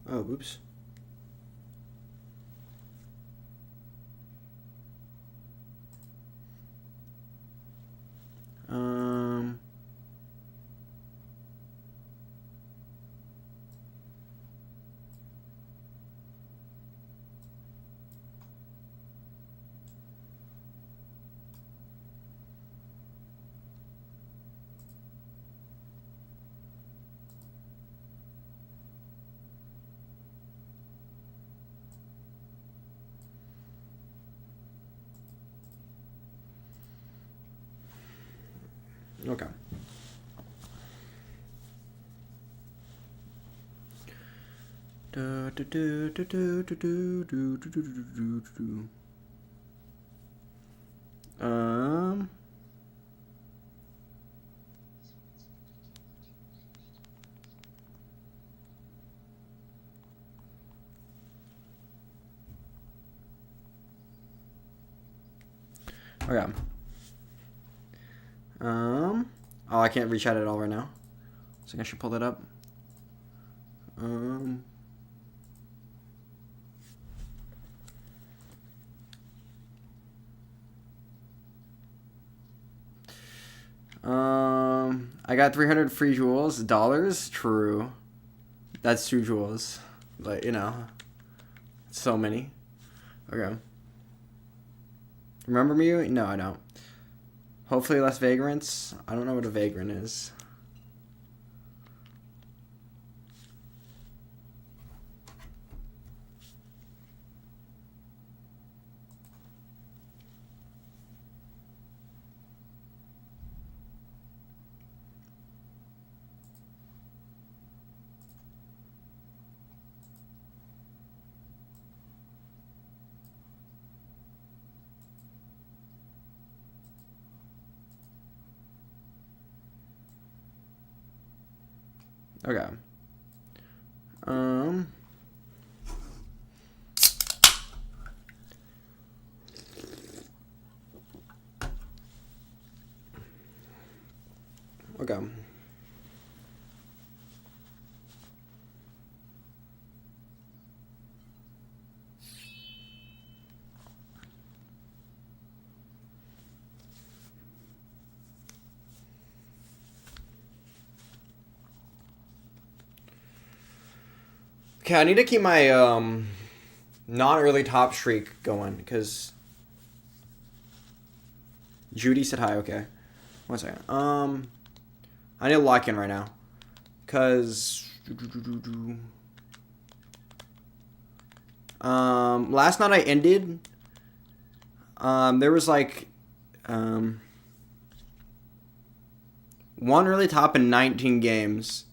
Oh, oops. Okay. Okay. Oh, I can't reach out at all right now. So I should pull that up. I got 300 free jewels. Dollars? True. That's 2 jewels. But, you know. So many. Okay. Remember me? No, I don't. Hopefully less vagrants. I don't know what a vagrant is. Okay. Okay. Okay, I need to keep my not early top streak going because Judy said hi. Okay, 1 second. I need to lock in right now because last night I ended. There was like one early top in 19 games.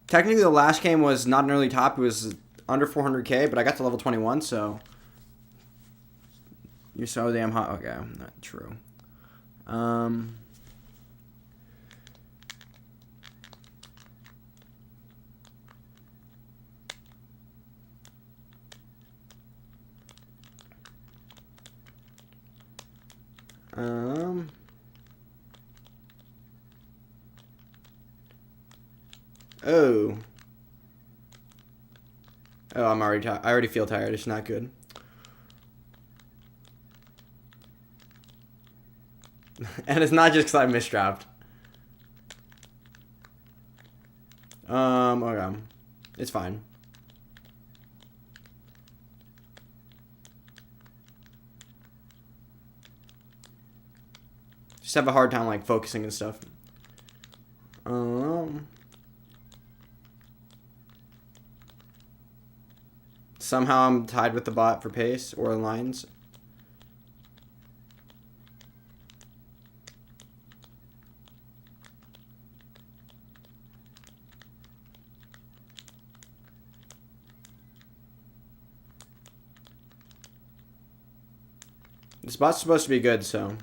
Technically, the last game was not an early top. It was under 400k, but I got to level 21, so... You're so damn hot. Okay, not true. Oh. Oh, I'm already tired. I already feel tired. It's not good. And it's not just because I misdropped. Okay. It's fine. Just have a hard time, like, focusing and stuff. Somehow I'm tied with the bot for pace or lines. This bot's supposed to be good, so.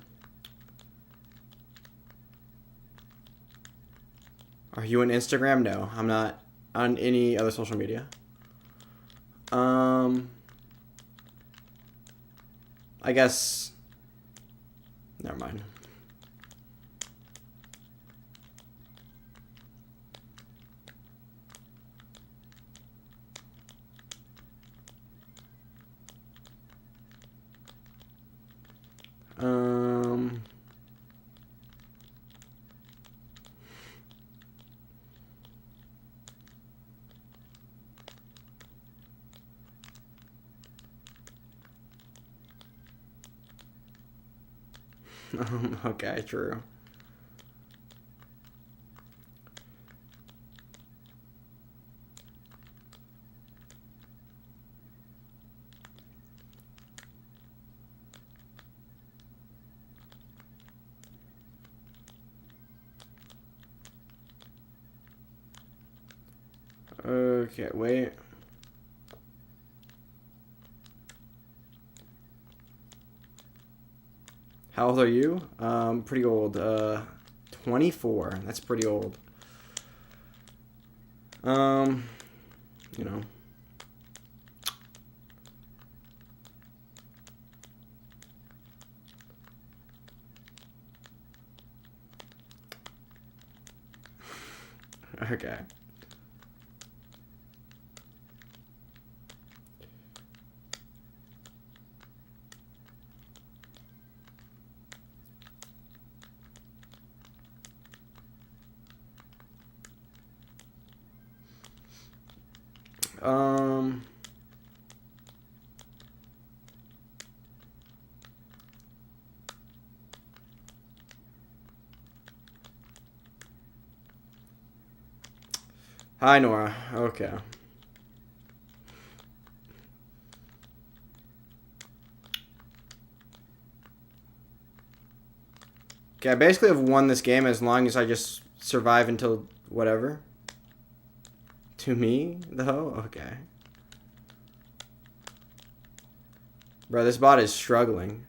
Are you on Instagram? No, I'm not on any other social media. I guess Never mind. Okay, true. Okay, wait. How old are you? Pretty old. 24. That's pretty old. You know. Okay. Hi, Nora. Okay. Okay, I basically have won this game as long as I just survive until whatever. To me, though? Okay. Bro, this bot is struggling.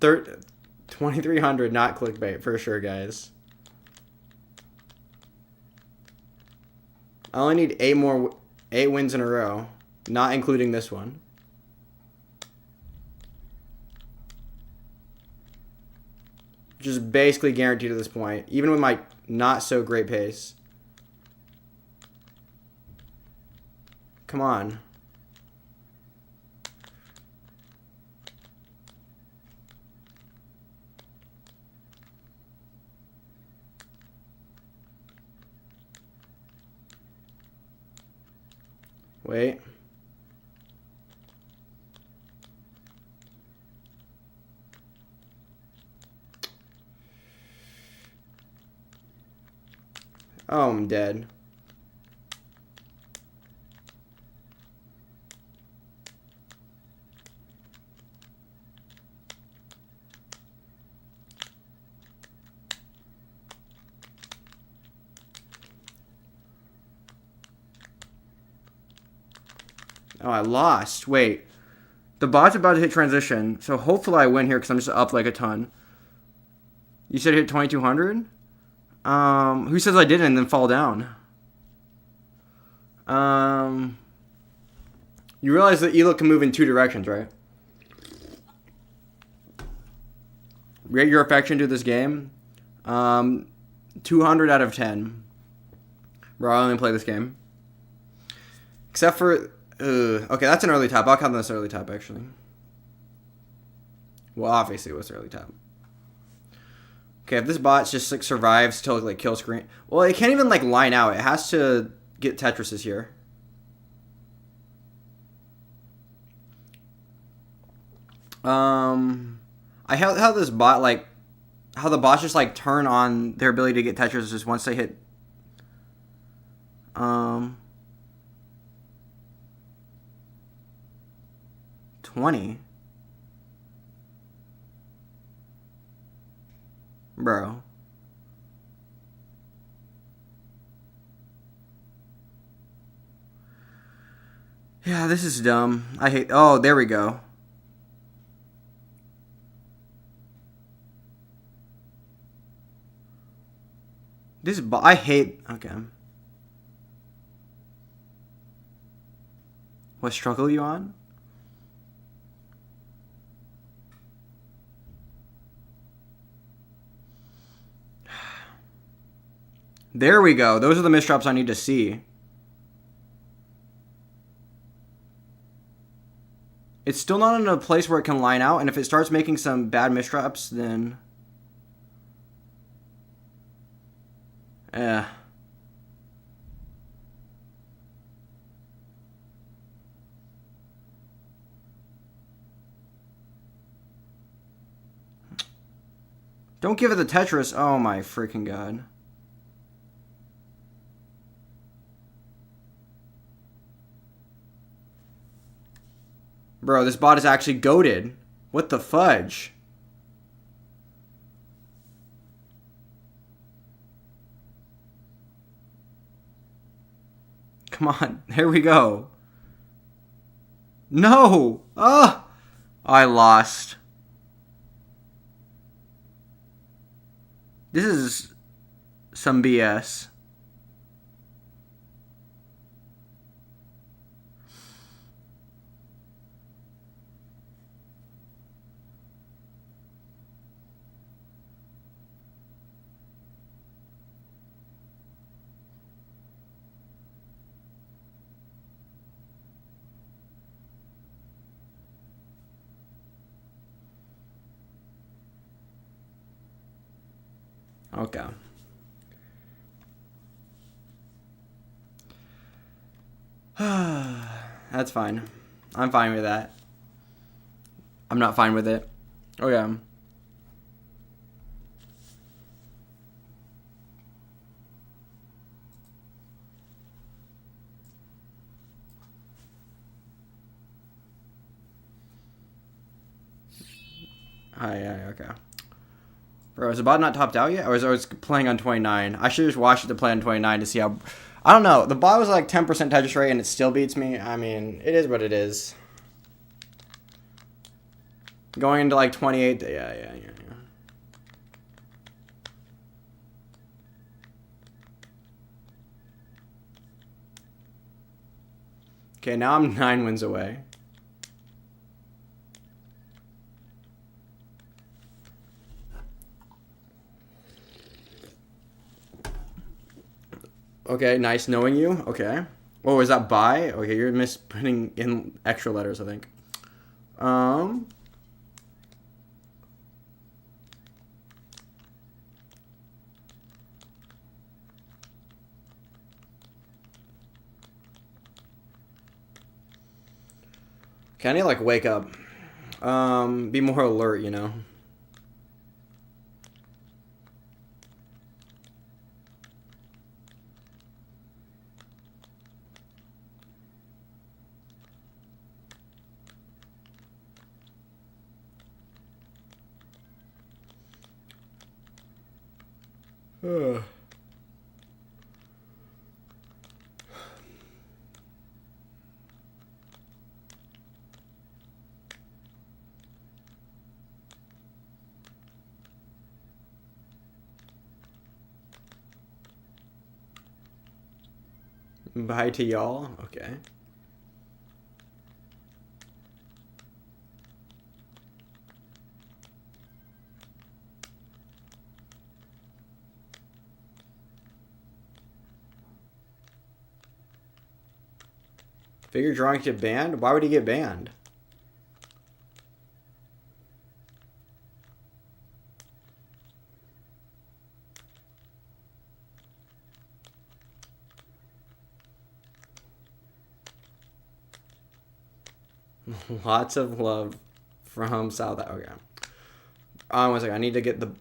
2300, not clickbait, for sure, guys. I only need 8 wins in a row, not including this one. Just basically guaranteed at this point, even with my not so great pace. Come on. Wait. Oh, I'm dead. Oh, I lost. Wait. The bot's about to hit transition, so hopefully I win here because I'm just up like a ton. You said it hit 2200? Who says I didn't and then fall down? You realize that Elo can move in 2 directions, right? Rate your affection to this game. 200 out of 10. Bro, I only play this game. Except for... okay, that's an early tap. I'll count this early tap, actually. Well, obviously it was early tap. Okay, if this bot just like survives till like kill screen... Well, it can't even like line out. It has to get Tetrises here. I how this bot like... How the bots just like turn on their ability to get Tetrises once they hit... 20. Bro. Yeah, this is dumb. I hate... Oh, there we go. This bot... I hate... Okay. What struggle are you on? There we go. Those are the misdrops I need to see. It's still not in a place where it can line out, and if it starts making some bad misdrops, then... Don't give it the Tetris. Oh my freaking god. Bro, this bot is actually goated. What the fudge? Come on. Here we go. No! Ah! I lost. This is some BS. Okay. That's fine. I'm fine with that. I'm not fine with it. Oh yeah. Yeah, okay. Bro, is the bot not topped out yet? Or is it playing on 29? I should just watch it to play on 29 to see how... I don't know. The bot was like 10% Tetris rate and it still beats me. I mean, it is what it is. Going into like 28... Yeah. Okay, now I'm 9 wins away. Okay, nice knowing you. Okay. Oh, is that by? Okay, you're putting in extra letters, I think. Okay, I need to, like, wake up. Be more alert, you know? Bye to y'all. Okay. Figure drawing get banned? Why would he get banned? Lots of love from South. Okay. One second. I need to get the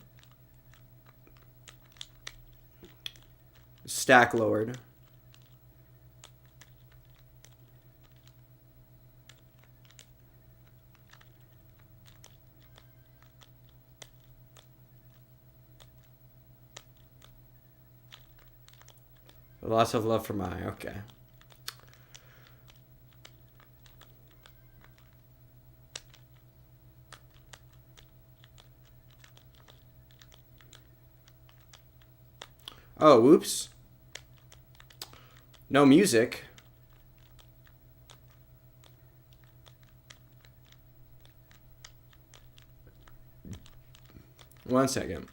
stack lowered. Lots of love from I. Okay. Oh, whoops. No music. One second.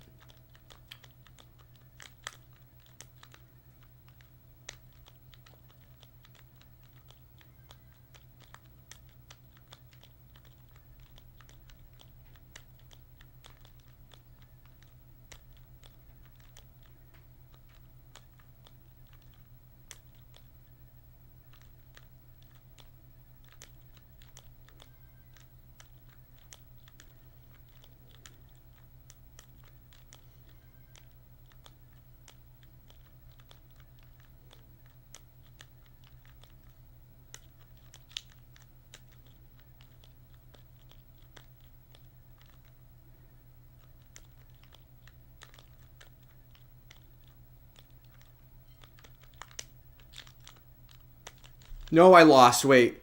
No, I lost. Wait.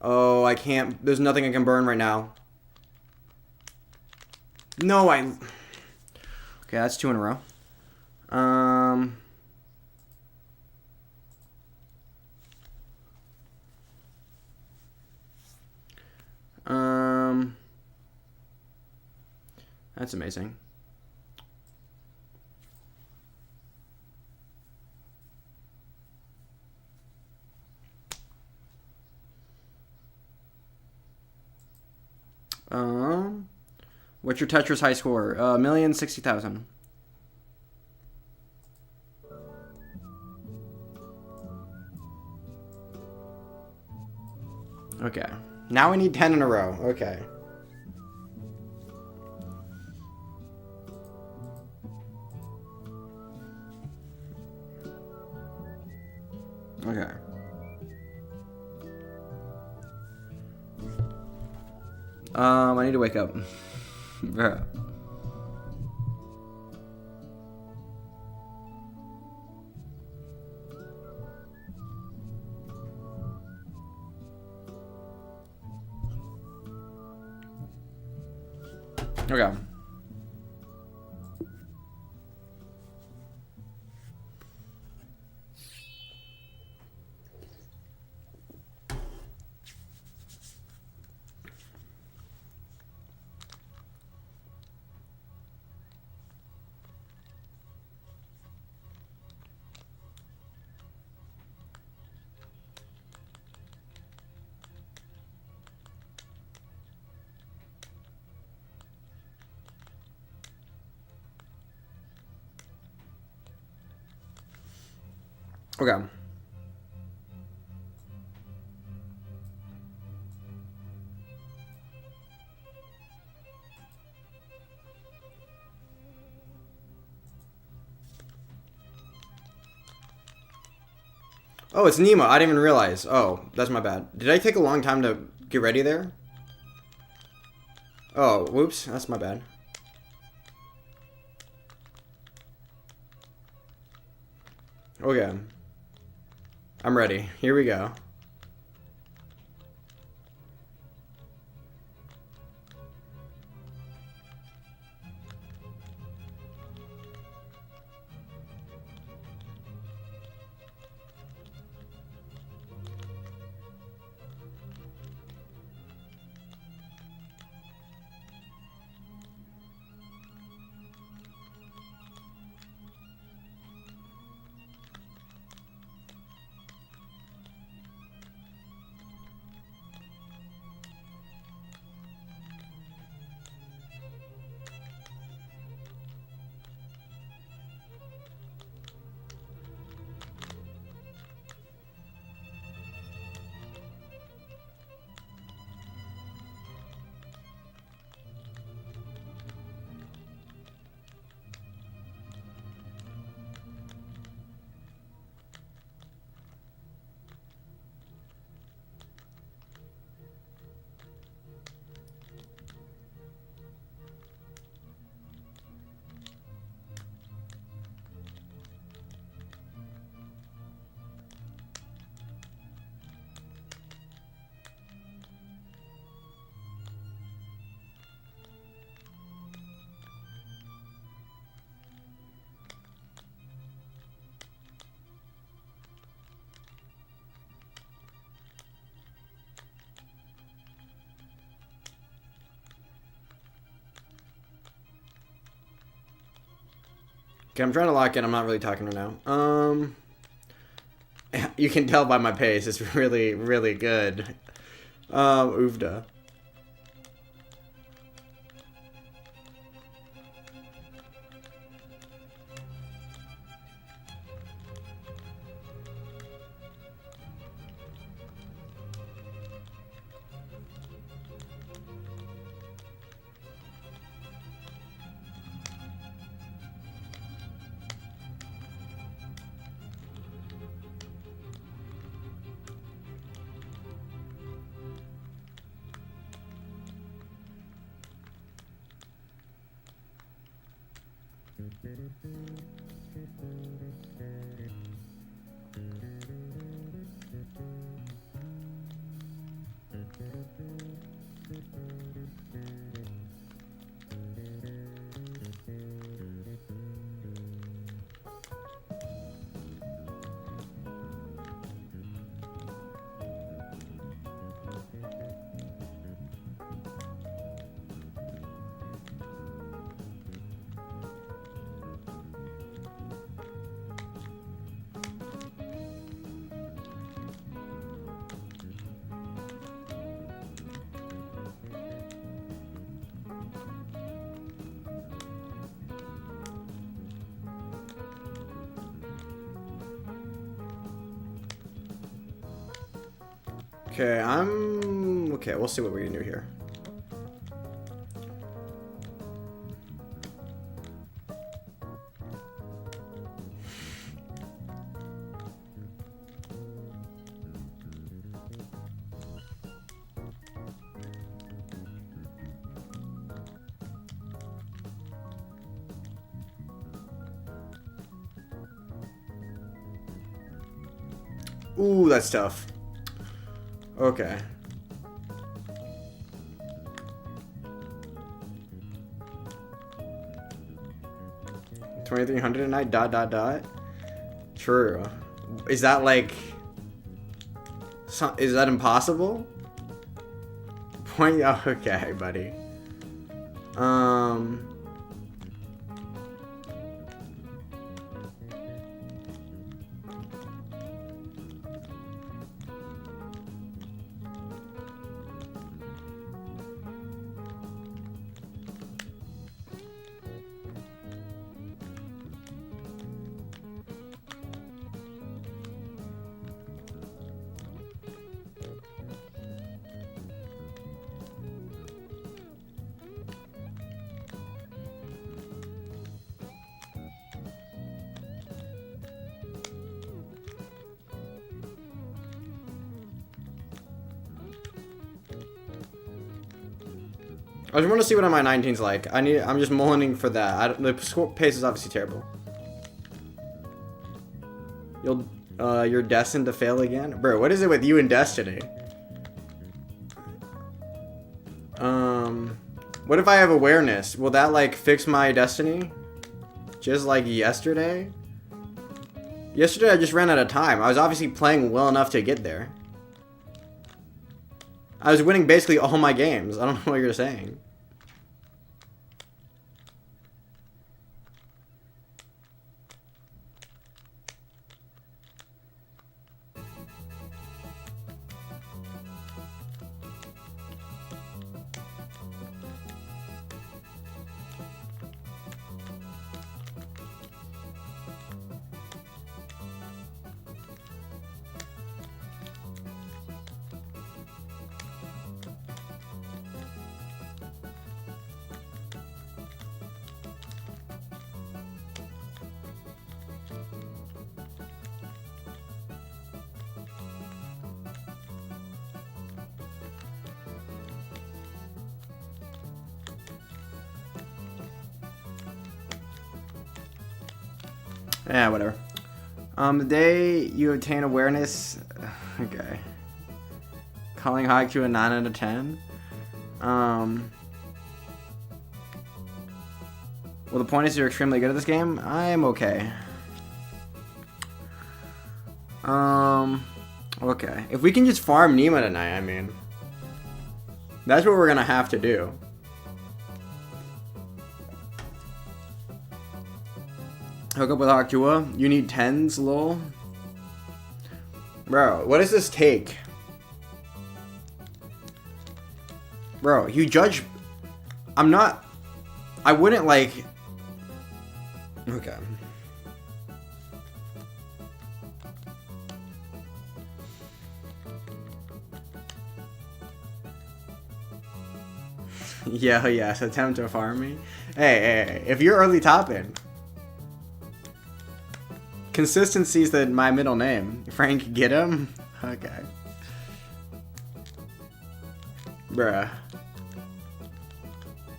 Oh, I can't. There's nothing I can burn right now. No, I... Okay, that's 2 in a row. That's amazing. What's your Tetris high score? 1,060,000. Okay. Now we need 10 in a row. Okay. Okay. I need to wake up. Bro. Okay. Okay. Oh, it's Nemo. I didn't even realize. Oh, that's my bad. Did I take a long time to get ready there? Oh, whoops. That's my bad. Okay. I'm ready. Here we go. Okay, I'm trying to lock in. I'm not really talking right now. You can tell by my pace. It's really, really good. Oofda. Okay, okay, we'll see what we can do here. Ooh, that's tough. Okay. $2,300 a night, ... True. Is that like... is that impossible? Point... Oh, okay, buddy. I just want to see what my 19's like. I'm just mulling for that. The score pace is obviously terrible. You're destined to fail again, bro. What is it with you and Destiny? What if I have awareness? Will that like fix my Destiny? Just like yesterday? Yesterday I just ran out of time. I was obviously playing well enough to get there. I was winning basically all my games. I don't know what you're saying. Yeah, whatever. The day you obtain awareness... Okay. Calling Haiku a 9 out of 10. Well, the point is you're extremely good at this game. I'm okay. Okay. If we can just farm Nima tonight, I mean... That's what we're gonna have to do. Hook up with Hakua. You need 10s, lol. Bro, what does this take? Bro, you judge... I'm not... I wouldn't like... Okay. Yes, attempt to farm me. Hey, if you're early topping... Consistency's my middle name. Frank, get him? Okay. Bruh.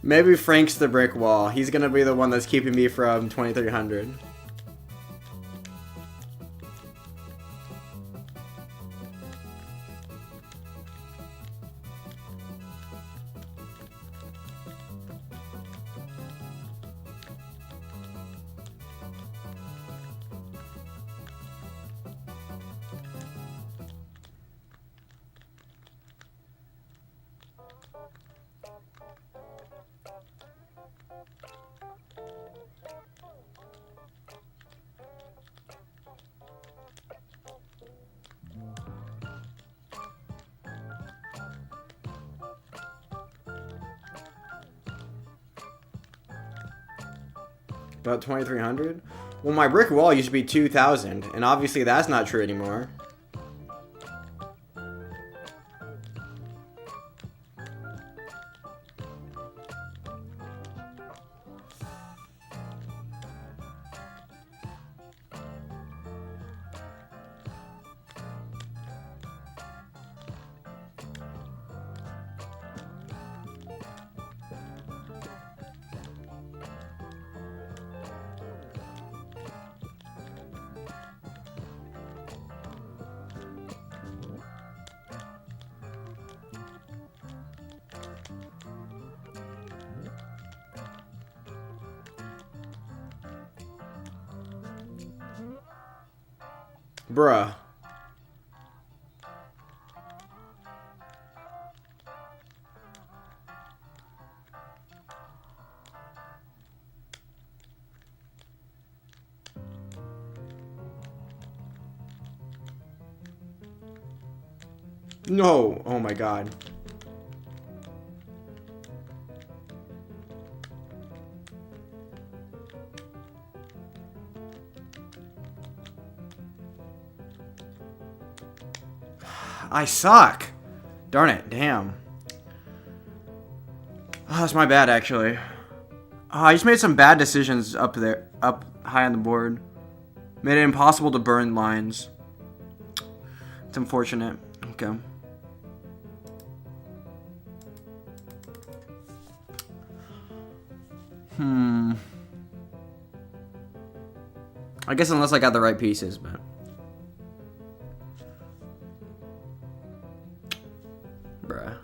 Maybe Frank's the brick wall. He's gonna be the one that's keeping me from 2300. About 2300? Well, my brick wall used to be 2000, and obviously that's not true anymore. Bruh. No. Oh my god. I suck. Darn it. Damn. Oh, that's my bad, actually. Oh, I just made some bad decisions up there. Up high on the board. Made it impossible to burn lines. It's unfortunate. Okay. I guess unless I got the right pieces, but... Bruh.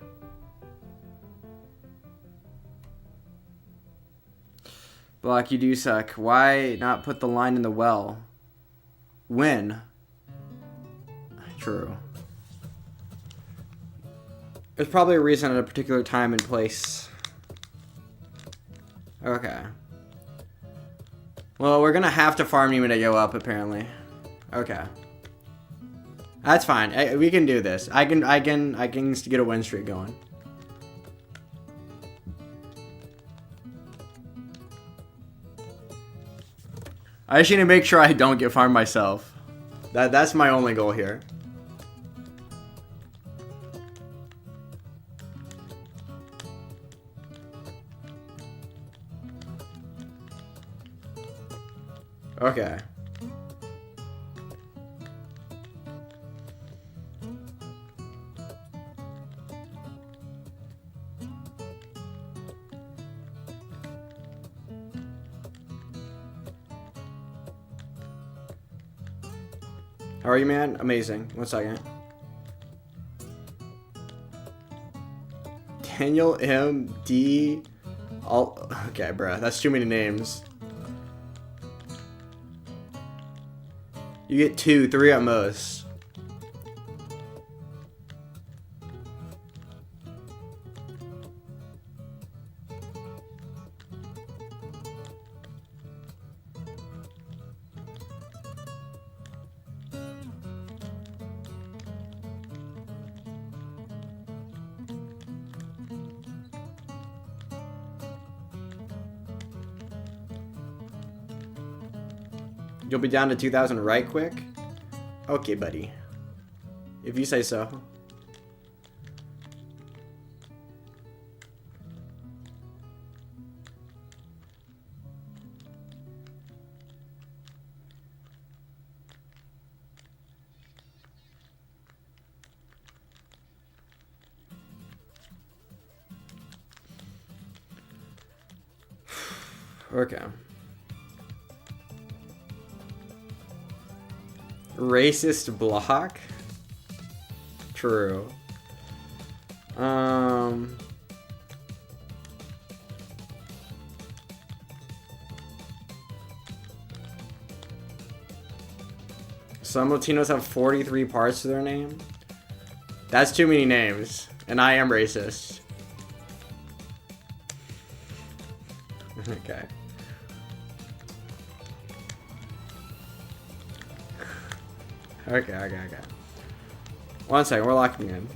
Block, you do suck. Why not put the line in the well? When? True. There's probably a reason at a particular time and place. Okay. Well, we're gonna have to farm you to go up, apparently. Okay. That's fine. We can do this. I can get a win streak going. I just need to make sure I don't get farmed myself. That's my only goal here. Okay. How are you, man? Amazing. 1 second. Daniel M. D. All. Okay, bruh. That's too many names. You get 2, 3 at most. You'll be down to 2,000 right quick? Okay, buddy. If you say so. Okay. Racist block? True. Some Latinos have 43 parts to their name. That's too many names. And I am racist. Okay. Okay. 1 second, we're locking in.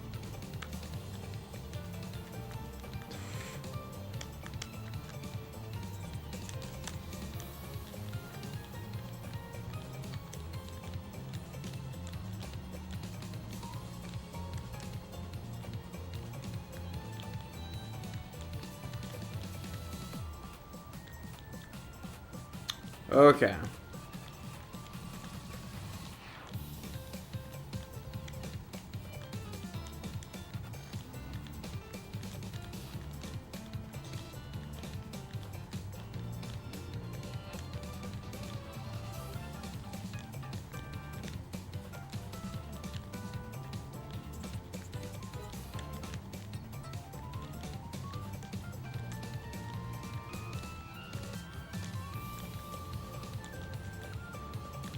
Okay.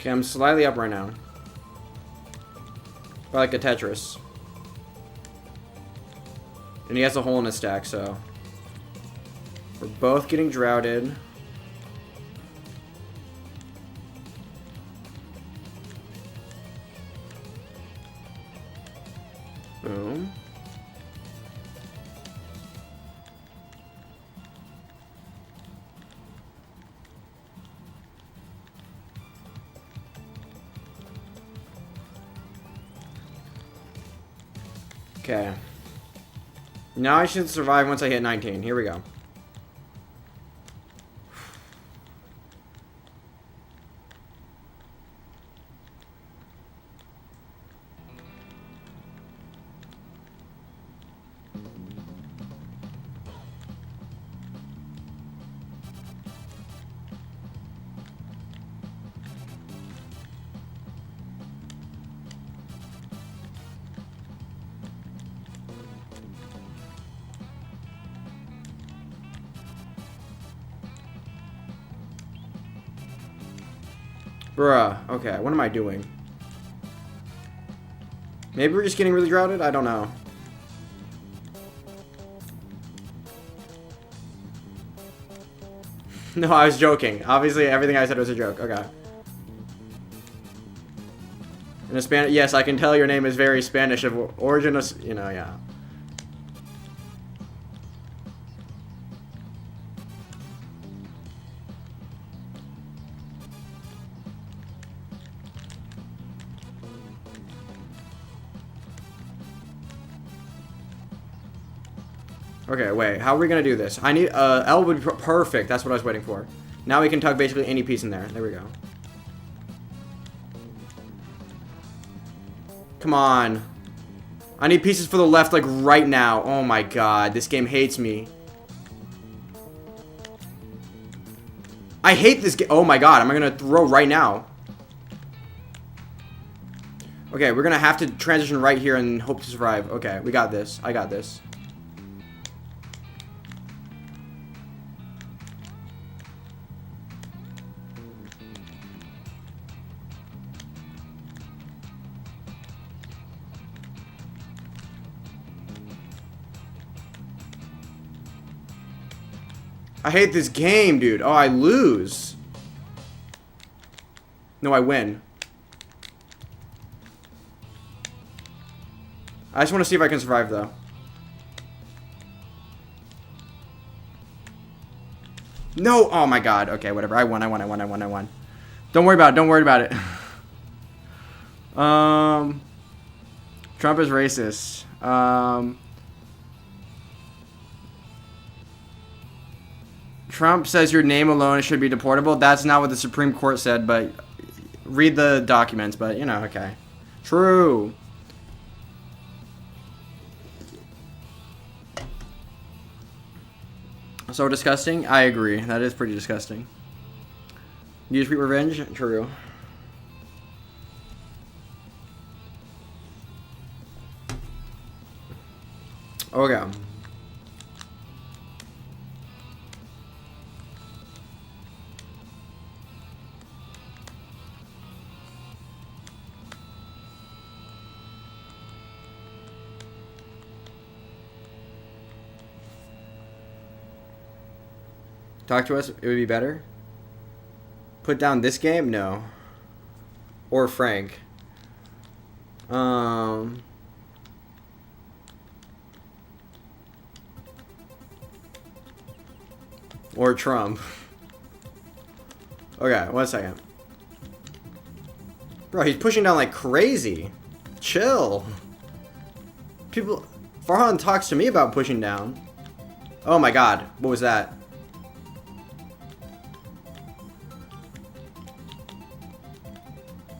Okay, I'm slightly up right now. Or like a Tetris. And he has a hole in his stack, so. We're both getting droughted. Boom. Okay. Now I should survive once I hit 19. Here we go. Bruh. Okay, what am I doing? Maybe we're just getting really droughted? I don't know. No, I was joking. Obviously, everything I said was a joke. Okay. In a Spanish, yes, I can tell your name is very Spanish of origin. You know, yeah. Okay, wait. How are we gonna do this? I need L would be perfect. That's what I was waiting for. Now we can tug basically any piece in there. There we go. Come on. I need pieces for the left, like, right now. Oh my god. This game hates me. I hate this game. Oh my god. Am I gonna throw right now? Okay, we're gonna have to transition right here and hope to survive. Okay, we got this. I got this. I hate this game, dude. Oh, I lose. No, I win. I just want to see if I can survive, though. No! Oh, my God. Okay, whatever. I won. Don't worry about it. Don't worry about it. Trump is racist. Trump says your name alone should be deportable. That's not what the Supreme Court said, but read the documents, but, you know, okay. True. So disgusting? I agree. That is pretty disgusting. Use sweet revenge? True. Okay. Talk to us, it would be better. Put down this game? No. Or Frank. Or Trump. Okay, 1 second. Bro, he's pushing down like crazy. Chill. People... Farhan talks to me about pushing down. Oh my god, what was that?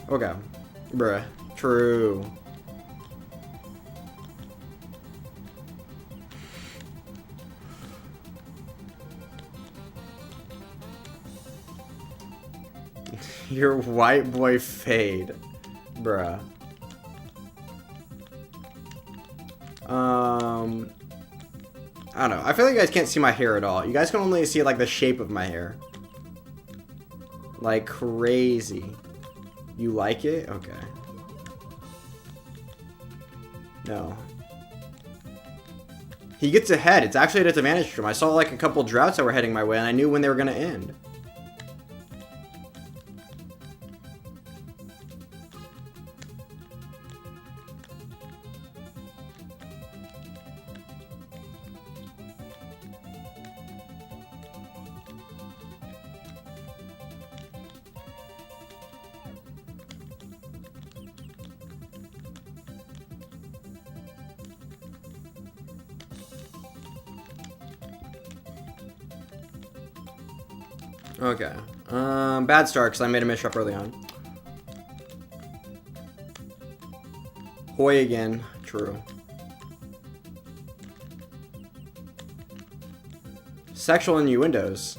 Okay. Bruh. True. Your white boy fade. Bruh. I don't know. I feel like you guys can't see my hair at all. You guys can only see like the shape of my hair. Like crazy. You like it? Okay. No. He gets ahead. It's actually a disadvantage to him. I saw like a couple droughts that were heading my way, and I knew when they were going to end. Okay. Bad start because I made a misstep early on. Hoy again. True. Sexual innuendos.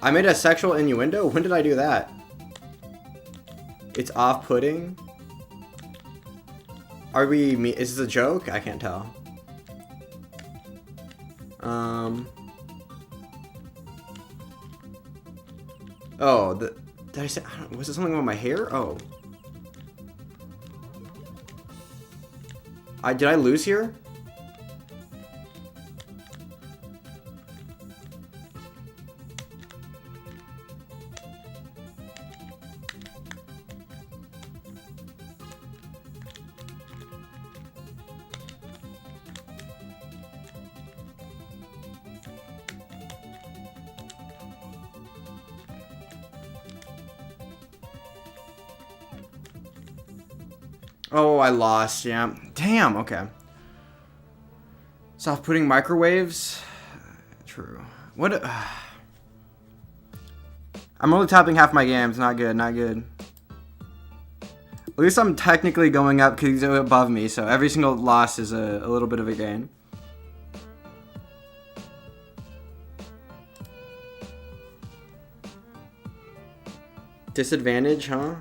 I made a sexual innuendo? When did I do that? It's off-putting. Are we... Is this a joke? I can't tell. Oh, did I say... was it something about my hair? Oh. Did I lose here? Oh, I lost, yeah. Damn, okay. Soft putting microwaves? True. What? I'm only topping half my games. Not good, not good. At least I'm technically going up because he's above me, so every single loss is a little bit of a gain. Disadvantage, huh?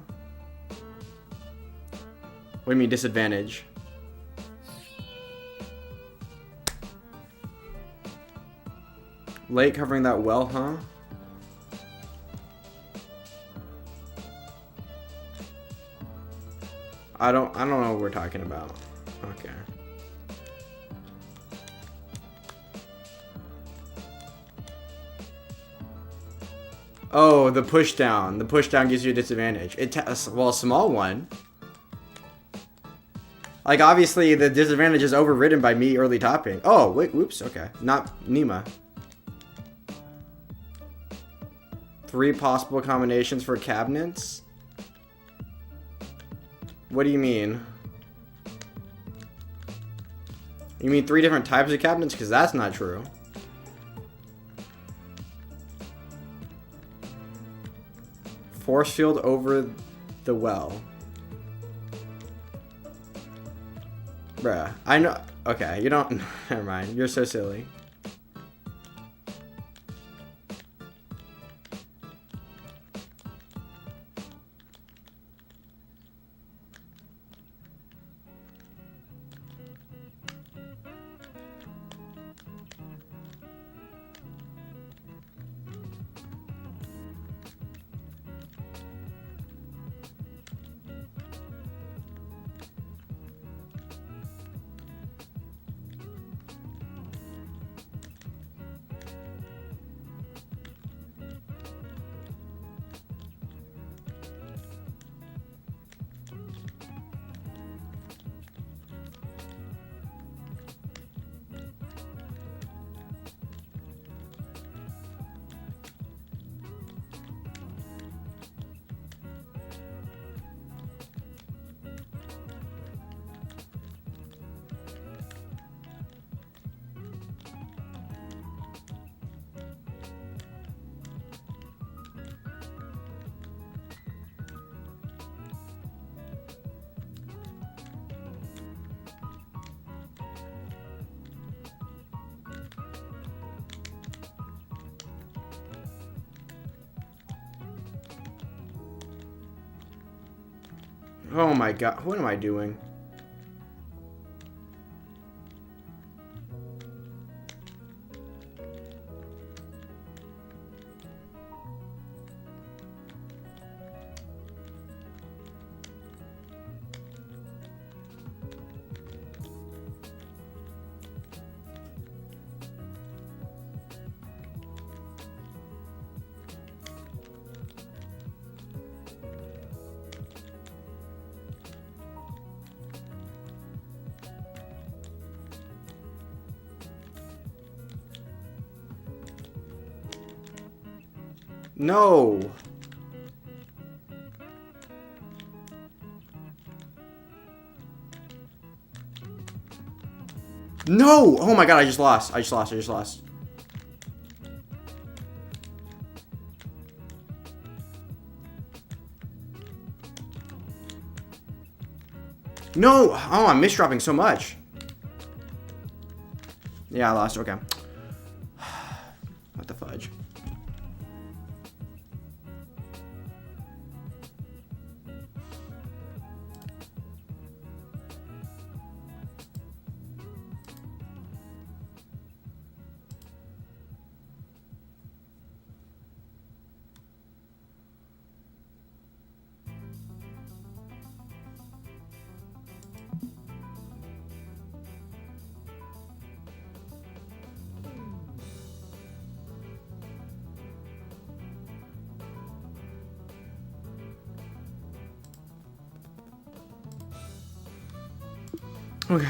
What do you mean, disadvantage? Late covering that well, huh? I don't know what we're talking about. Okay. Oh, the push down. The push down gives you a disadvantage. Well, a small one. Like, obviously, the disadvantage is overridden by me early topping. Oh, wait, whoops, okay. Not Nima. 3 possible combinations for cabinets? What do you mean? You mean 3 different types of cabinets? Because that's not true. Force field over the well. Bruh, I know. Okay, you don't. Never mind. You're so silly. Oh my god, what am I doing? No. No! Oh my god, I just lost. I just lost. No! Oh, I'm misdropping so much. Yeah, I lost. Okay. What the fudge? Okay.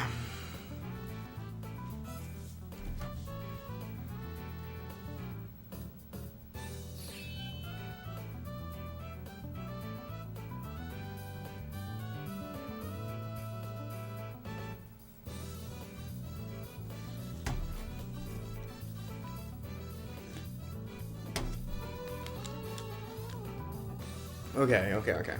Okay.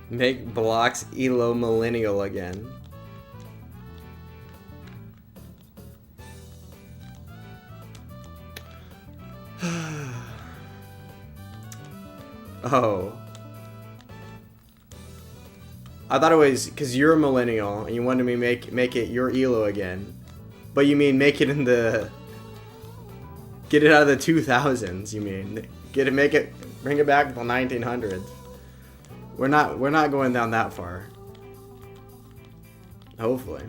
Make blocks Elo millennial again. Oh. I thought it was because you're a millennial and you wanted me to make it your Elo again. But you mean make it in the... Get it out of the 2000s, you mean. Bring it back to the 1900s. We're not going down that far. Hopefully.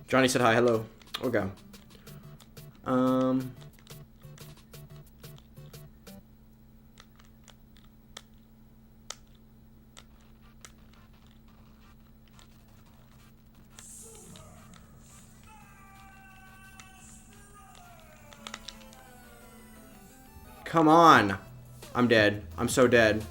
Johnny said hi, hello. Okay. Come on. I'm dead. I'm so dead.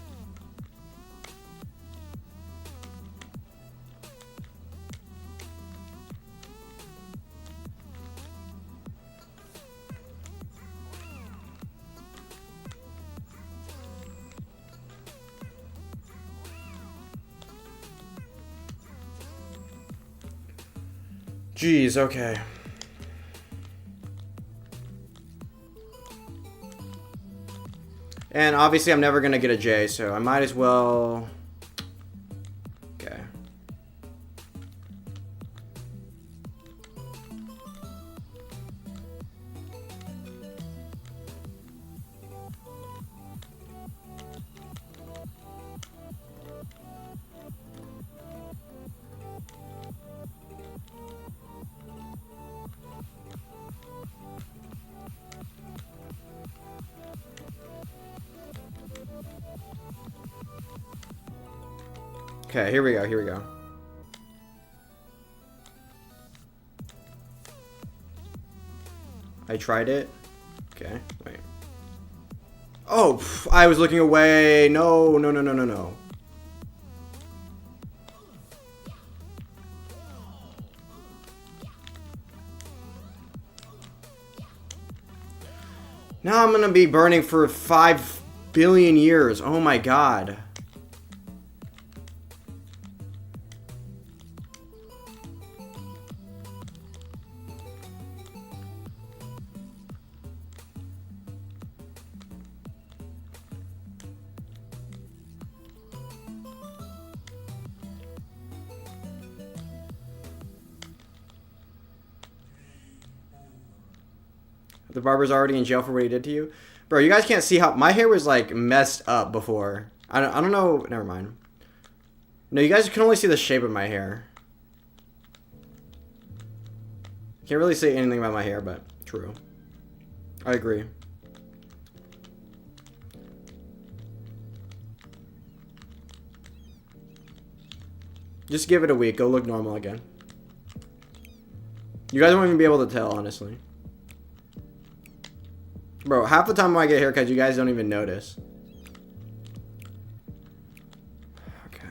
Jeez, okay. And obviously I'm never gonna get a J, so I might as well... Okay. Okay, here we go, here we go. I tried it. Okay, wait. Oh, I was looking away. No, no, no, no, no, no. Now I'm gonna be burning for 5 billion years. Oh my god. The barber's already in jail for what he did to you? Bro, you guys can't see how... My hair was, like, messed up before. I don't know... Never mind. No, you guys can only see the shape of my hair. Can't really say anything about my hair, but true. I agree. Just give it a week. Go look normal again. You guys won't even be able to tell, honestly. Bro, half the time when I get haircuts, you guys don't even notice. Okay.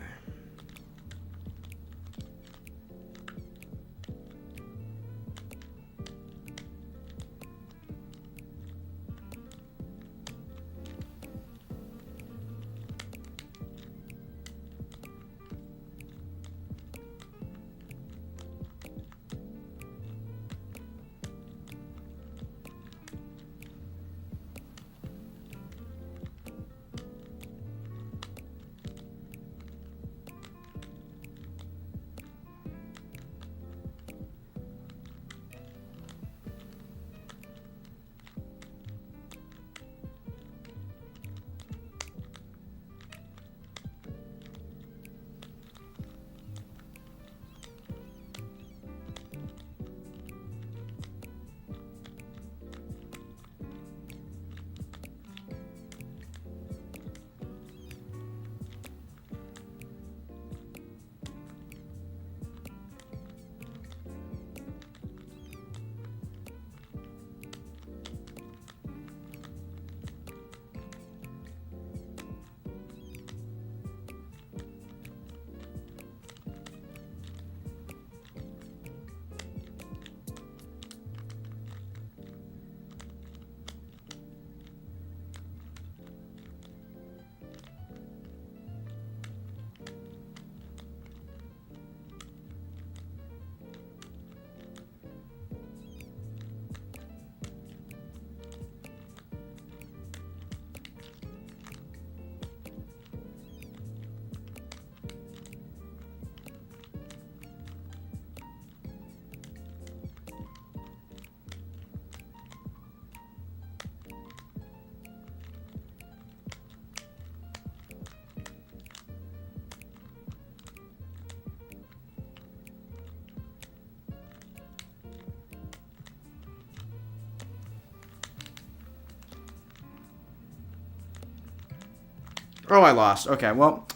Oh, I lost. Okay, well,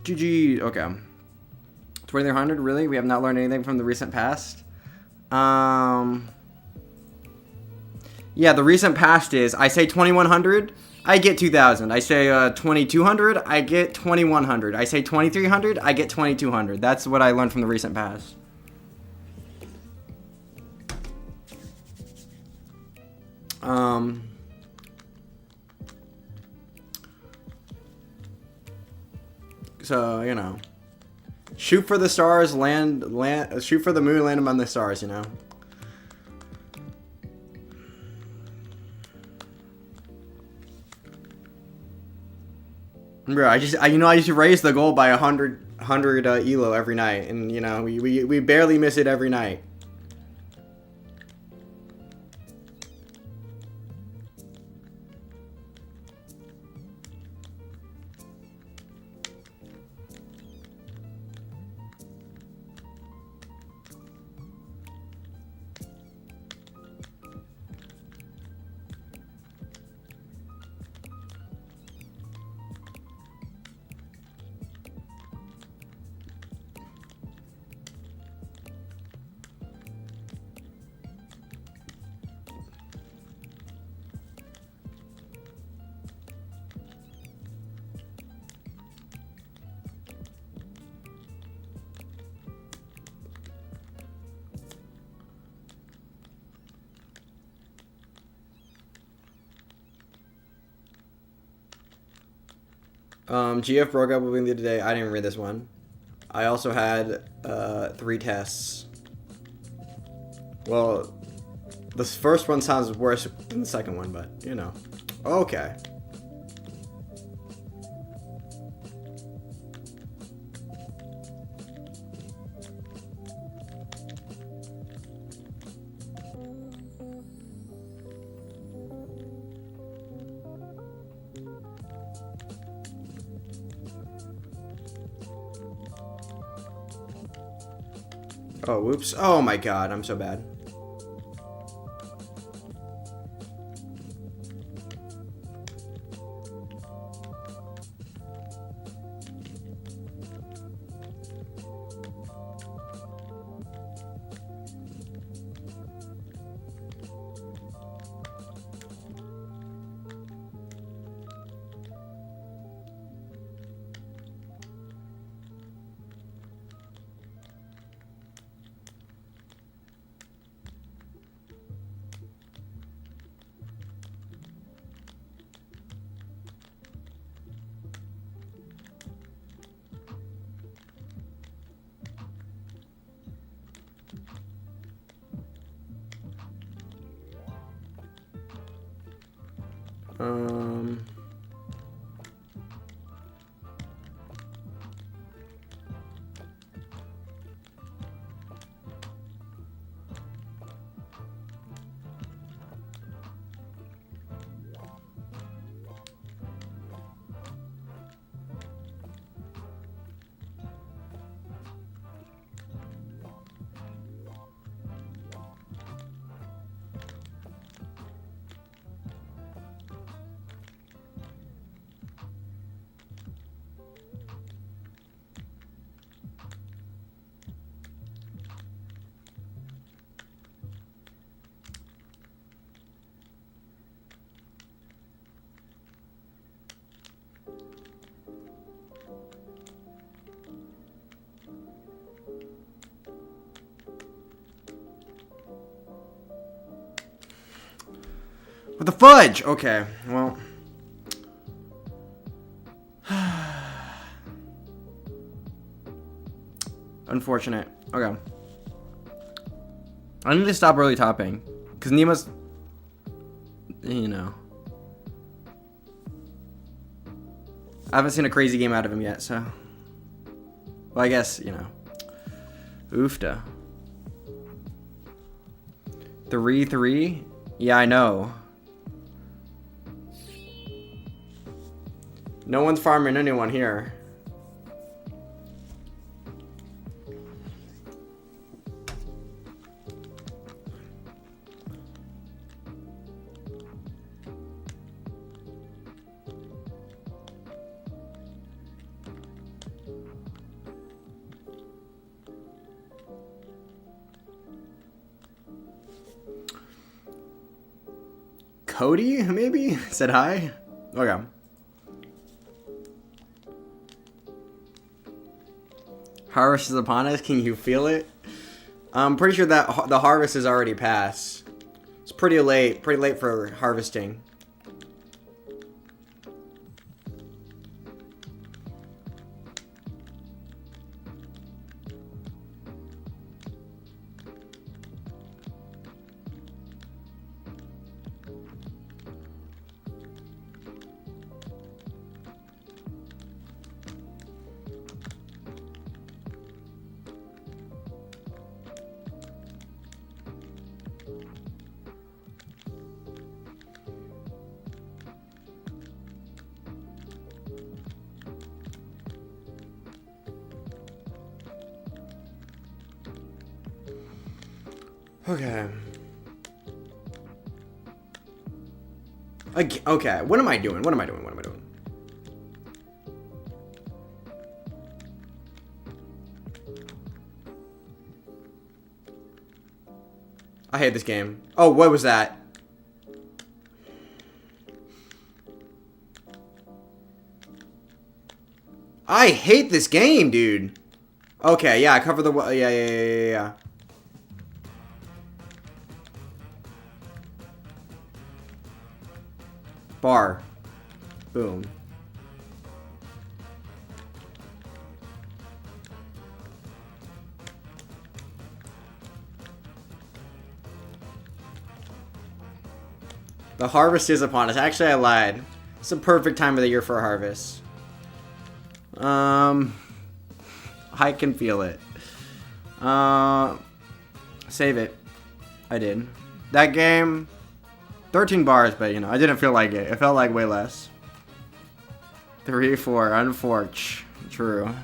GG. Okay. 2300, really? We have not learned anything from the recent past? Yeah, the recent past is, I say 2100, I get 2000. I say 2200, I get 2100. I say 2300, I get 2200. That's what I learned from the recent past. So, you know, Shoot for the stars, shoot for the moon, land among the stars, you know? Bro, I used to raise the goal by 100 elo every night, and you know, we barely miss it every night. GF broke up with me the other day. I didn't read this one. I also had 3 tests. Well, the first one sounds worse than the second one, but you know. Okay. Oh, whoops. Oh my god, I'm so bad. Um... What the fudge? Okay, well. Unfortunate. Okay. I need to stop early topping. Because Nemo's... You know. I haven't seen a crazy game out of him yet, so... Well, I guess, you know. Oofta. 3-3? Yeah, I know. No one's farming anyone here. Cody, maybe? Said hi? Okay. Harvest is upon us. Can you feel it? I'm pretty sure that the harvest is already passed. It's pretty late for harvesting. Okay. Okay, what am I doing? What am I doing? What am I doing? I hate this game. Oh, what was that? I hate this game, dude. Okay, yeah, I cover the... Yeah. Bar. Boom. The harvest is upon us. Actually, I lied. It's the perfect time of the year for a harvest. I can feel it. Save it. I did. That game, 13 bars, but you know, I didn't feel like it. It felt like way less. 3, 4, unfortunate. True.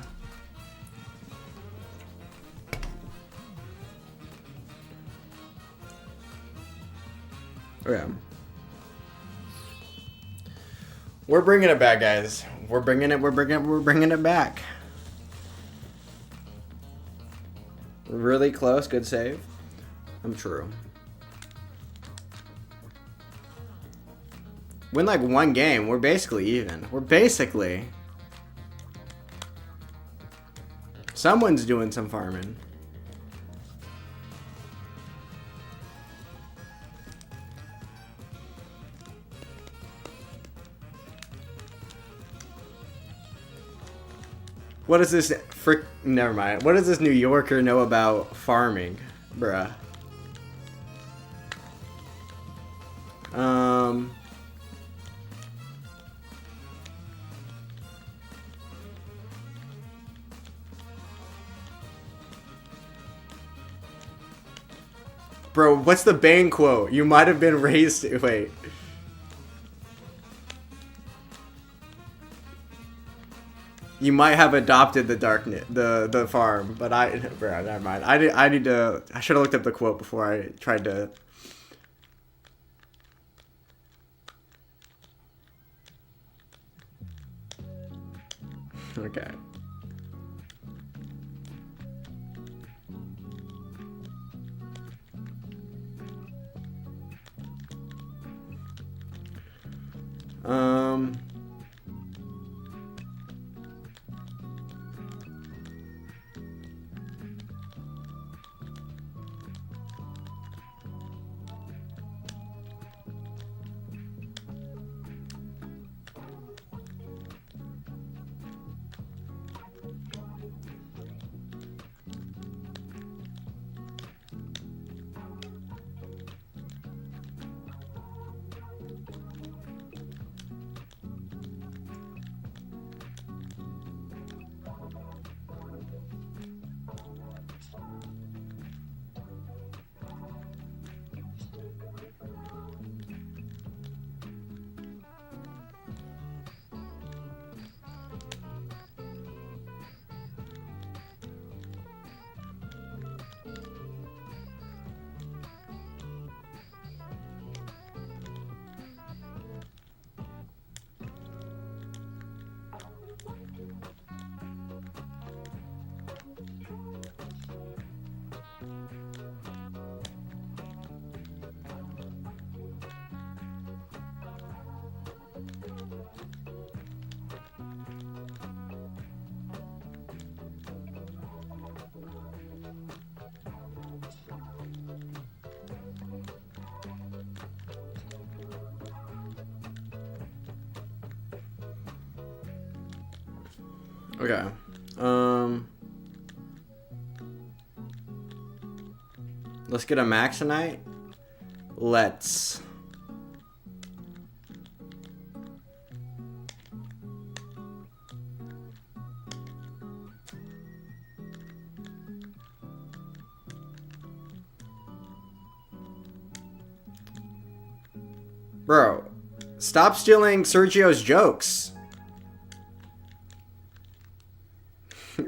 Okay. We're bringing it back, guys. We're bringing it back. Really close, good save. I'm true. Win like one game, we're basically even. Someone's doing some farming. What is this never mind. What does this New Yorker know about farming? Bruh. Bro, what's the Bane quote? You might have been raised... Wait. You might have adopted the darkness, the farm, but bro, never mind. I should have looked up the quote before I tried to. Okay. Okay. Let's get a Maxonite. Let's. Bro, stop stealing Sergio's jokes.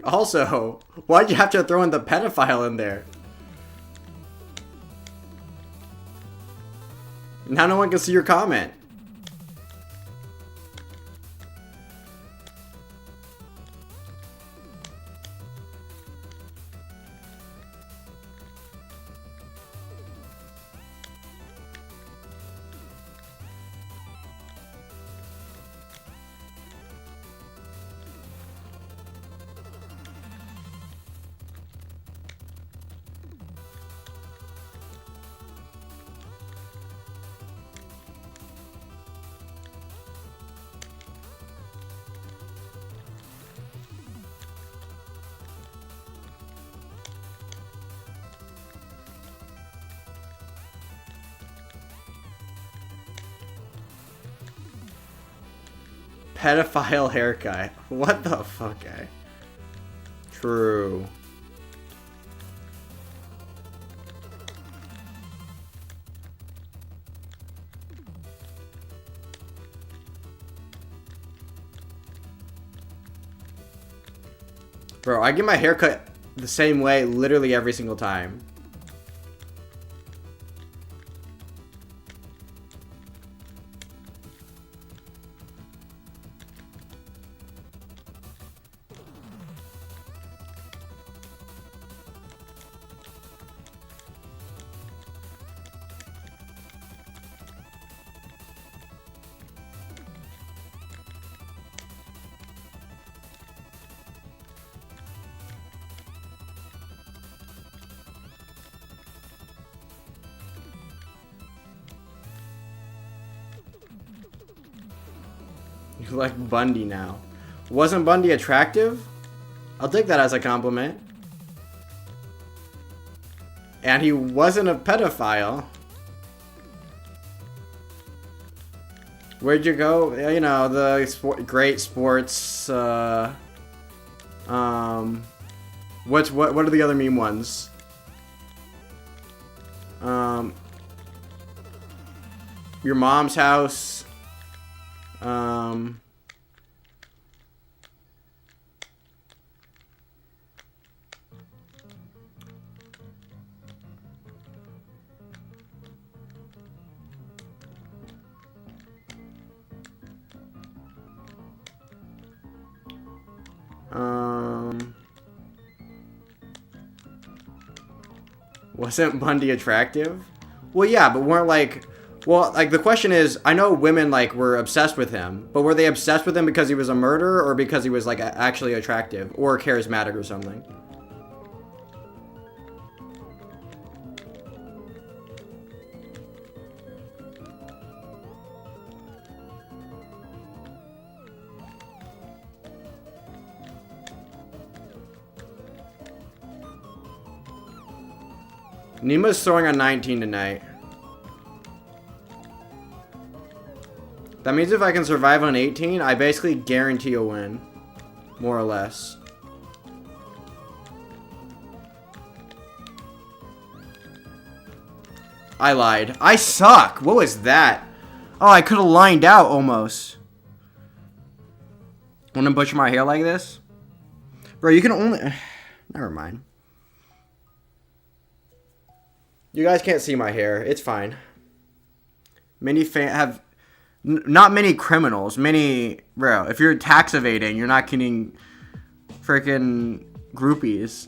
Also, why'd you have to throw in the pedophile in there? Now no one can see your comment. Pedophile haircut. What the fuck, eh? True. Bro, I get my haircut the same way literally every single time. You like Bundy now. Wasn't Bundy attractive? I'll take that as a compliment. And he wasn't a pedophile. Where'd you go? You know, the great sports. What are the other meme ones? Your mom's house. Wasn't Bundy attractive? Well, yeah, but weren't like... Well, like, the question is, I know women, like, were obsessed with him, but were they obsessed with him because he was a murderer or because he was, like, actually attractive or charismatic or something? Nima's throwing a 19 tonight. That means if I can survive on 18, I basically guarantee a win. More or less. I lied. I suck! What was that? Oh, I could have lined out almost. Wanna butcher my hair like this? Bro, you can only... Never mind. You guys can't see my hair. It's fine. Not many criminals. Bro, if you're tax evading, you're not getting freaking groupies.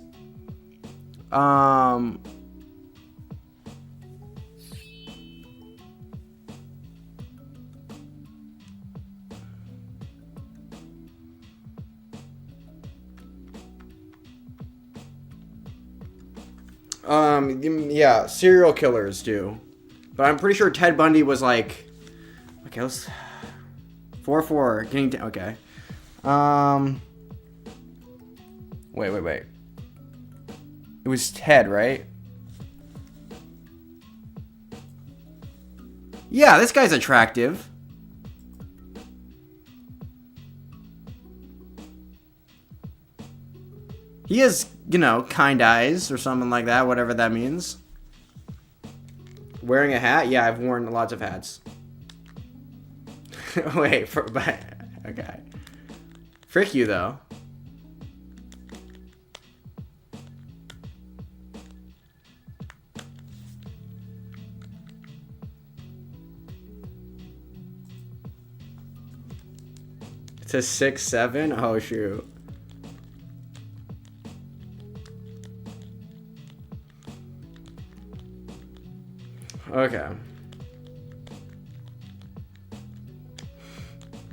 Yeah, serial killers do. But I'm pretty sure Ted Bundy was like... Okay, let's... 4-4. Getting... Okay. Wait. It was Ted, right? Yeah, this guy's attractive. He has, you know, kind eyes or something like that, whatever that means. Wearing a hat? Yeah, I've worn lots of hats. Wait, okay. Frick you, though. To 6'7"? Oh, shoot. Okay.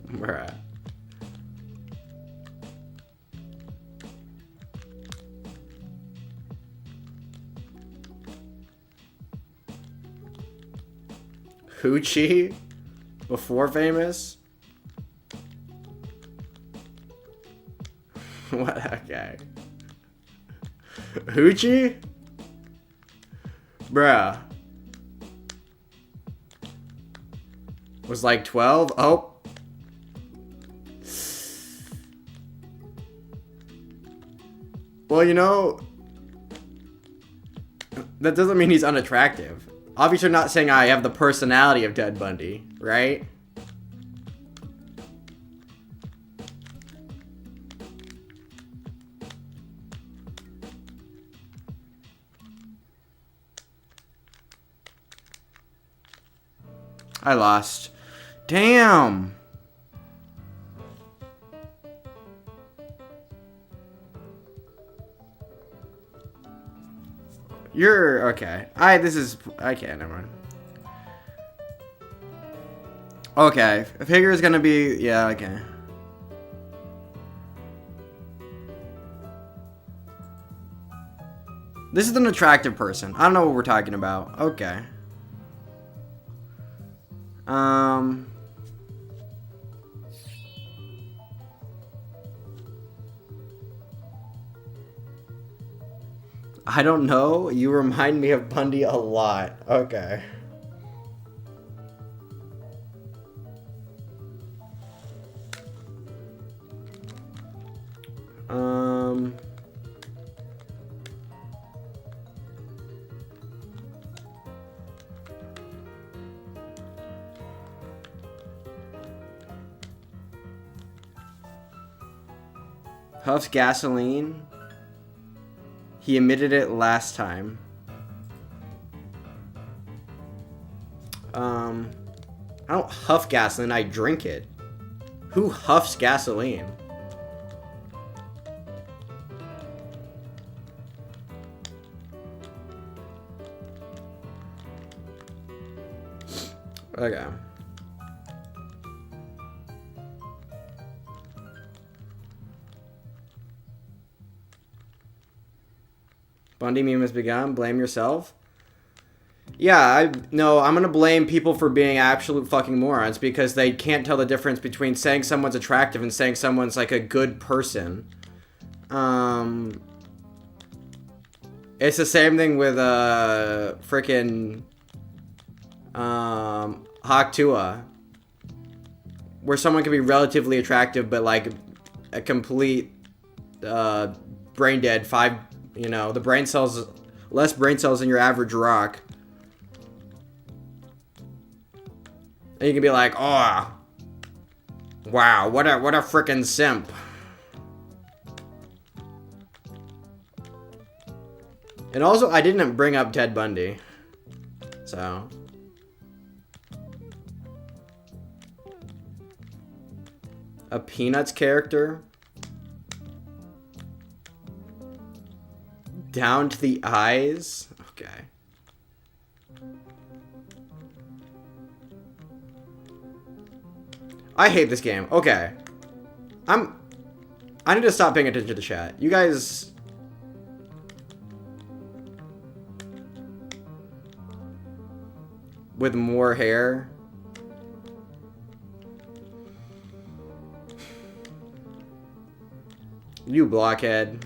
Bruh. Hoochie? Before famous? What? Okay. Hoochie? Bruh. Was like 12? Oh. Well, you know, that doesn't mean he's unattractive. Obviously, not saying I have the personality of Ted Bundy, right? I lost. Damn. You're okay. I can't, never mind. Okay. Figure is gonna be, yeah, okay. This is an attractive person. I don't know what we're talking about. Okay. I don't know. You remind me of Bundy a lot. Okay. Huffs gasoline. He emitted it last time. I don't huff gasoline, I drink it. Who huffs gasoline? Okay. Bundy meme has begun. Blame yourself. Yeah, I'm gonna blame people for being absolute fucking morons because they can't tell the difference between saying someone's attractive and saying someone's like a good person. It's the same thing with frickin' Haktua, where someone can be relatively attractive but like a complete brain dead. The brain cells, less brain cells than your average rock. And you can be like, oh, wow, what a frickin' simp. And also, I didn't bring up Ted Bundy. So. A Peanuts character. Down to the eyes. Okay. I hate this game. Okay. I need to stop paying attention to the chat. You guys... with more hair. You blockhead.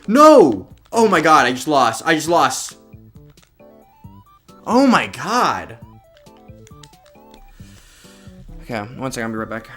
No! Oh my god, I just lost. I just lost. Oh my god. Okay, one second, I'll be right back.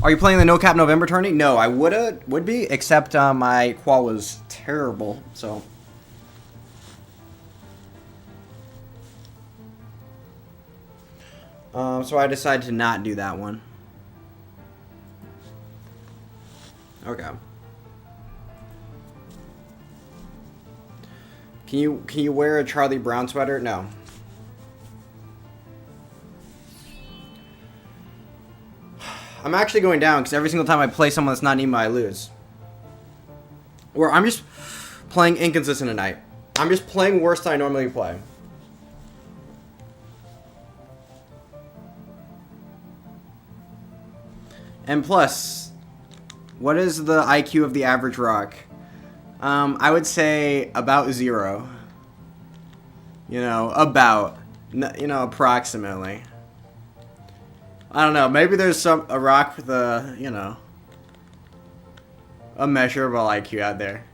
Are you playing the No Cap November tourney? No, I would be, except my qual was terrible, so. So I decided to not do that one. Okay. Can you wear a Charlie Brown sweater? No. I'm actually going down because every single time I play someone that's not Nemo, I lose. Or I'm just playing inconsistent tonight. I'm just playing worse than I normally play. And plus, what is the IQ of the average rock? I would say about 0. You know, about. You know, approximately. I don't know. Maybe there's a rock with a, you know, a measurable IQ out there.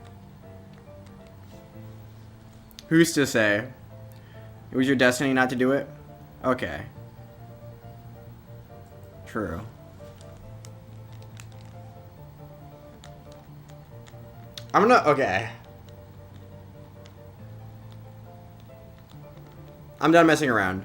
Who's to say? It was your destiny not to do it? Okay. True. Okay. I'm done messing around.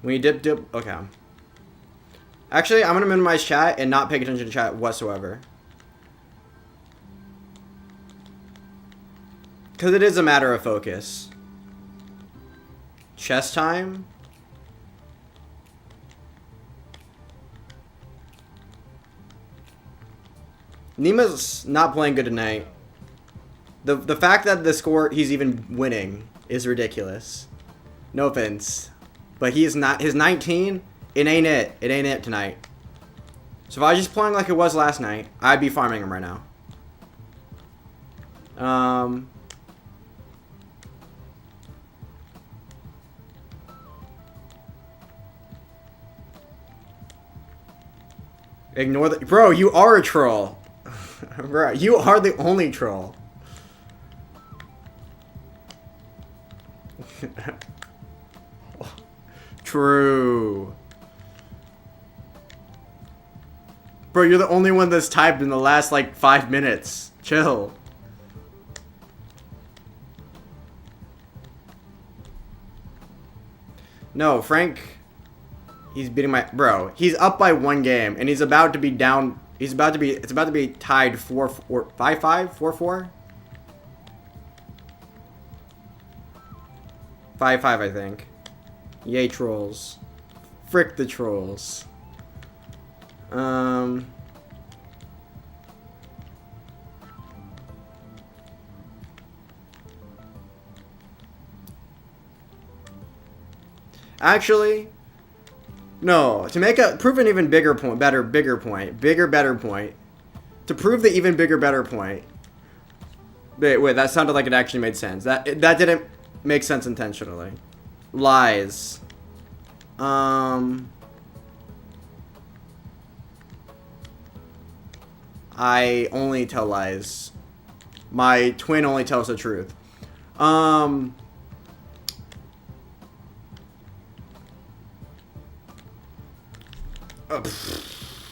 When you dip, okay. Actually, I'm gonna minimize chat and not pay attention to chat whatsoever. Because it is a matter of focus. Chess time? Nima's not playing good tonight. The fact that the score he's even winning is ridiculous. No offense. But he is not. His 19, it ain't it. It ain't it tonight. So if I was just playing like it was last night, I'd be farming him right now. Ignore the... Bro, you are a troll. Bro, you are the only troll. True. Bro, you're the only one that's typed in the last, like, 5 minutes. Chill. No, Frank... He's beating my... Bro, he's up by 1 game, and he's about to be down... He's about to be... It's about to be tied 4-4... 5-5? 4-4? 5-5, I think. Yay, trolls. Frick the trolls. Actually... No, to make a... Prove an even bigger point... Bigger point. Better point. To prove the even bigger, better point... Wait, that sounded like it actually made sense. That didn't make sense intentionally. Lies. I only tell lies My twin only tells the truth.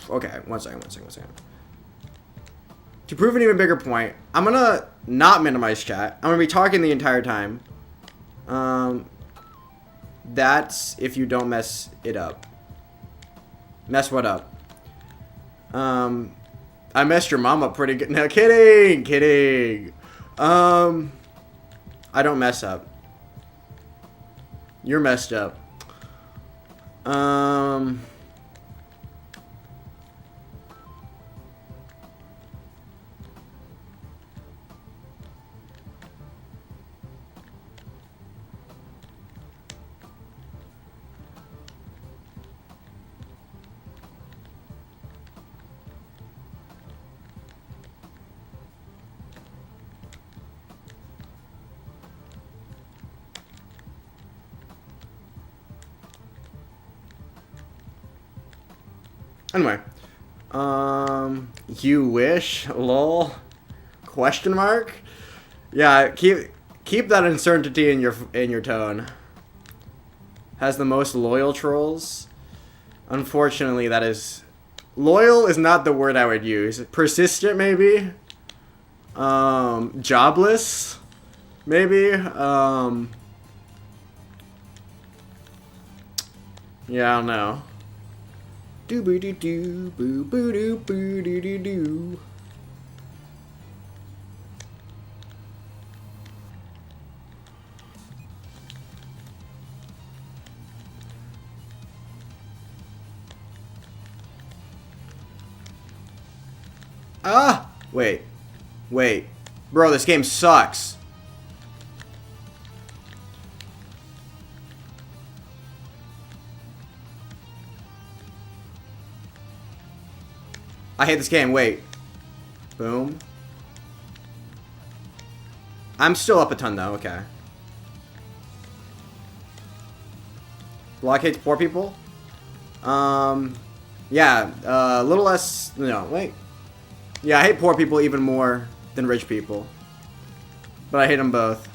Okay, one second. To prove an even bigger point, I'm gonna not minimize chat. I'm gonna be talking the entire time. That's if you don't mess it up. Mess what up? I messed your mom up pretty good. No, kidding. I don't mess up. You're messed up. Anyway, you wish, lol, question mark? Yeah, keep that uncertainty in your tone. Has the most loyal trolls? Unfortunately, that is loyal is not the word I would use. Persistent, maybe. Jobless, maybe. Yeah, I don't know. Do boo doo doo boo boo doo boo doo doo doo. Ah! Wait. Bro, this game sucks. I hate this game. Wait. Boom. I'm still up a ton, though. Okay. Block hates poor people? Yeah. A little less... No, wait. Yeah, I hate poor people even more than rich people. But I hate them both.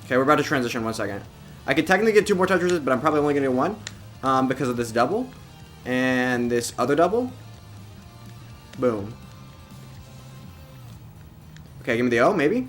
Okay, we're about to transition. 1 second. I could technically get 2 more tetrises, but I'm probably only going to get 1. Because of this double. And this other double. Boom. Okay, give me the O, maybe.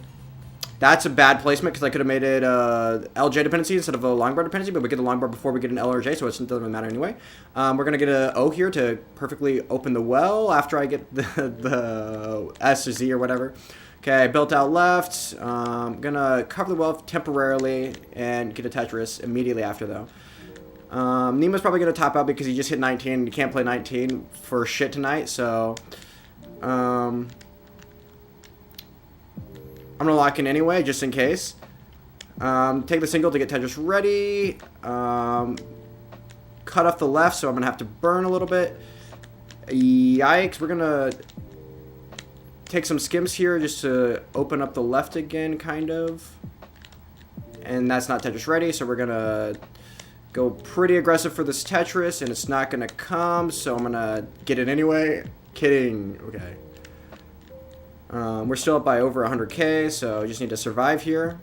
That's a bad placement because I could have made it LJ dependency instead of a longboard dependency, but we get the longboard before we get an L or J, so it doesn't really matter anyway. We're going to get an O here to perfectly open the well after I get the S or Z or whatever. Okay, built out left. I'm going to cover the well temporarily and get a Tetris immediately after, though. Nemo's probably going to top out because he just hit 19. You can't play 19 for shit tonight, so... I'm going to lock in anyway, just in case. Take the single to get Tetris ready. Cut off the left, so I'm going to have to burn a little bit. Yikes, we're going to take some skims here just to open up the left again, kind of. And that's not Tetris ready, so we're going to go pretty aggressive for this Tetris, and it's not going to come, so I'm going to get it anyway. Kidding. Okay. We're still up by over 100k, so just need to survive here.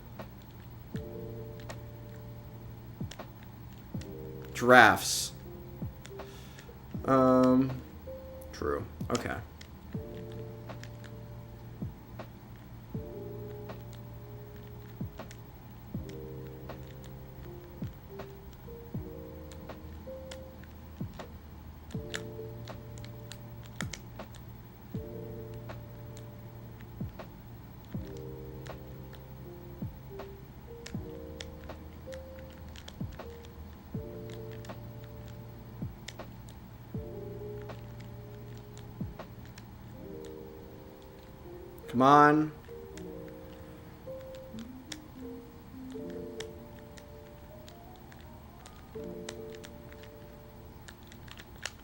Drafts. True. Okay. Come on.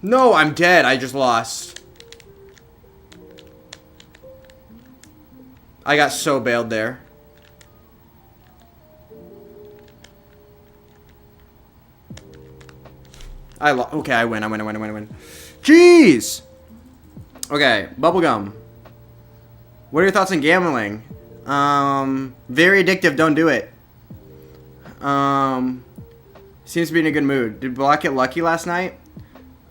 No, I'm dead. I just lost. I got so bailed there. Okay, I win. Jeez! Okay, bubblegum. What are your thoughts on gambling? Very addictive, don't do it. Seems to be in a good mood. Did Block get lucky last night?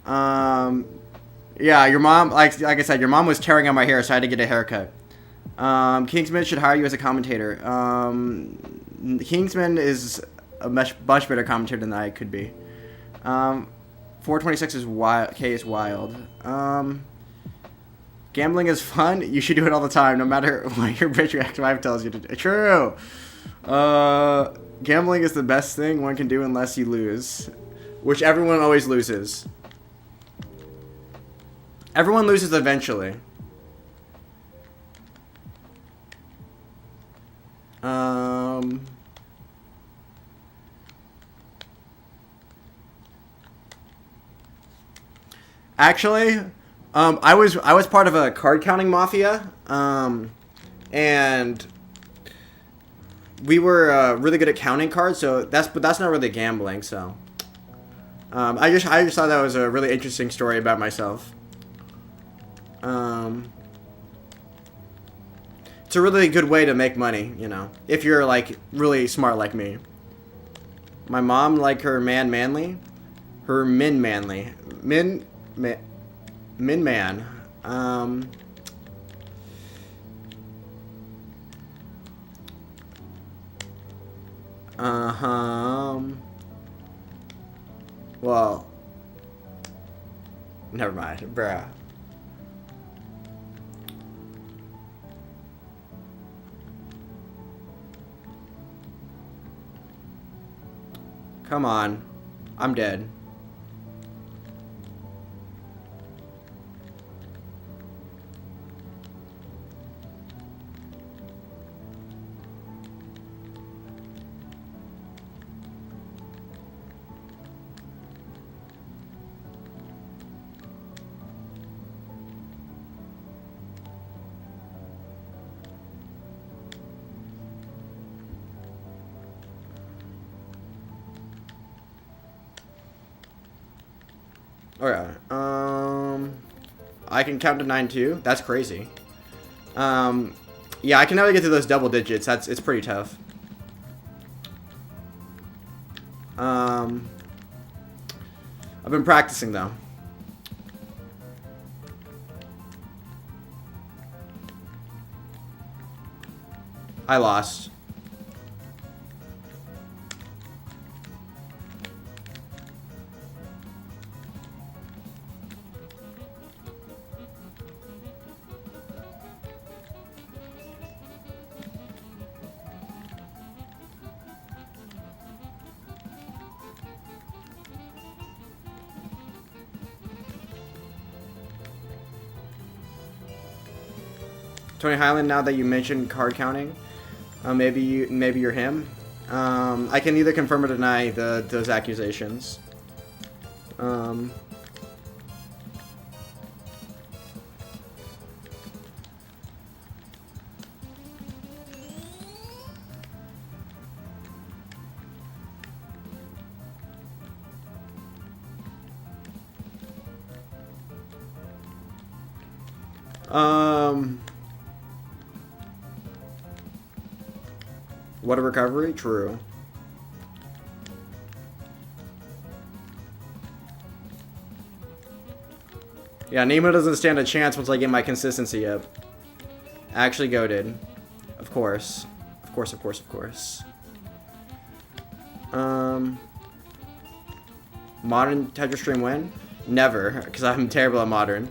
Yeah, your mom, like I said, your mom was tearing out my hair, so I had to get a haircut. Kingsman should hire you as a commentator. Kingsman is a much better commentator than I could be. 426 is wild. K is wild. Gambling is fun. You should do it all the time, no matter what your bitch ex-wife tells you to do. True. Gambling is the best thing one can do unless you lose, which everyone always loses. Everyone loses eventually. Actually, I was part of a card counting mafia, and we were really good at counting cards. So that's not really gambling. So I just thought that was a really interesting story about myself. It's a really good way to make money, you know, if you're like really smart like me. My mom like her man manly, her min manly, min man. Well, never mind, bruh. Come on. I'm dead. Okay. I can count to 9 too. That's crazy. Yeah, I can never get to those double digits. It's pretty tough. I've been practicing though. I lost. Tony Highland, now that you mentioned card counting, maybe you're him. I can neither confirm or deny those accusations. What a recovery? True. Yeah, Nemo doesn't stand a chance once I get my consistency up. Actually goated. Of course. Of course. Modern Tetris stream win? Never, because I'm terrible at modern.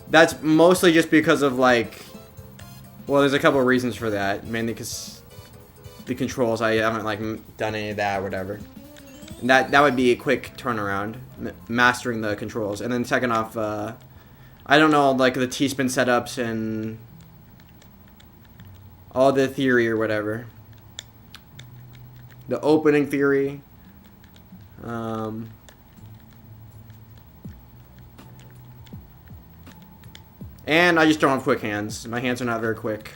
That's mostly just because of, like, well, there's a couple of reasons for that. Mainly because the controls, I haven't, like, done any of that or whatever. And that would be a quick turnaround, mastering the controls. And then second off, I don't know, like, the T-spin setups and all the theory or whatever. The opening theory. And I just don't have quick hands. My hands are not very quick.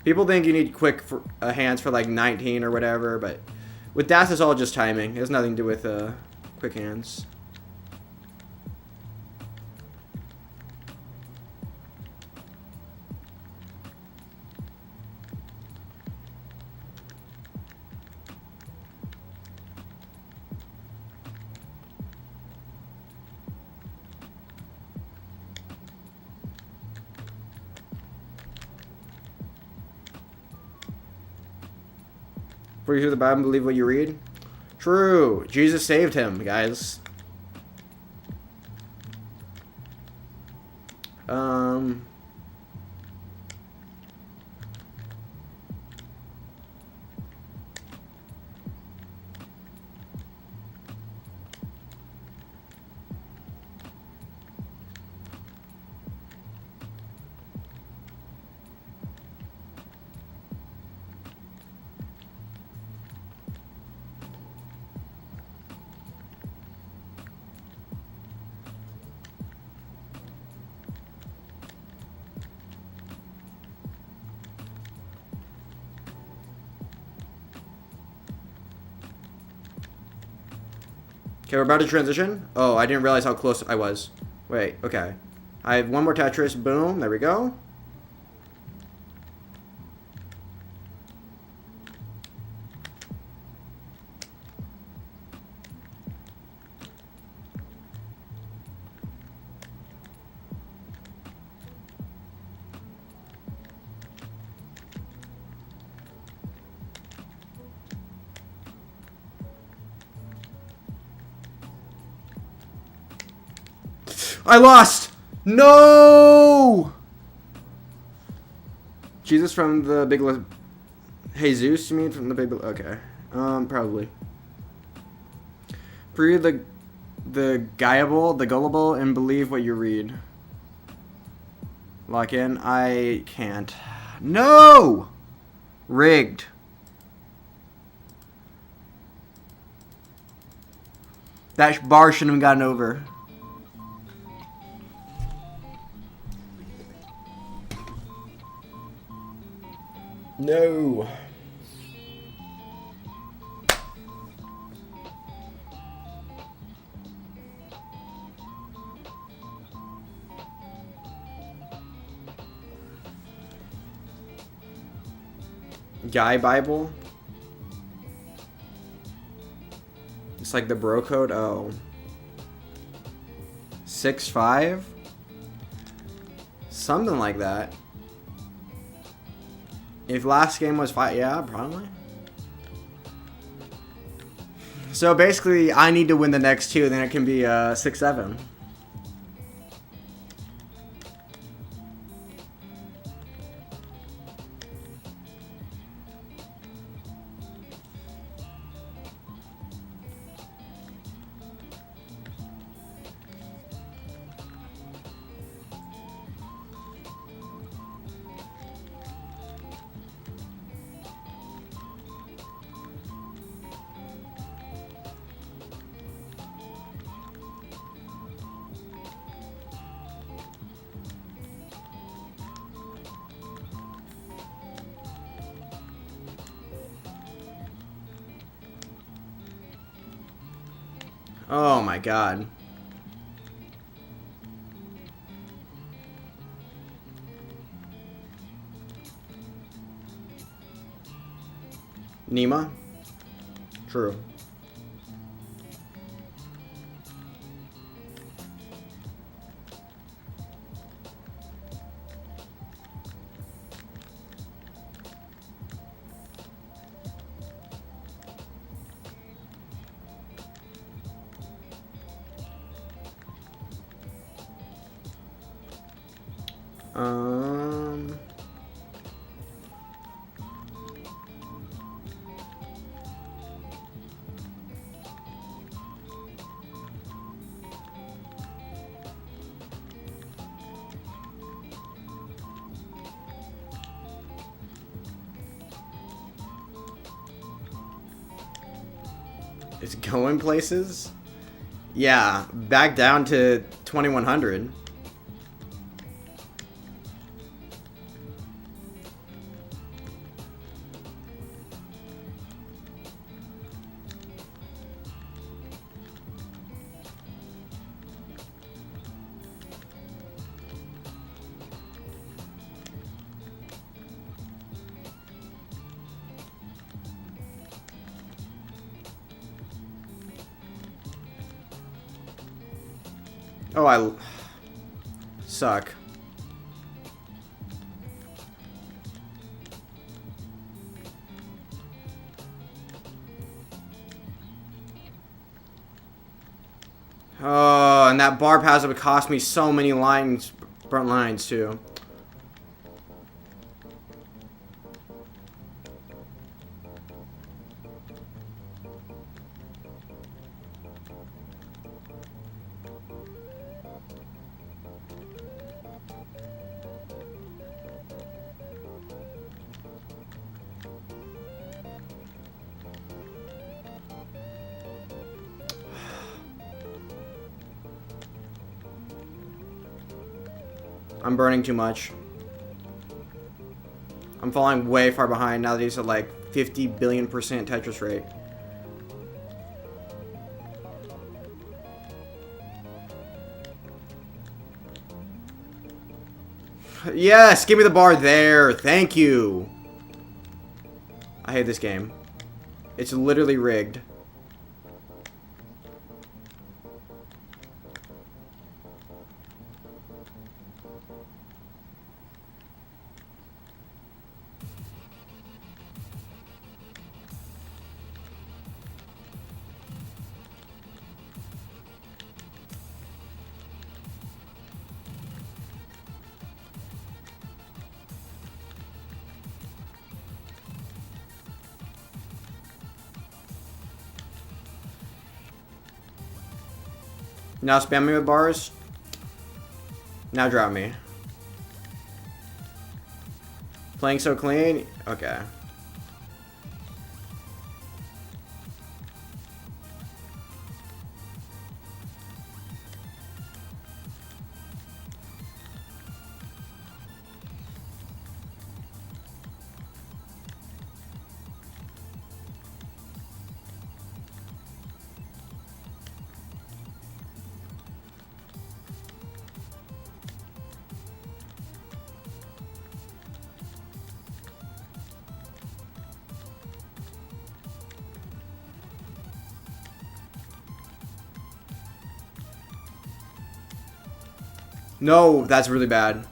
People think you need quick hands for like 19 or whatever, but with that, it's all just timing. It has nothing to do with quick hands. For you hear the Bible and believe what you read? True. Jesus saved him, guys. Okay, we're about to transition. Oh, I didn't realize how close I was. Wait, okay. I have one more Tetris. Boom. There we go. I lost! No! Jesus from the Big Jesus, you mean from the Big okay. Probably. Free the gullible, and believe what you read. Lock in. I can't. No! Rigged. That bar shouldn't have gotten over. No. Guy Bible. It's like the bro code. Oh. 6'5"? Something like that. If last game was 5, yeah, probably. So basically, I need to win the next two, then it can be 6-7. Oh my god. Nima? True. It's going places? Yeah, back down to 2100. Oh, I suck. Oh, and that bar pass would cost me so many lines, front lines too. I'm burning too much. I'm falling way far behind now that he's at like 50 billion% Tetris rate. Yes, give me the bar there. Thank you. I hate this game. It's literally rigged. Now spam me with bars. Now drop me. Playing so clean? Okay. No, that's really bad.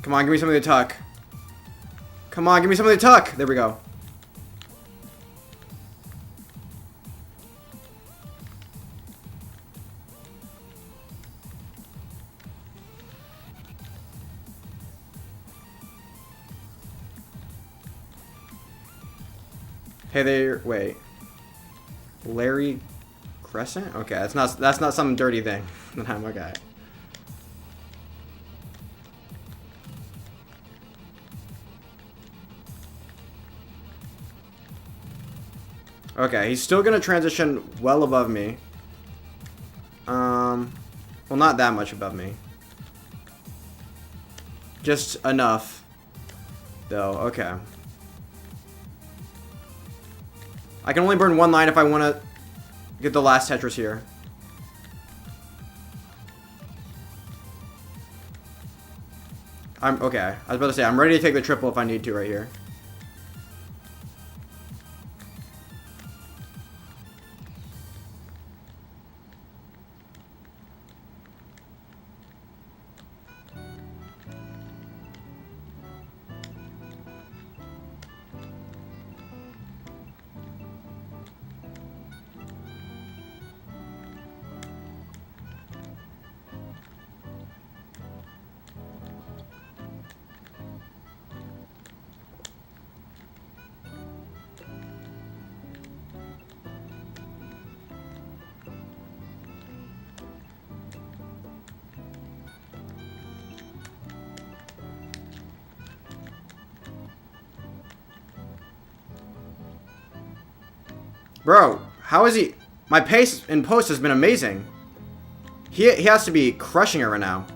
Come on, give me something to tuck. Come on, give me something to tuck. There we go. Hey there, wait. Larry Crescent? Okay, that's not some dirty thing. I'm okay. Okay, he's still gonna transition well above me. Well, not that much above me. Just enough, though. Okay. I can only burn one line if I want to get the last Tetris here. I'm okay. I was about to say, I'm ready to take the triple if I need to right here. Bro, how is he? My pace in post has been amazing. He has to be crushing it right now.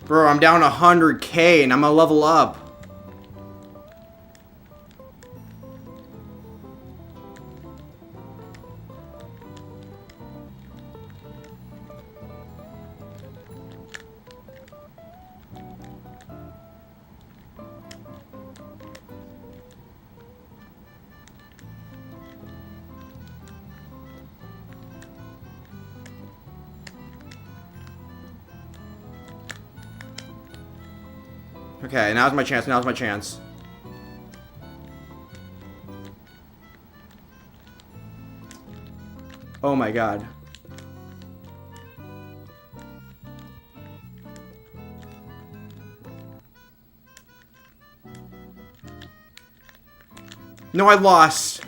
Bro, I'm down 100K and I'm gonna level up. Okay, now's my chance. Now's my chance. Oh my god. No, I lost.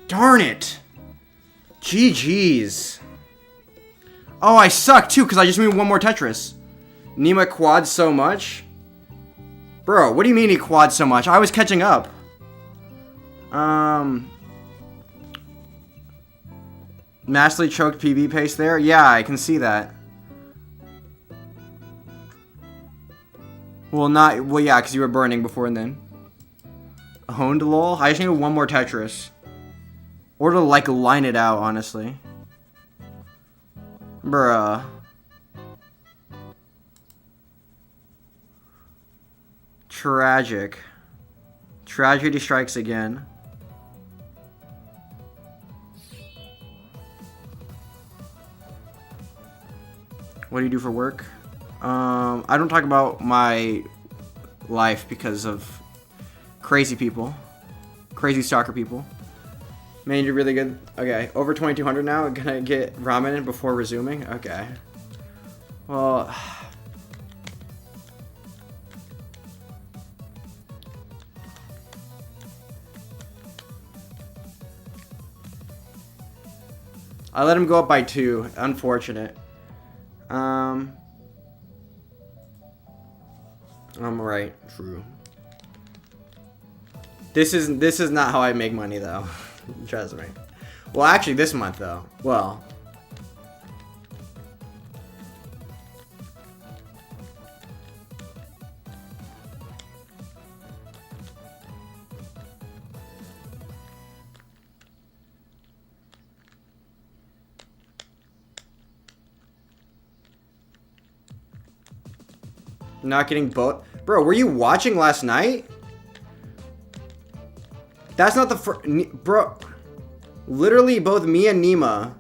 Darn it. GG's. Oh, I suck too, because I just made one more Tetris. Nima quads so much? Bro, what do you mean he quads so much? I was catching up. Massively choked PB pace there? Yeah, I can see that. Well, yeah, because you were burning before and then. Honed lol? I just need one more Tetris. Or to, like, line it out, honestly. Bruh. Tragic. Tragedy strikes again. What do you do for work? I don't talk about my life because of crazy people. Crazy stalker people. Man, you're really good. Okay, over 2200 now. Gonna get ramen in before resuming. Okay. Well, I let him go up by 2. Unfortunate. I'm right. True. This is not how I make money though. Trust me. Well, actually, this month though. Well. Not getting both. Bro, were you watching last night? That's not the first. Bro. Literally, both me and Nima.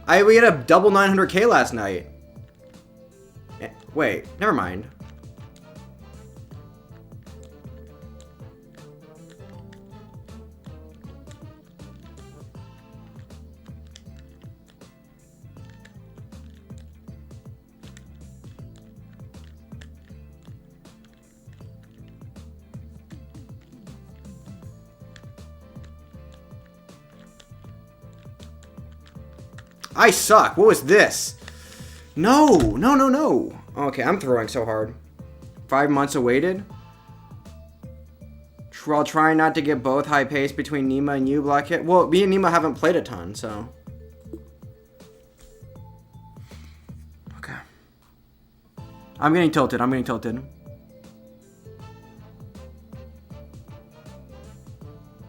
We had a double 900K last night. Wait, never mind. I suck. What was this? No. Okay, I'm throwing so hard. 5 months awaited. While trying not to get both high pace between Nima and you, Black Hit. Well, me and Nima haven't played a ton, so. Okay. I'm getting tilted.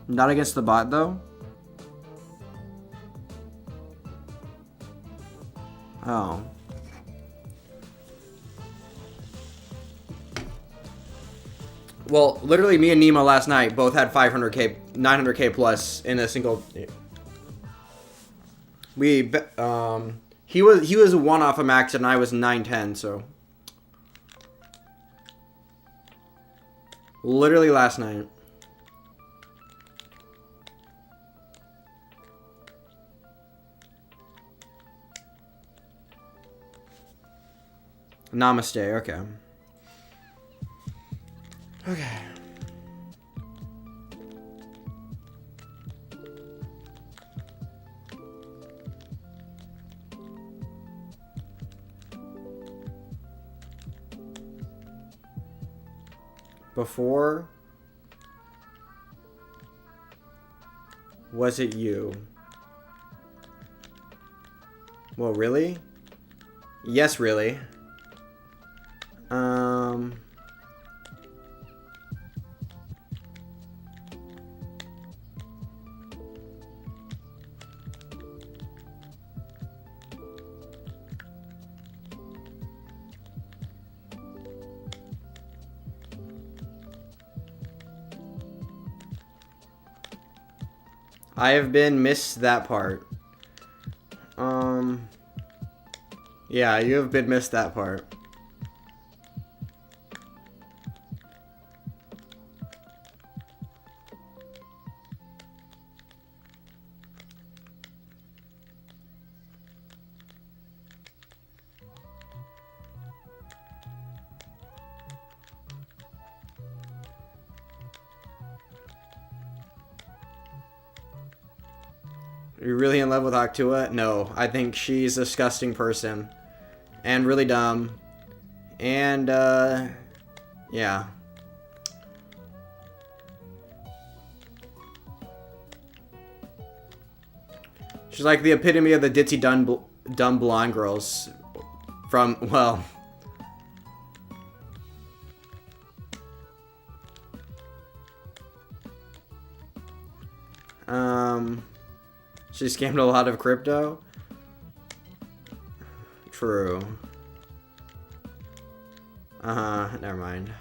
Not against the bot, though. Oh. Well, literally me and Nima last night both had 500K, 900K plus in a single. He was 1 off of max and I was 910, so. Literally last night. Namaste, okay. Okay. Before, was it you? Well, really? Yes, really. I have been missed that part. Yeah, you have been missed that part. Are you really in love with Octua? No, I think she's a disgusting person. And really dumb. And, yeah. She's like the epitome of the ditzy dumb blonde girls from, well... She scammed a lot of crypto. True. Never mind.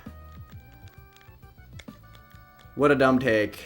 What a dumb take.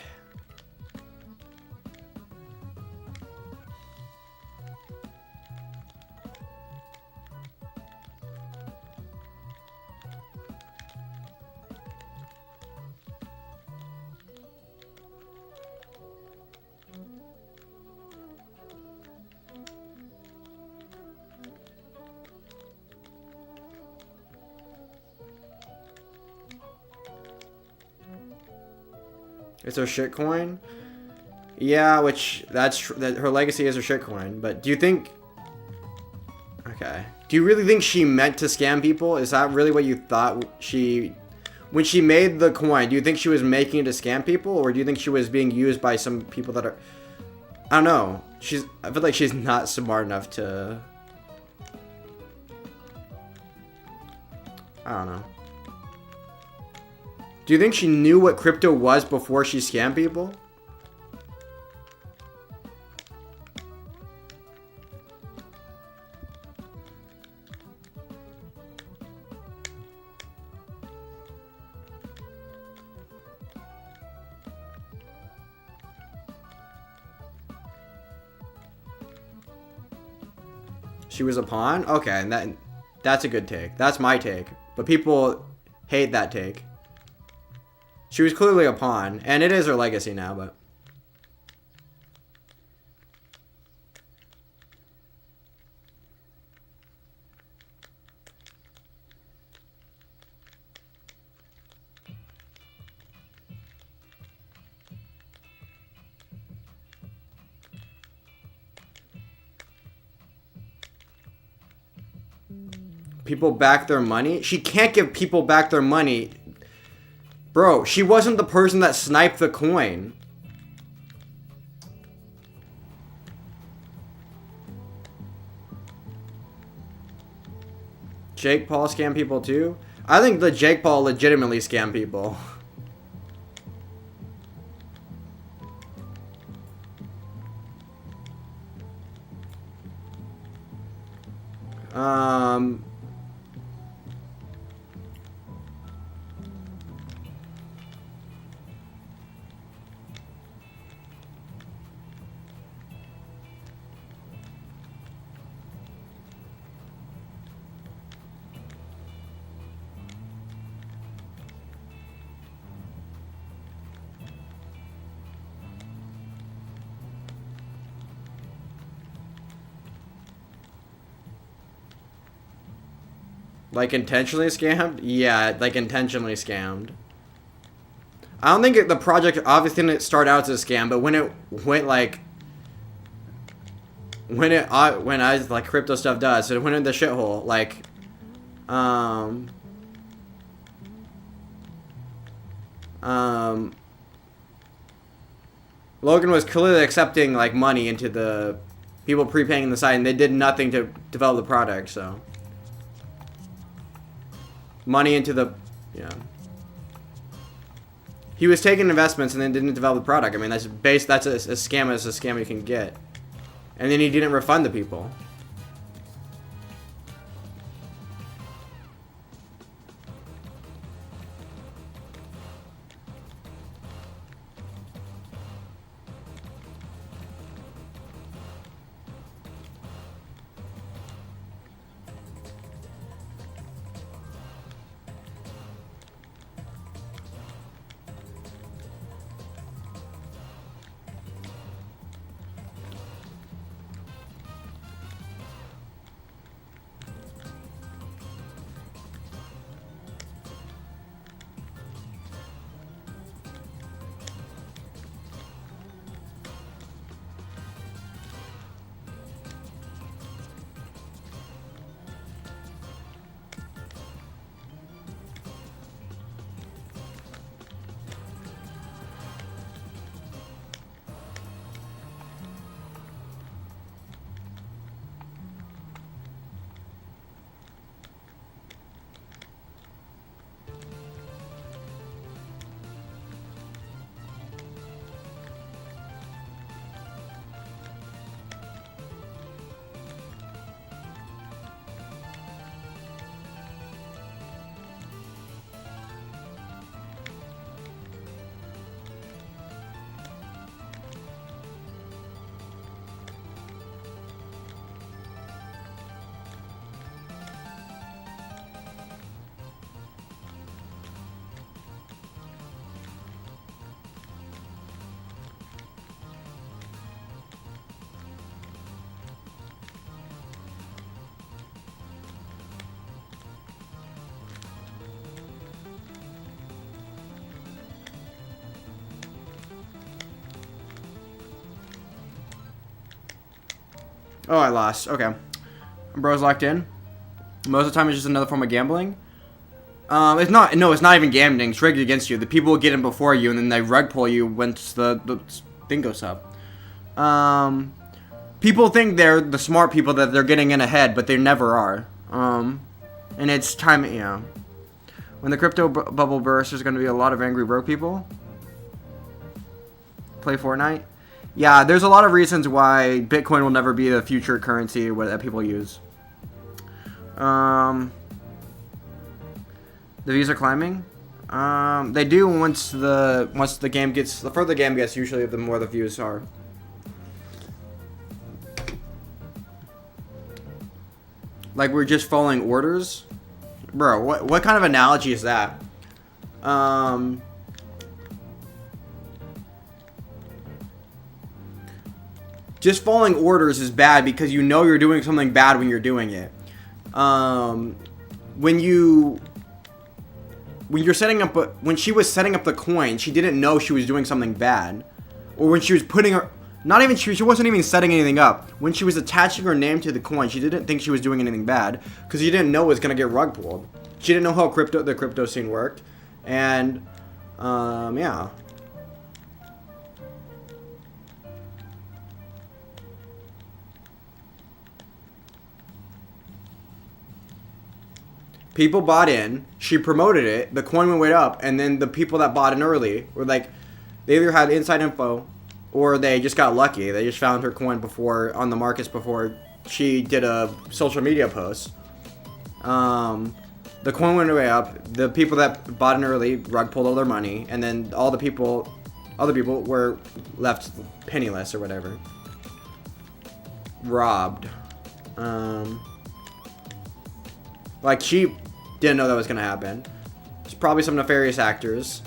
It's her shitcoin? Yeah, which, that's that her legacy is her shitcoin. But do you think... Okay. Do you really think she meant to scam people? Is that really what you thought she... When she made the coin, do you think she was making it to scam people? Or do you think she was being used by some people that are... I don't know. I feel like she's not smart enough to... I don't know. Do you think she knew what crypto was before she scammed people? She was a pawn? Okay, and that's a good take. That's my take. But people hate that take. She was clearly a pawn, and it is her legacy now, but... People back their money? She can't give people back their money. Bro, she wasn't the person that sniped the coin. Jake Paul scam people too? I think the Jake Paul legitimately scam people. Like intentionally scammed? Yeah, like intentionally scammed. I don't think the project obviously didn't start out as a scam, but when it went like... When I like crypto stuff does, so it went in the shithole, like... Logan was clearly accepting like money into the People prepaying the site, and they did nothing to develop the product, so. Money into the, yeah. He was taking investments and then didn't develop the that's a scam as a scam you can get. And then he didn't refund the people. Oh, I lost. Okay. Bro's locked in. Most of the time, it's just another form of gambling. It's not. No, it's not even gambling. It's rigged against you. The people will get in before you, and then they rug pull you once the thing goes up. People think they're the smart people, that they're getting in ahead, but they never are. And it's time. Yeah. When the crypto bubble bursts, there's going to be a lot of angry broke people. Play Fortnite. Yeah, there's a lot of reasons why Bitcoin will never be the future currency that people use. The views are climbing. They do once the game gets, the further the game gets, usually the more the views are. Like we're just following orders, bro. What kind of analogy is that? Just following orders is bad because you know you're doing something bad when you're doing it. When you're setting up when she was setting up the coin, she didn't know she was doing something bad. Or when she was putting her, not even, she wasn't even setting anything up. When she was attaching her name to the coin, she didn't think she was doing anything bad because she didn't know it was going to get rug pulled. She didn't know how the crypto scene worked. And, yeah. People bought in, she promoted it, the coin went way up, and then the people that bought in early were like, they either had inside info, or they just got lucky. They just found her coin on the markets before she did a social media post. The coin went way up, the people that bought in early rug pulled all their money, and then other people were left penniless or whatever. Robbed. Like, she didn't know that was going to happen. It's probably some nefarious actors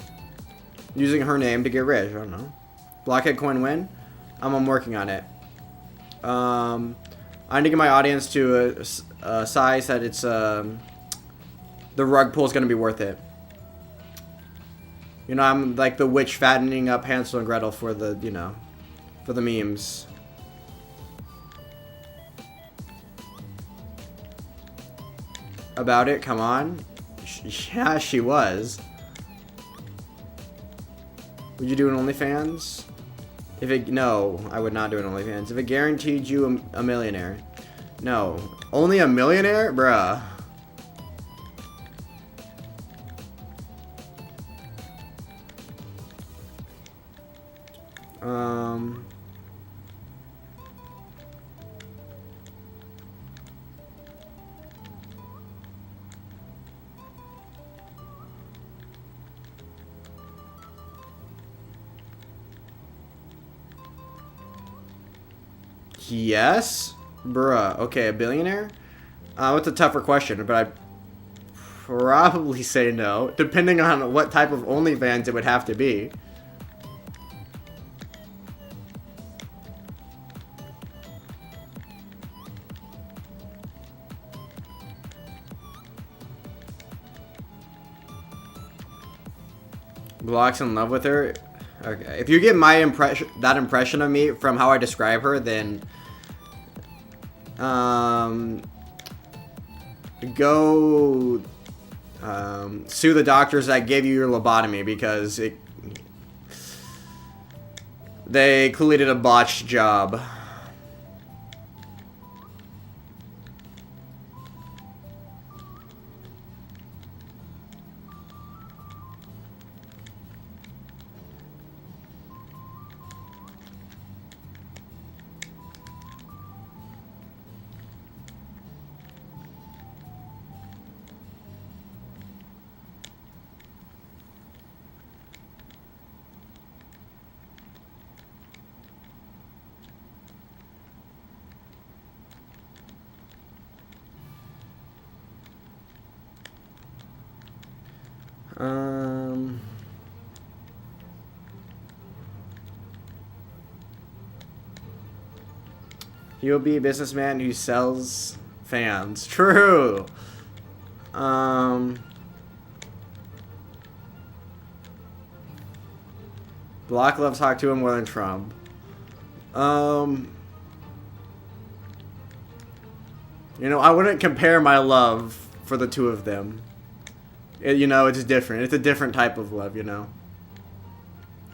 using her name to get rich. I don't know. Blockhead coin win? I'm working on it. I need to get my audience to a size that it's the rug pull is going to be worth it. You know, I'm like the witch fattening up Hansel and Gretel for the, you know, for the memes. About it, come on. Yeah, she was. Would you do an OnlyFans? No, I would not do an OnlyFans. If it guaranteed you a millionaire. No. Only a millionaire? Bruh. Yes? Bruh. Okay, a billionaire? What's a tougher question, but I'd probably say no, depending on what type of OnlyFans it would have to be. Block's in love with her? Okay. If you get my that impression of me from how I describe her, then go sue the doctors that gave you your lobotomy because they clearly did a botched job. He'll be a businessman who sells fans. True. Block loves talk to him more than Trump. You know, I wouldn't compare my love for the two of them. You know, it's different. It's a different type of love, you know.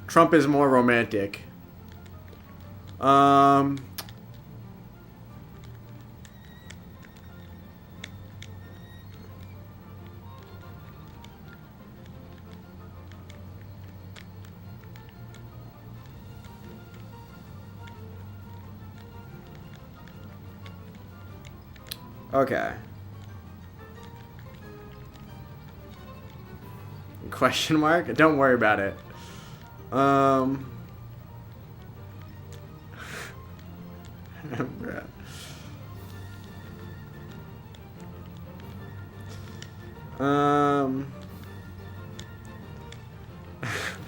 Trump is more romantic. Okay. Question mark? Don't worry about it. Bruh.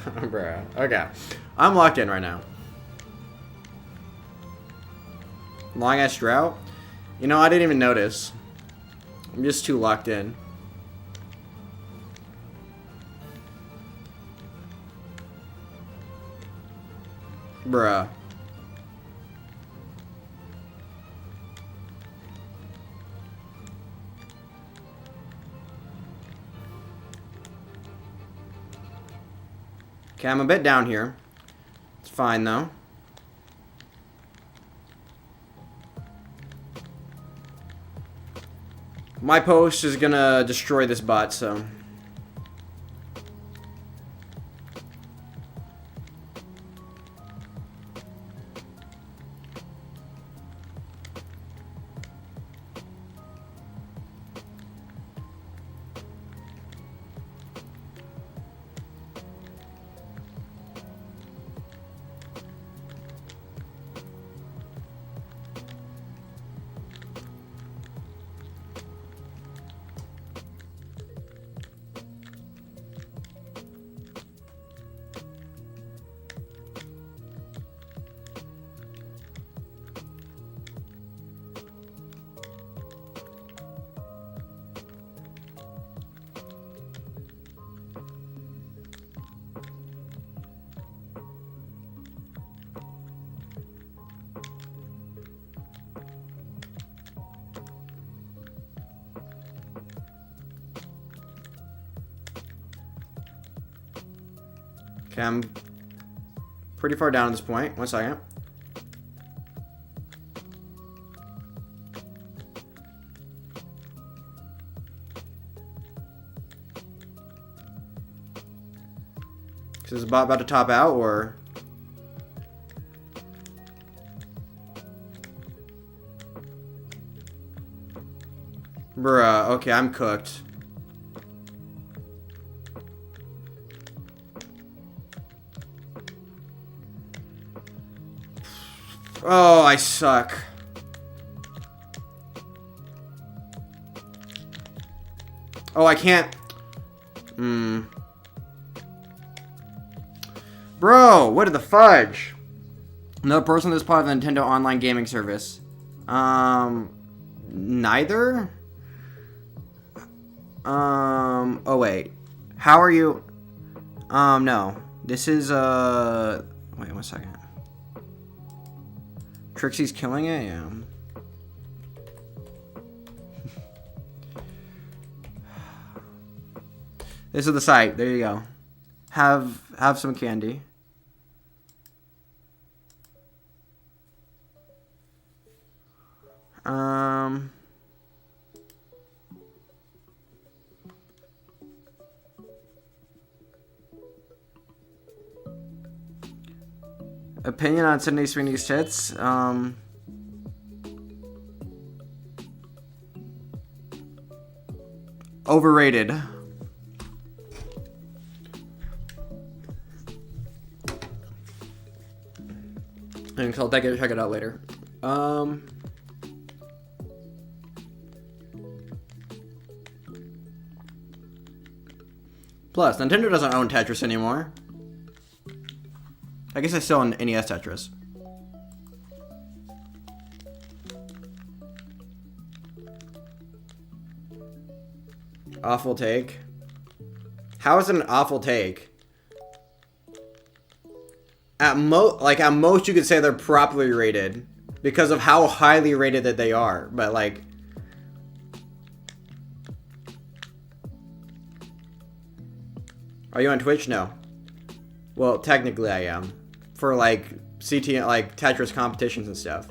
Bruh. Okay. I'm locked in right now. Long ass drought? You know, I didn't even notice. I'm just too locked in. Bruh. Okay, I'm a bit down here. It's fine, though. My post is gonna destroy this bot, so... Okay, Pretty far down at this point. 1 second. Is this bot about to top out, or? Bruh, okay, I'm cooked. Oh, I suck. Oh, I can't. Bro, what the fudge? No person is part of the Nintendo online gaming service. Neither? Oh wait. How are you? No. This is, wait 1 second. Trixie's killing it? Yeah. This is the site. There you go. Have some candy. Opinion on Sydney Sweeney's tits. Overrated. And so I'll check it out later. Plus, Nintendo doesn't own Tetris anymore. I guess I still own NES Tetris. Awful take. How is it an awful take? At most you could say they're properly rated because of how highly rated that they are. But like, are you on Twitch? No. Well, technically I am. For like CT, like Tetris competitions and stuff.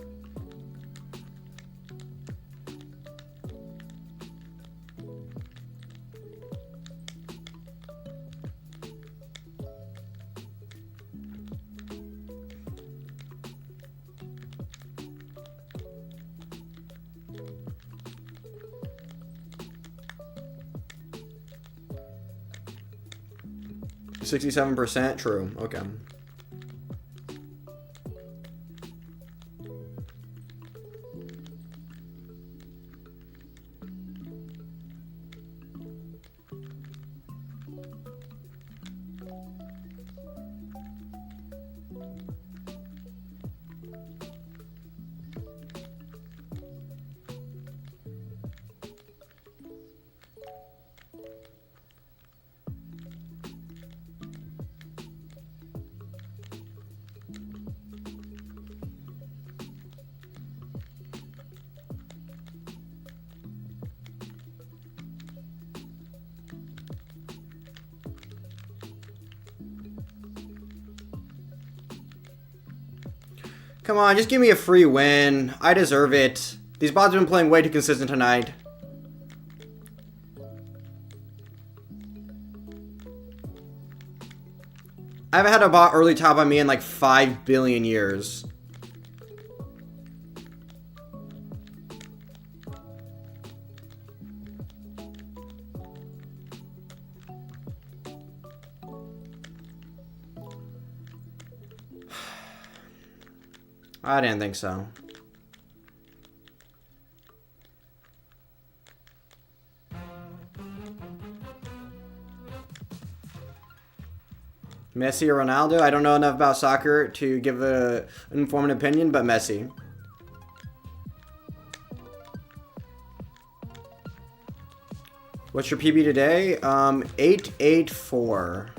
%? True. Okay. Come on, just give me a free win. I deserve it. These bots have been playing way too consistent tonight. I haven't had a bot early top on me in like 5 billion years. I didn't think so. Messi or Ronaldo? I don't know enough about soccer to give an informed opinion, but Messi. What's your PB today? 884.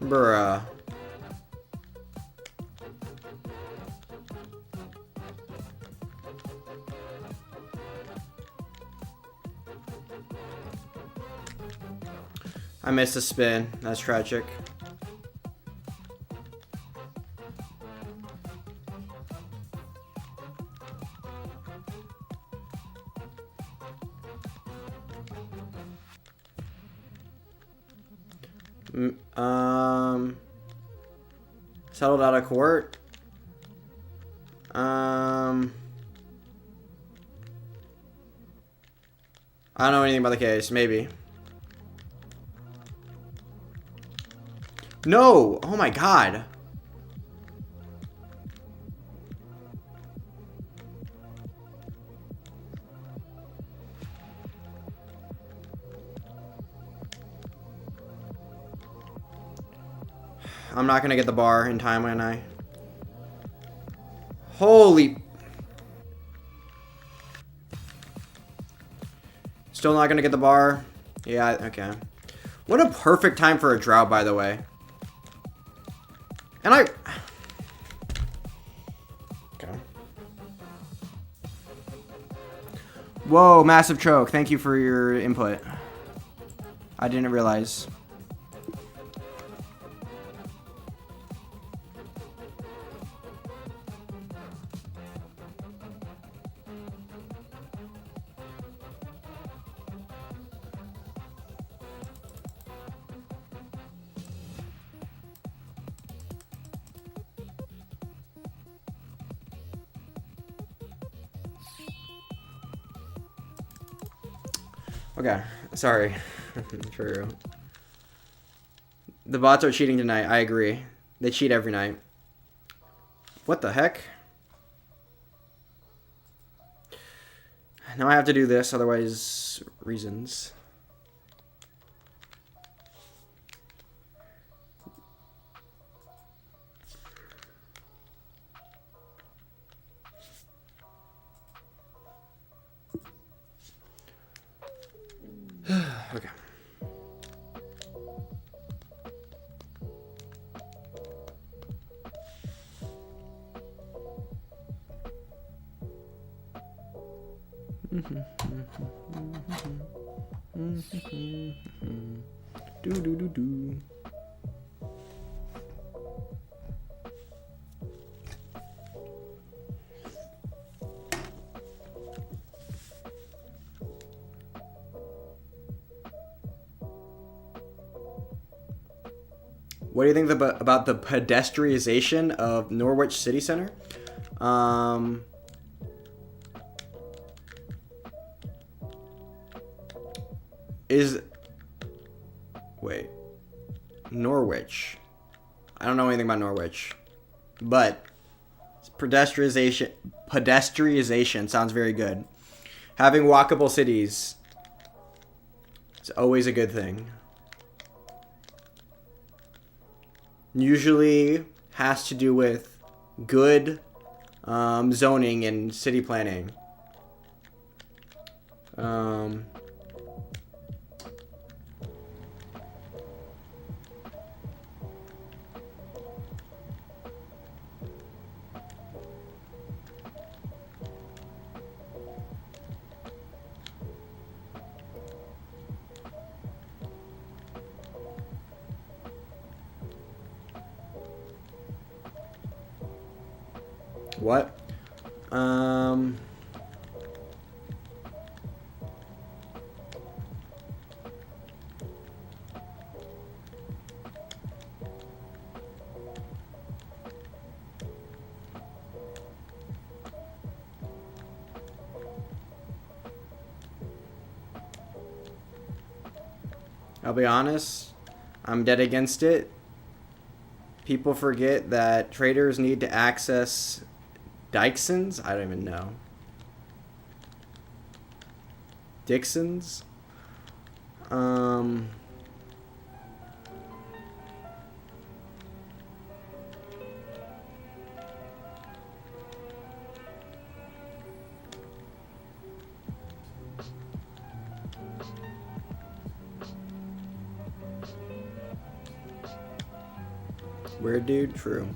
Bruh. I missed a spin. That's tragic. Settled out of court. I don't know anything about the case. Maybe. No! Oh my god. I'm not gonna get the bar in time, am I? Holy... Still not gonna get the bar? Yeah, okay. What a perfect time for a drought, by the way. And I... Okay. Whoa, massive choke. Thank you for your input. I didn't realize. Okay, sorry. True. The bots are cheating tonight. I agree. They cheat every night. What the heck? Now I have to do this, otherwise reasons. Okay. Do do do do. What do you think about the pedestrianization of Norwich City Center? Wait. Norwich. I don't know anything about Norwich. But pedestrianization sounds very good. Having walkable cities is always a good thing. Usually has to do with good zoning and city planning. What? I'll be honest, I'm dead against it. People forget that traders need to access Dixons? I don't even know. Dixons? Weird dude? True.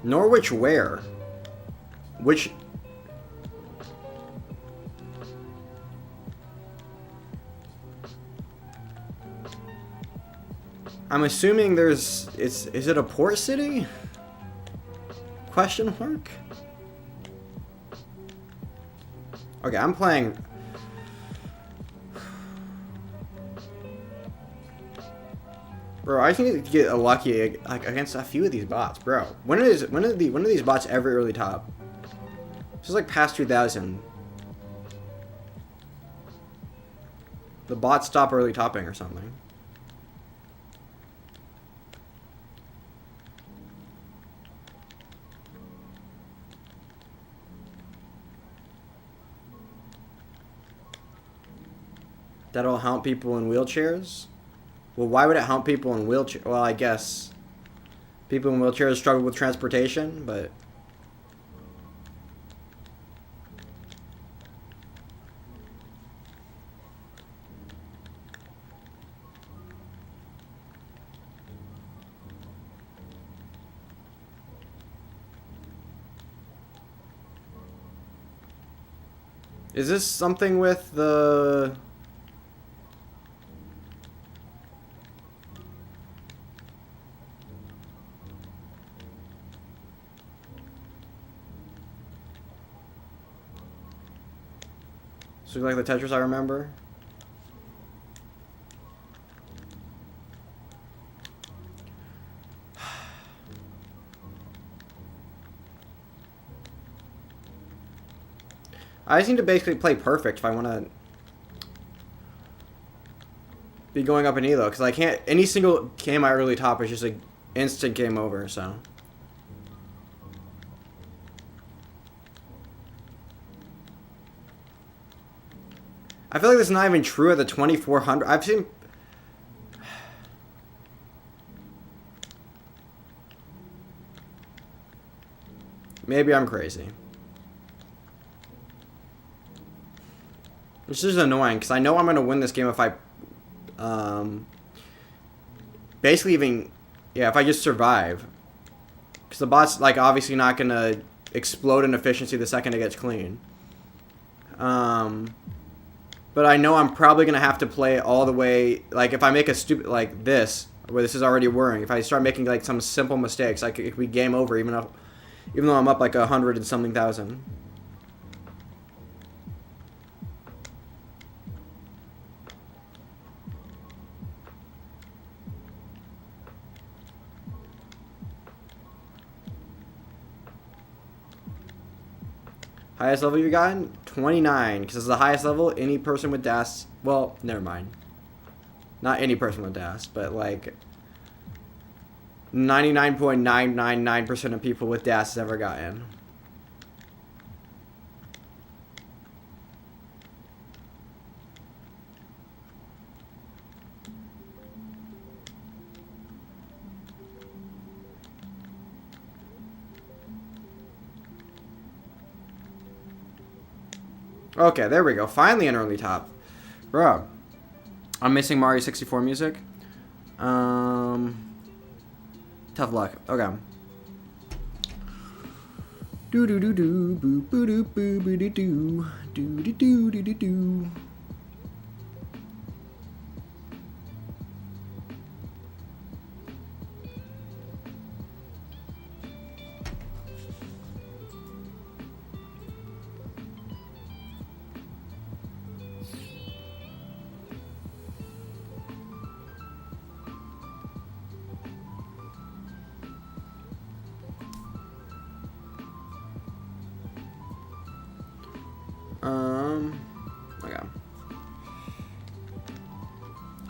Norwich where? Which... I'm assuming there's... Is it a port city? Question mark? Okay, I'm playing... Bro, I just need to get lucky like against a few of these bots, bro. When are these bots ever early top? This is like past 2000. The bots stop early topping or something. That'll help people in wheelchairs? Well, why would it help people in wheelchairs? Well, I guess people in wheelchairs struggle with transportation, but... Is this something with the... So like the Tetris I remember? I just need to basically play perfect if I want to be going up in elo, because I can't... Any single game I early top is just like instant game over, so... I feel like this is not even true at the 2400. I've seen... Maybe I'm crazy. This is annoying, because I know I'm going to win this game if I... basically even... Yeah, if I just survive. Because the bot's, like, obviously not going to explode in efficiency the second it gets clean. But I know I'm probably going to have to play all the way... Like, if I make a stupid... Like, this, where this is already worrying. If I start making, like, some simple mistakes, like, it could be game over, even though I'm up, like, 100 and something thousand. Highest level you got? 29, because it's the highest level any person with DAS... Well, never mind. Not any person with DAS, but like... 99.999% of people with DAS has ever gotten. Okay, there we go. Finally an early top. Bro. I'm missing Mario 64 music. Tough luck. Okay. Do do do do boo boo doo boo boo doo doo do do do do do do. Okay.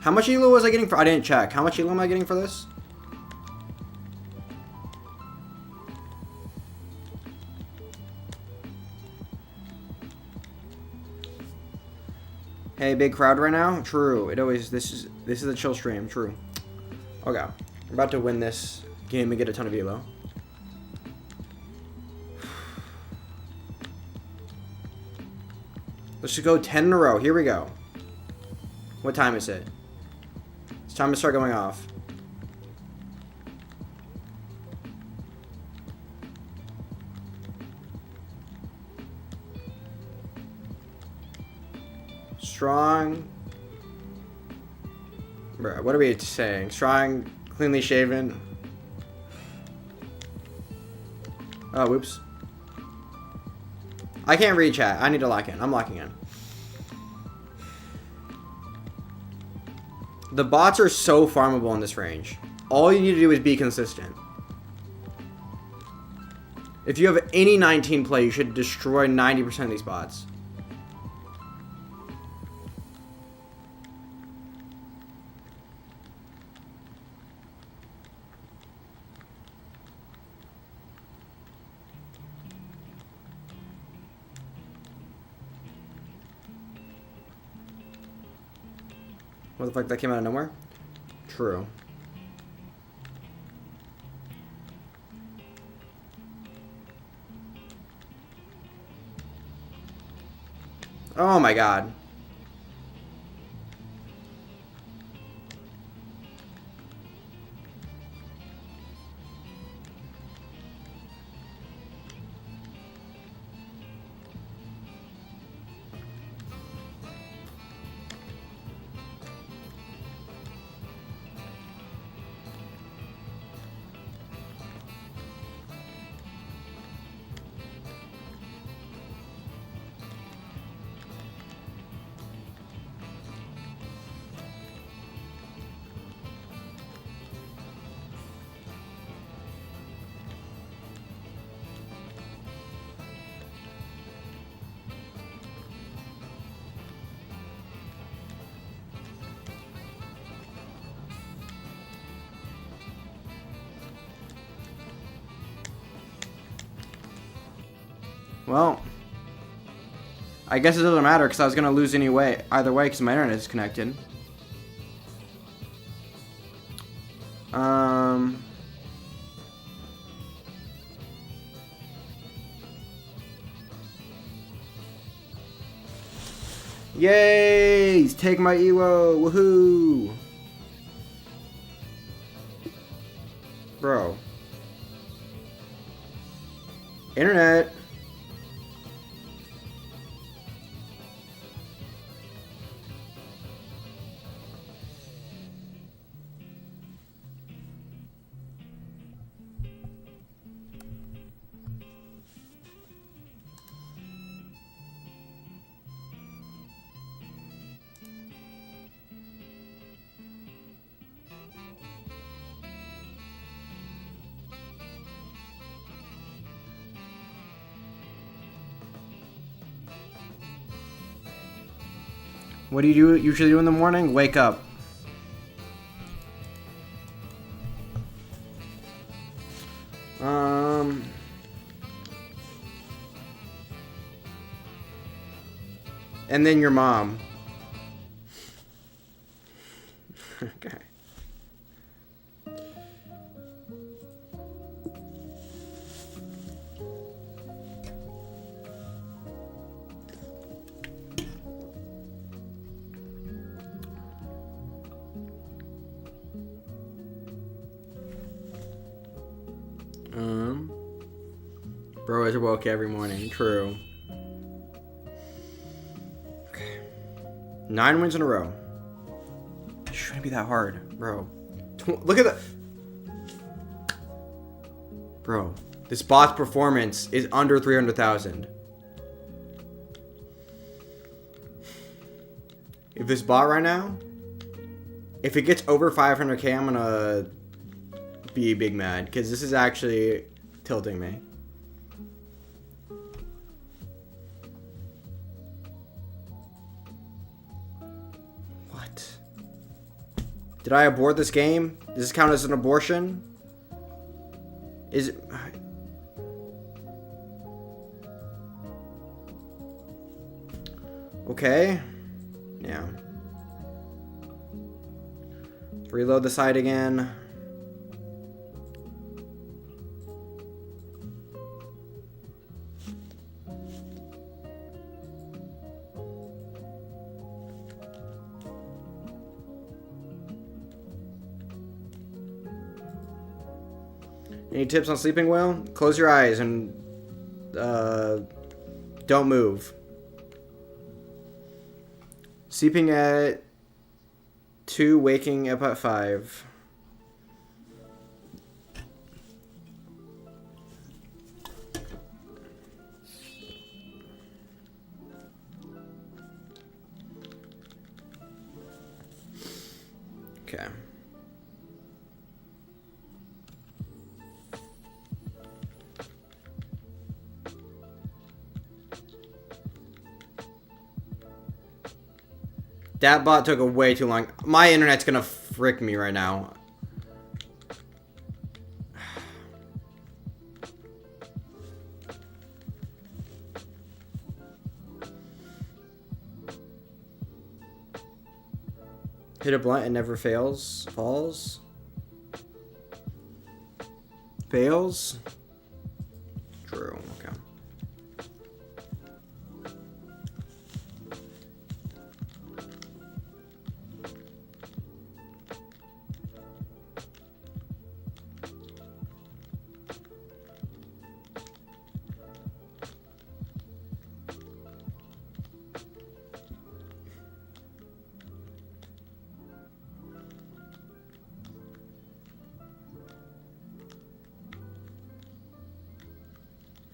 How much elo was I getting for... I didn't check. How much elo am I getting for this? Hey, big crowd right now? True. It always... This is a chill stream. True. Okay. I'm about to win this game and get a ton of elo. Let's just go 10 in a row. Here we go. What time is it? It's time to start going off. Strong. Bro, what are we saying? Strong, cleanly shaven. Oh, whoops. I can't read chat. I need to lock in. I'm locking in. The bots are so farmable in this range. All you need to do is be consistent. If you have any 19 play, you should destroy 90% of these bots. What the fuck, that came out of nowhere? True. Oh my god. Well, I guess it doesn't matter because I was going to lose anyway, either way because my internet is connected. Yay! Take my Ewo! Woohoo! Bro. Internet. What do you usually do in the morning? Wake up. And then your mom. Okay. Bro is woke every morning. True. Okay. 9 wins in a row. It shouldn't be that hard, bro. Look at the... Bro, this bot's performance is under 300,000. If this bot right now, if it gets over 500k, I'm gonna be big mad because this is actually tilting me. What? Did I abort this game? Does this count as an abortion? Is it... Okay. Yeah. Reload the site again. Any tips on sleeping well? Close your eyes and don't move. Sleeping at 2, waking up at 5. Okay. That bot took a way too long. My internet's gonna frick me right now. Hit a blunt and never fails. Falls. Fails. True. Okay.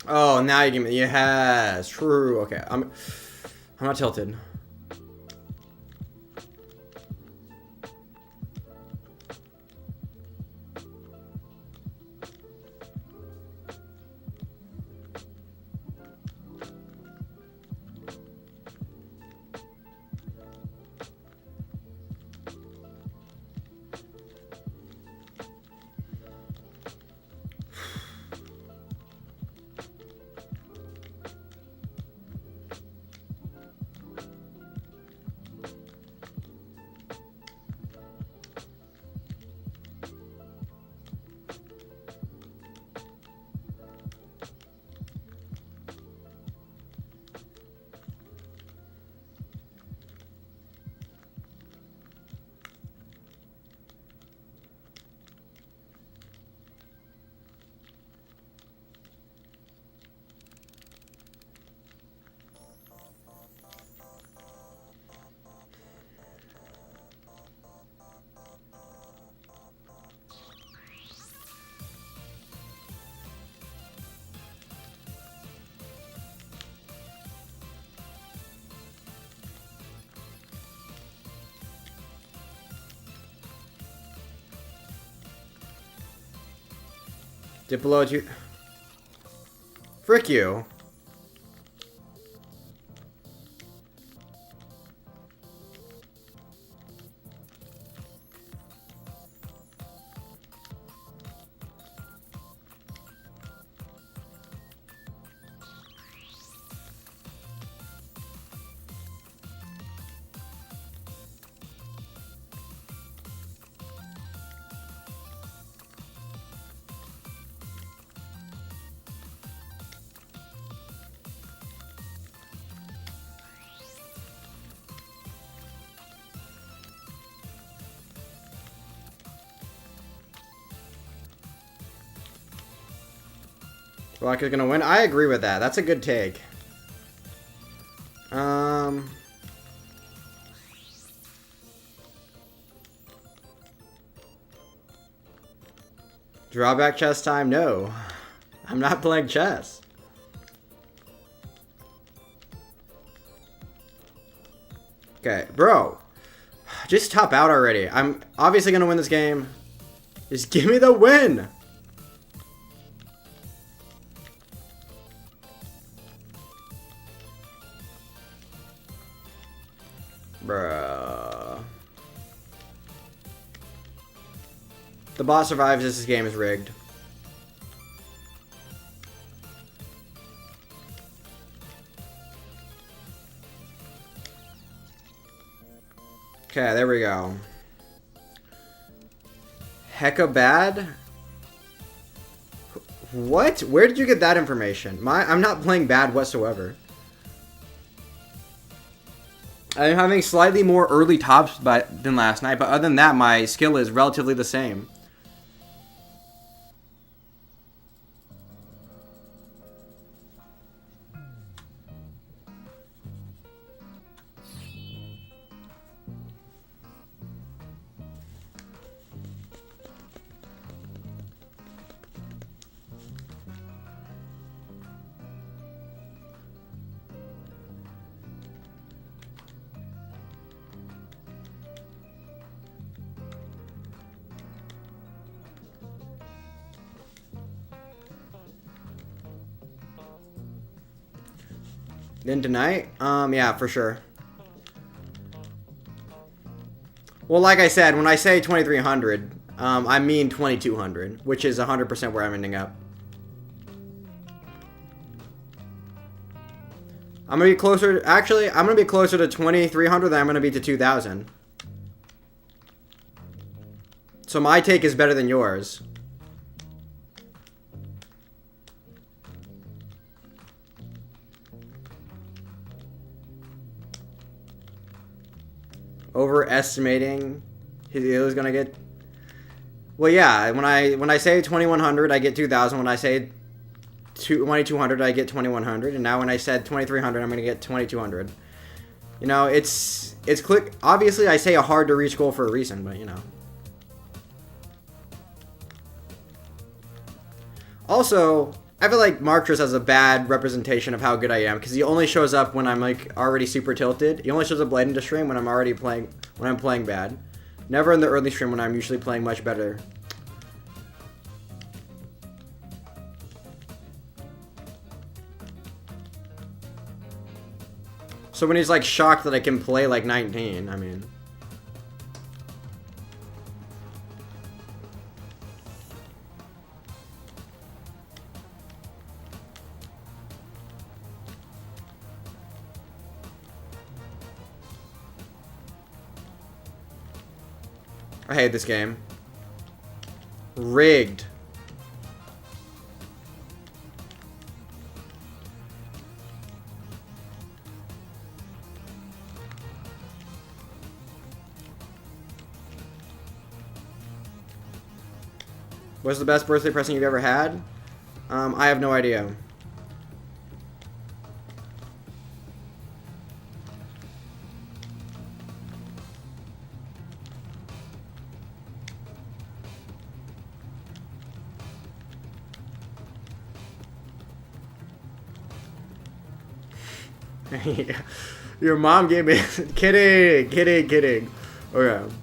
Oh, now you give me. Yes, true. Okay, I'm not tilted. Dip below you. Frick you. Black is gonna win. I agree with that. That's a good take. Drawback chess time? No. I'm not playing chess. Okay, bro. Just top out already. I'm obviously gonna win this game. Just give me the win. Bruh. The boss survives. This game is rigged. Okay, there we go. Hecka bad? What? Where did you get that information? I'm not playing bad whatsoever. I'm having slightly more early tops than last night, but other than that, my skill is relatively the same. Then tonight? Yeah, for sure. Well, like I said, when I say 2300, I mean 2200, which is 100% where I'm ending up. I'm gonna be closer. Actually, I'm gonna be closer to 2300 than I'm gonna be to 2000. So my take is better than yours. Overestimating he was gonna get. Well, yeah. When I say 2100, I get 2000. When I say 2200, I get 2100. And now when I said 2300, I'm gonna get 2200. You know, it's click. Obviously, I say a hard to reach goal for a reason, but you know. Also, I feel like Marcus has a bad representation of how good I am because he only shows up when I'm like already super tilted. He only shows up late into stream when I'm already playing bad. Never in the early stream when I'm usually playing much better. So when he's like shocked that I can play like 19, I mean. I hate this game. Rigged. What's the best birthday present you've ever had? I have no idea. Your mom gave me kidding. Okay.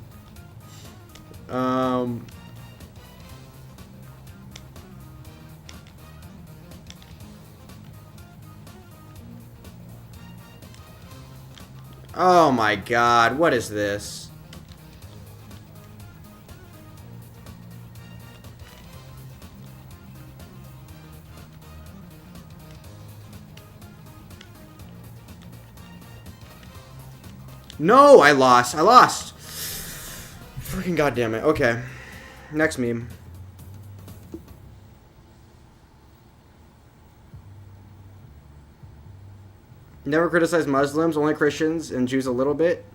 Oh my god, what is this? No, I lost. Freaking goddamn it. Okay. Next meme. Never criticize Muslims, only Christians and Jews a little bit.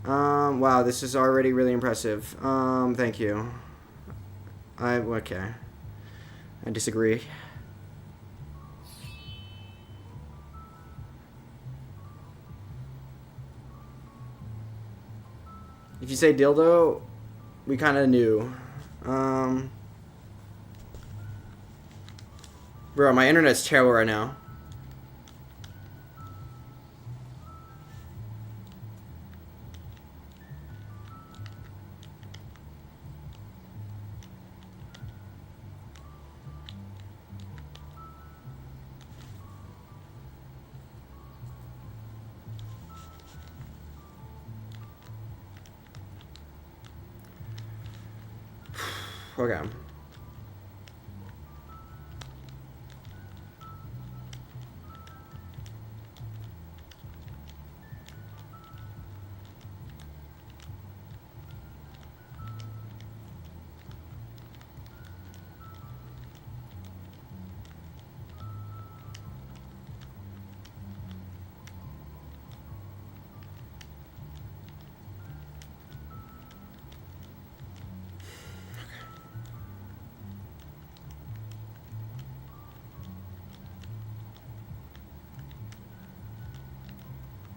Wow, this is already really impressive. Thank you. Okay. I disagree. If you say dildo, we kind of knew. Bro, my internet's terrible right now. Okay.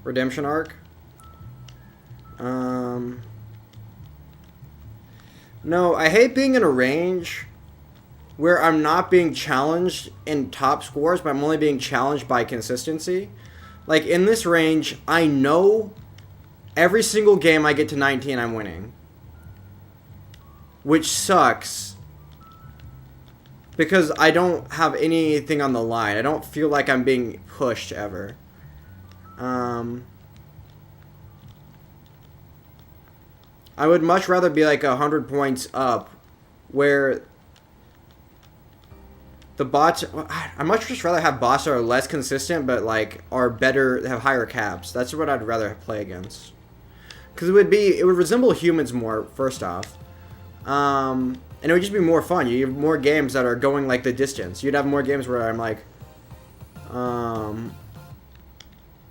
Redemption arc. No, I hate being in a range where I'm not being challenged in top scores, but I'm only being challenged by consistency. Like, in this range, I know every single game I get to 19, I'm winning. Which sucks. Because I don't have anything on the line. I don't feel like I'm being pushed ever. I would much rather be like 100 points up, where the bots. I much just rather have bots that are less consistent, but like are better, have higher caps. That's what I'd rather play against. Because it would resemble humans more. First off, and it would just be more fun. You have more games that are going like the distance. You'd have more games where I'm like,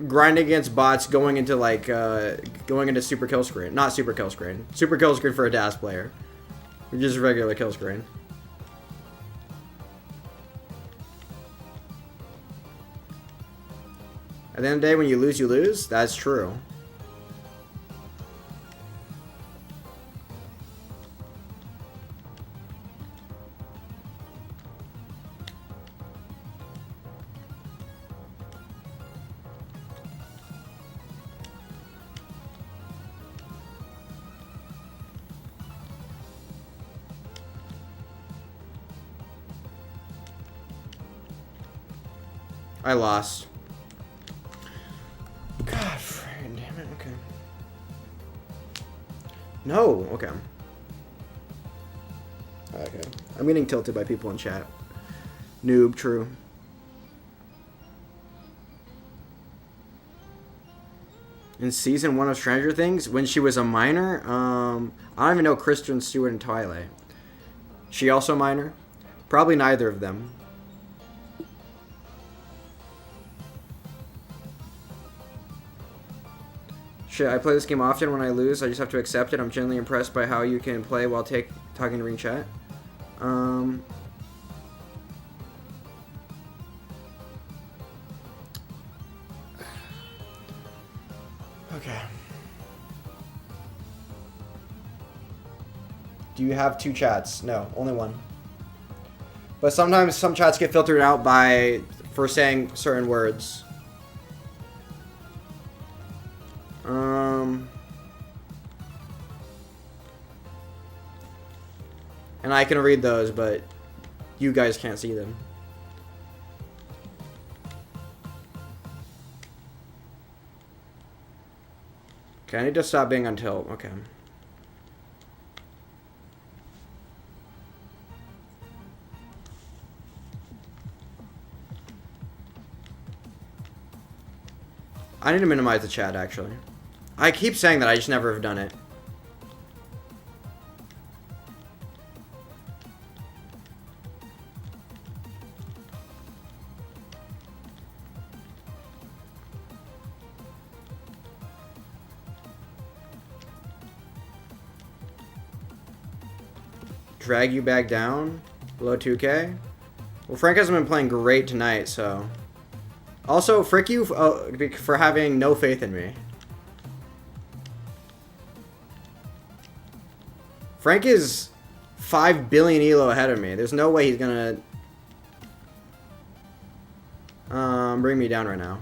grinding against bots, going into like super kill screen. Not super kill screen. Super kill screen for a DAS player. Just regular kill screen. At the end of the day, when you lose, you lose. That's true. I lost. God, damn it. Okay. No. Okay. Okay. I'm getting tilted by people in chat. Noob, true. In season 1 of Stranger Things, when she was a minor, I don't even know Kristen Stewart and Twilight. She also a minor? Probably neither of them. Shit, I play this game often. When I lose, I just have to accept it. I'm genuinely impressed by how you can play while talking to ring chat. Okay. Do you have 2 chats? No, only 1. But sometimes some chats get filtered out for saying certain words. And I can read those, but you guys can't see them. Okay, I need to stop being on tilt. Okay. I need to minimize the chat, actually. I keep saying that, I just never have done it. Drag you back down below 2K? Well, Frank hasn't been playing great tonight, so... Also, frick you for having no faith in me. Frank is 5 billion elo ahead of me. There's no way he's gonna bring me down right now.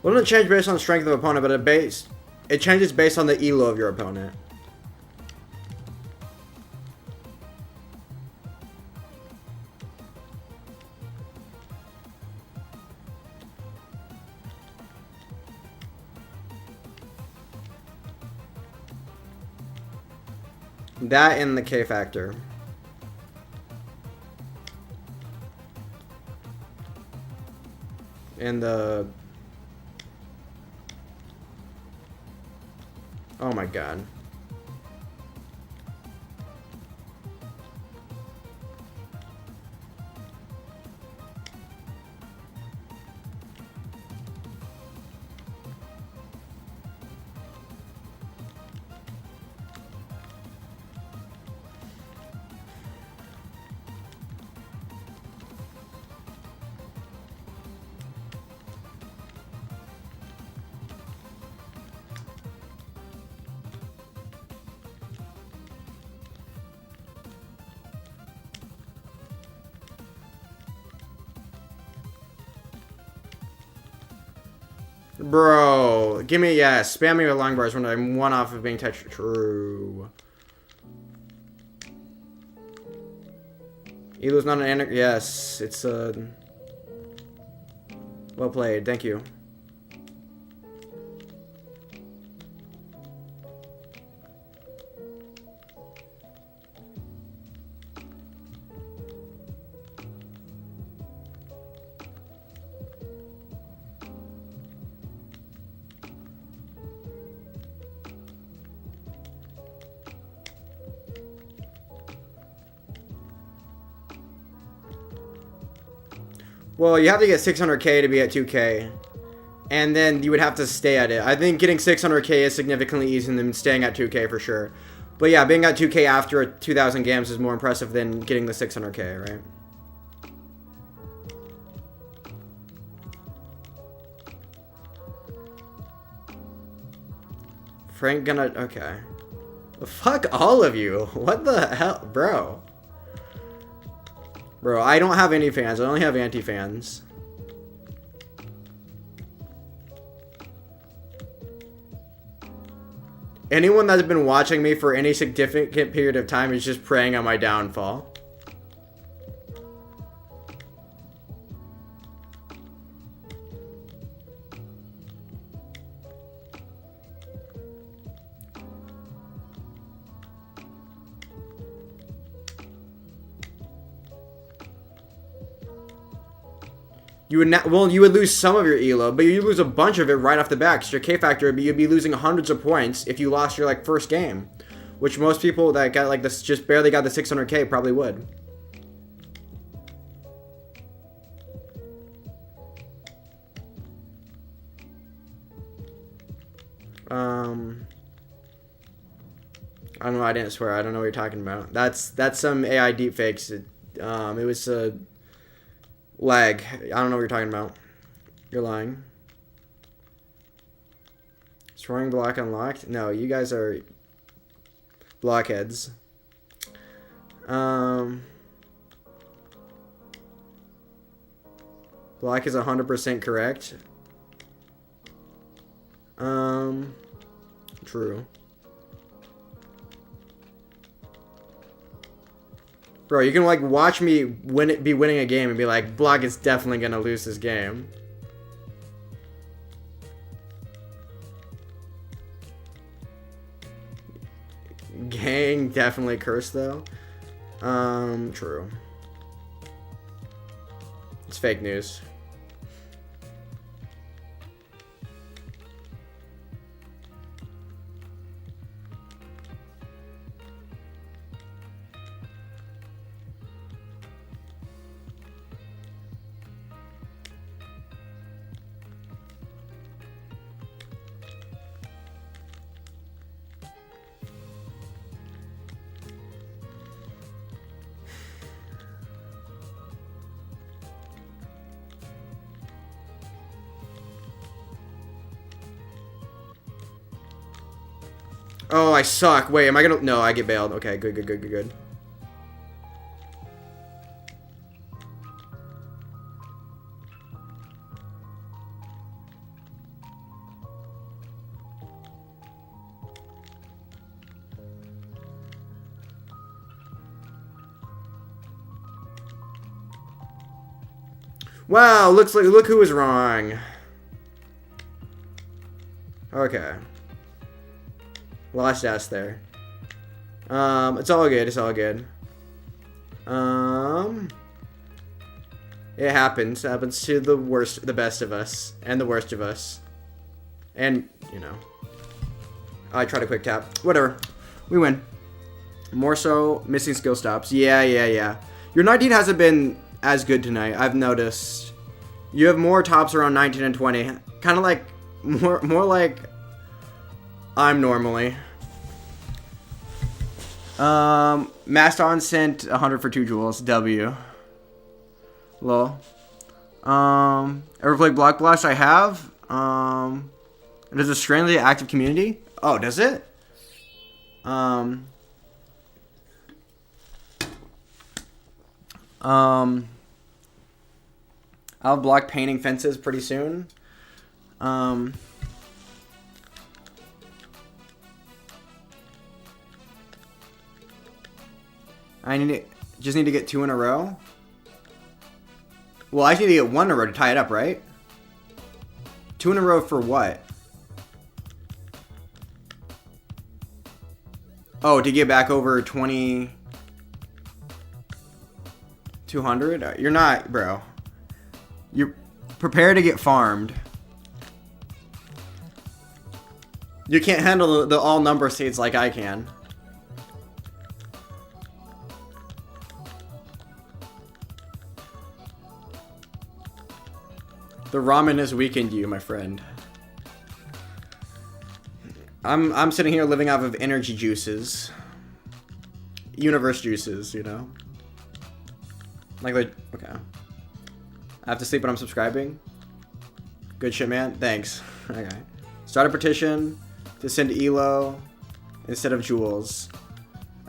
Well, it doesn't change based on the strength of the opponent, but it changes based on the elo of your opponent. That and the K factor. And the... Oh my god. Bro, give me, yeah, spam me with long bars when I'm one off of being touched. True. Elo's not an anecdote. Yes, it's well played. Thank you. Well, you have to get 600k to be at 2k. And then you would have to stay at it. I think getting 600k is significantly easier than staying at 2k for sure. But yeah, being at 2k after 2,000 games is more impressive than getting the 600k, right? Frank gonna... Okay. Fuck all of you. What the hell? Bro. Bro, I don't have any fans. I only have anti-fans. Anyone that's been watching me for any significant period of time is just preying on my downfall. You would not, well, you would lose some of your elo, but you lose a bunch of it right off the bat. Cause your K factor, you'd be losing hundreds of points if you lost your like first game, which most people that got like this just barely got the 600k probably would. I don't know. I didn't swear. I don't know what you're talking about. That's some AI deepfakes. It was a lag. I don't know what you're talking about. You're lying. Destroying block unlocked? No, you guys are blockheads. Block is 100% correct. True. Bro, you can like watch me be winning a game and be like, Block is definitely gonna lose this game. Gang definitely cursed though. True. It's fake news. Oh, I suck. Wait, am I gonna... No, I get bailed. Okay, good. Wow, look who was wrong. Okay. Lost S there. It's all good. It's all good. It happens. It happens to the worst, the best of us, and the worst of us. And, you know. I tried a quick tap. Whatever. We win. More so, missing skill stops. Yeah. Your 19 hasn't been as good tonight, I've noticed. You have more tops around 19 and 20. Kind of like, more like I'm normally. Mastodon sent 100 for 2 jewels. W. Lol. Ever played Block Blast? I have. It is a strangely active community. Oh, does it? I'll block painting fences pretty soon. Um, just need to get 2 in a row. Well, I just need to get 1 in a row to tie it up, right? 2 in a row for what? Oh, to get back over 2,200? You're not, bro. You're prepare to get farmed. You can't handle the all number states like I can. The ramen has weakened you, my friend. I'm sitting here living off of energy juices. Universe juices, you know? Okay. I have to sleep when I'm subscribing. Good shit, man. Thanks. Okay. Start a petition to send Elo instead of jewels.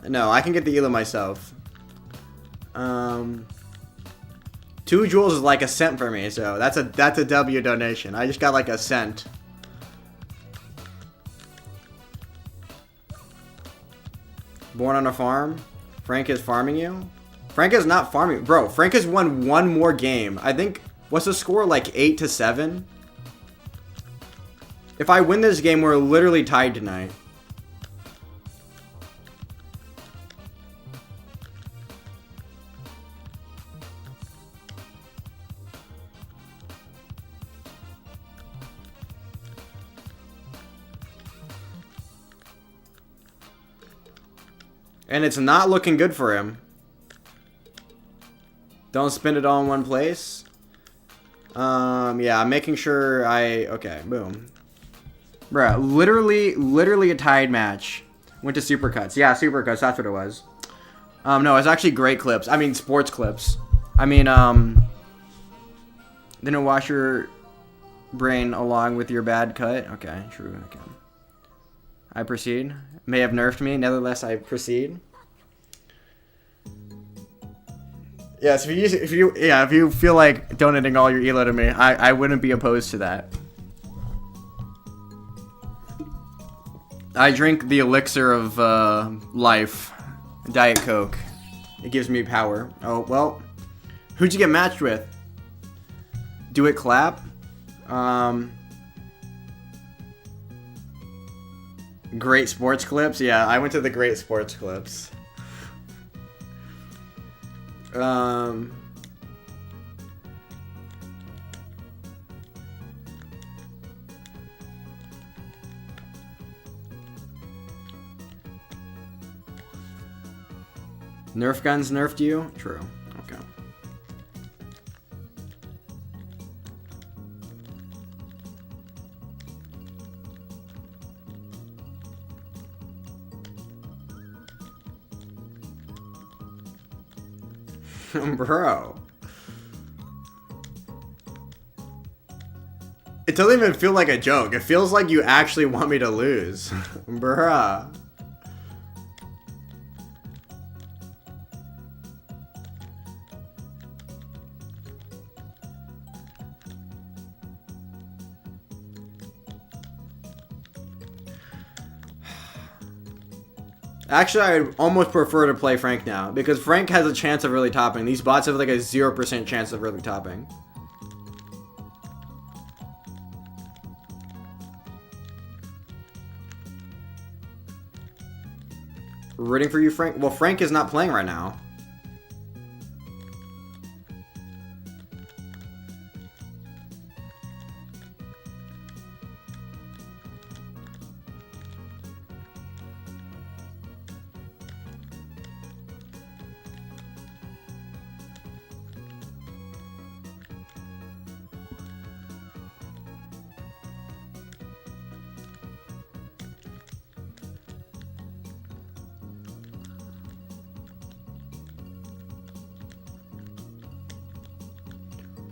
No, I can get the Elo myself. 2 jewels is like a cent for me, so that's a W donation. I just got like a cent. Born on a farm? Frank is farming you? Frank is not farming. Bro, Frank has won 1 more game. I think, what's the score? Like 8-7? If I win this game, we're literally tied tonight. And it's not looking good for him. Don't spend it all in one place. Yeah, I'm making sure okay, boom. Bruh, literally a tied match. Went to Supercuts. Yeah, Supercuts, that's what it was. No, it's actually great clips. I mean, sports clips. I mean, didn't wash your brain along with your bad cut. Okay, true, okay. I proceed. May have nerfed me, nevertheless I proceed. Yes, if you feel like donating all your elo to me, I wouldn't be opposed to that. I drink the elixir of life, Diet Coke. It gives me power. Oh well, who'd you get matched with? Do it clap. Great sports clips. Yeah, I went to the great sports clips. Nerf guns nerfed you? True. Okay. Bro. It doesn't even feel like a joke. It feels like you actually want me to lose. Bruh. Actually, I would almost prefer to play Frank now, because Frank has a chance of really topping. These bots have like a 0% chance of really topping. Rooting for you, Frank? Well, Frank is not playing right now.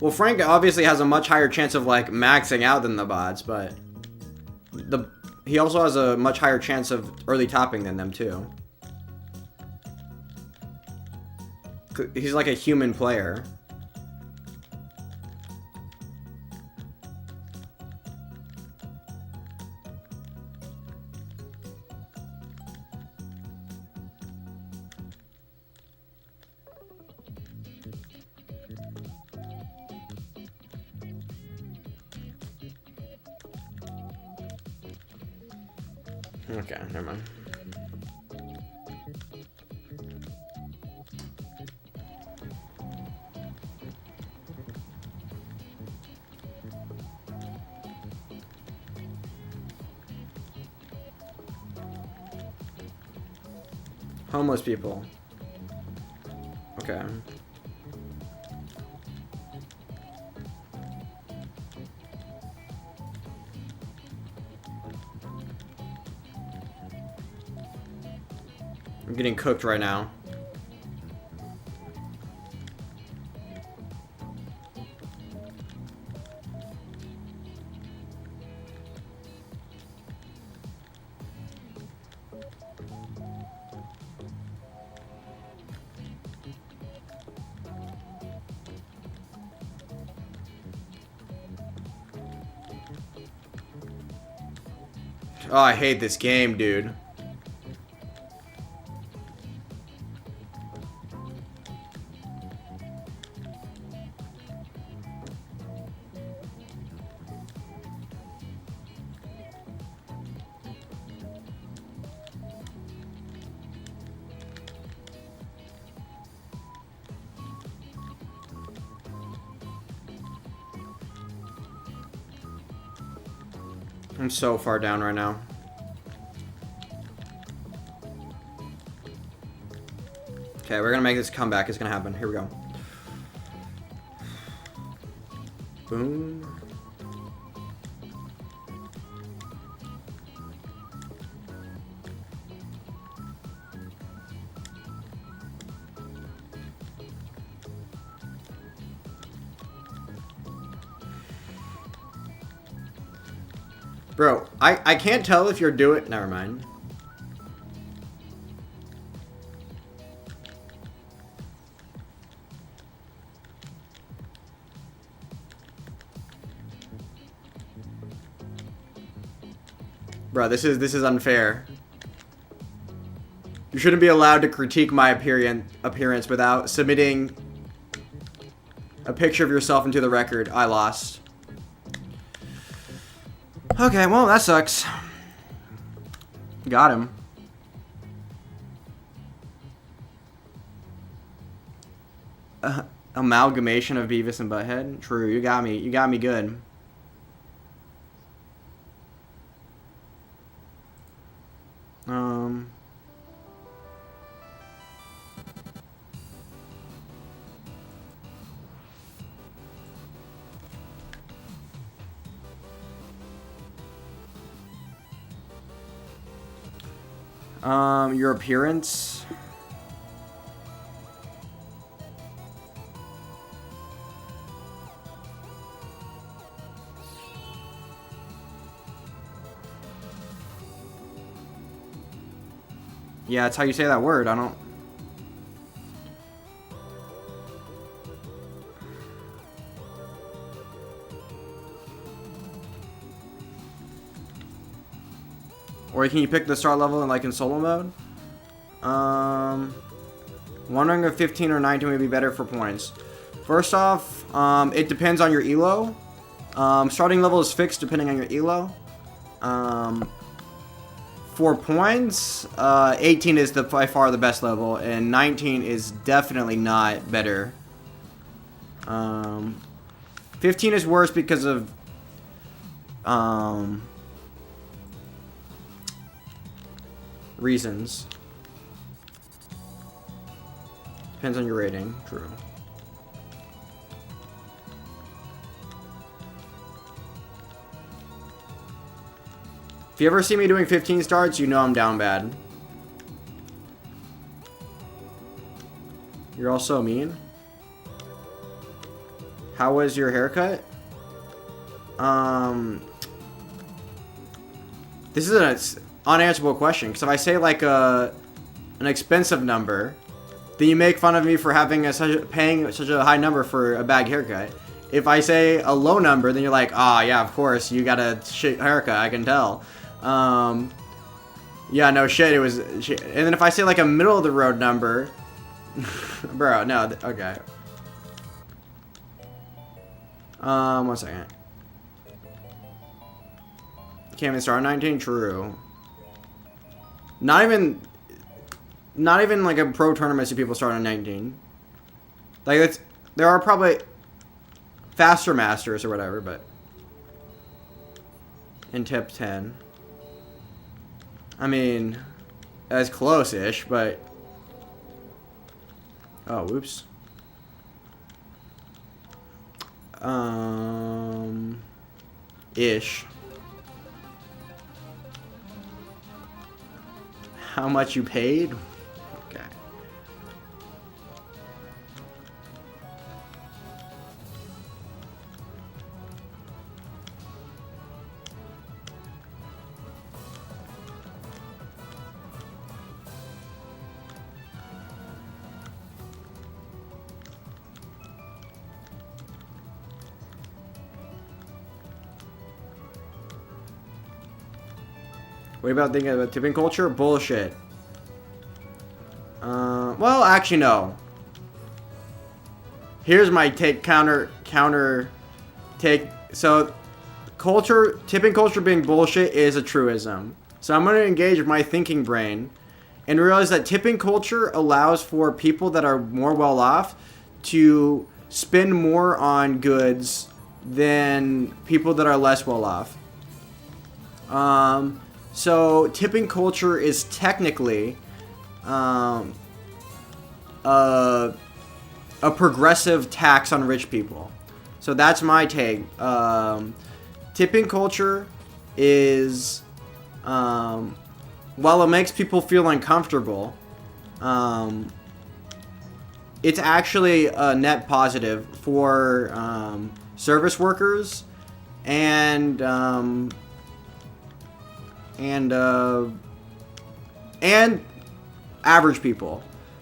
Well, Frank obviously has a much higher chance of like maxing out than the bots, but he also has a much higher chance of early topping than them too. He's like a human player. Okay, never mind. Homeless people. Okay. I'm getting cooked right now. Oh, I hate this game, dude. I'm so far down right now. Okay, we're gonna make this comeback. It's gonna happen. Here we go. Boom. Bro, I can't tell if you're doing... Never mind. Bro, this is unfair. You shouldn't be allowed to critique my appearance without submitting a picture of yourself into the record. I lost. Okay, well, that sucks. Got him. Amalgamation of Beavis and Butthead? True, you got me. You got me good. Your appearance. Yeah, that's how you say that word. I don't... Or can you pick the start level in, like, in solo mode? Wondering if 15 or 19 would be better for points. First off, it depends on your elo. Starting level is fixed depending on your elo. For points, 18 is by far the best level, and 19 is definitely not better. 15 is worse because of reasons. Depends on your rating. True. If you ever see me doing 15 starts, you know I'm down bad. You're all so mean. How was your haircut? This is an unanswerable question, because if I say like an expensive number, then you make fun of me for having paying such a high number for a bag haircut. If I say a low number, then you're like, ah, yeah, of course, you got a shit haircut, I can tell. Yeah, no shit, it was shit. And then if I say like a middle of the road number, bro, no, okay. 1 second. Can't even start 19, true. Not even like a pro tournament see people start on 19. Like there are probably faster masters or whatever, but in tip 10. I mean, that's close-ish, but oh, whoops. Ish. How much you paid? Okay. What about thinking about tipping culture? Bullshit. Well, actually, no. Here's my counter take. So, tipping culture being bullshit is a truism. So I'm going to engage my thinking brain and realize that tipping culture allows for people that are more well off to spend more on goods than people that are less well off. So tipping culture is technically a progressive tax on rich people. So that's my take. Tipping culture is, while it makes people feel uncomfortable, it's actually a net positive for service workers and average people.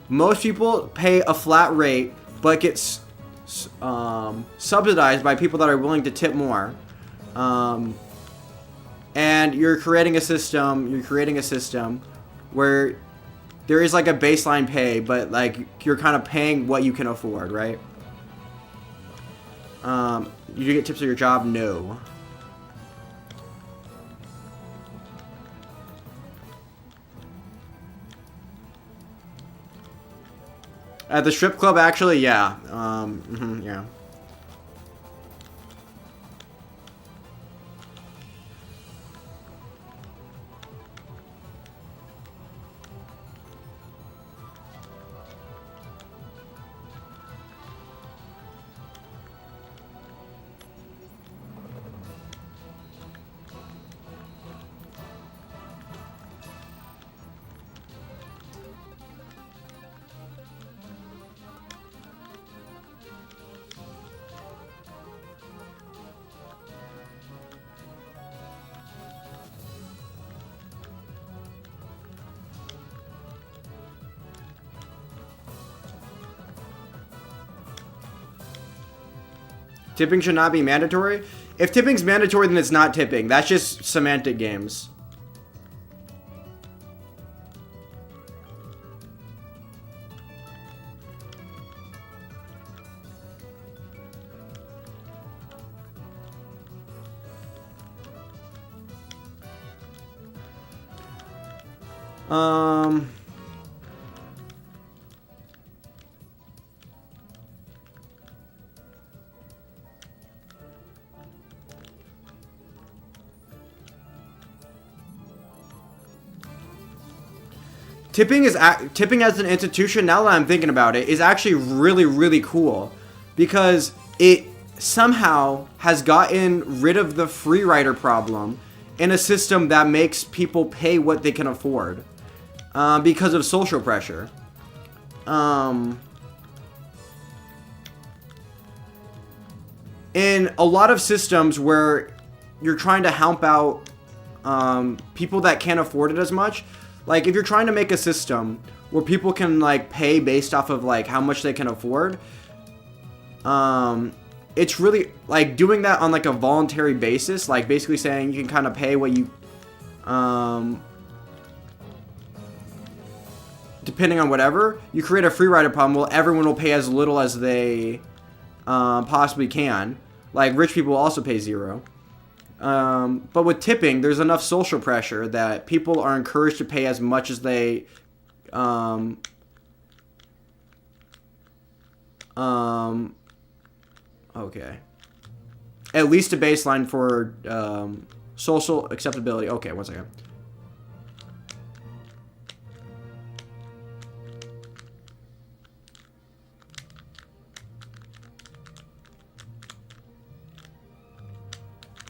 Most people pay a flat rate, but gets subsidized by people that are willing to tip more. And you're creating a system. Where there is like a baseline pay, but like you're kind of paying what you can afford, right? You get tips for your job? No. At the strip club, actually, yeah. Yeah. Tipping should not be mandatory. If tipping's mandatory, then it's not tipping. That's just semantic games. Tipping as an institution, now that I'm thinking about it, is actually really, really cool because it somehow has gotten rid of the free rider problem in a system that makes people pay what they can afford because of social pressure. In a lot of systems where you're trying to help out people that can't afford it as much, like if you're trying to make a system where people can like pay based off of like how much they can afford, it's really like doing that on like a voluntary basis, like basically saying you can kind of pay what you depending on whatever, you create a free rider problem. Well, everyone will pay as little as they possibly can. Like rich people also pay zero. But with tipping, there's enough social pressure that people are encouraged to pay as much as they okay. At least a baseline for social acceptability. Okay, one second.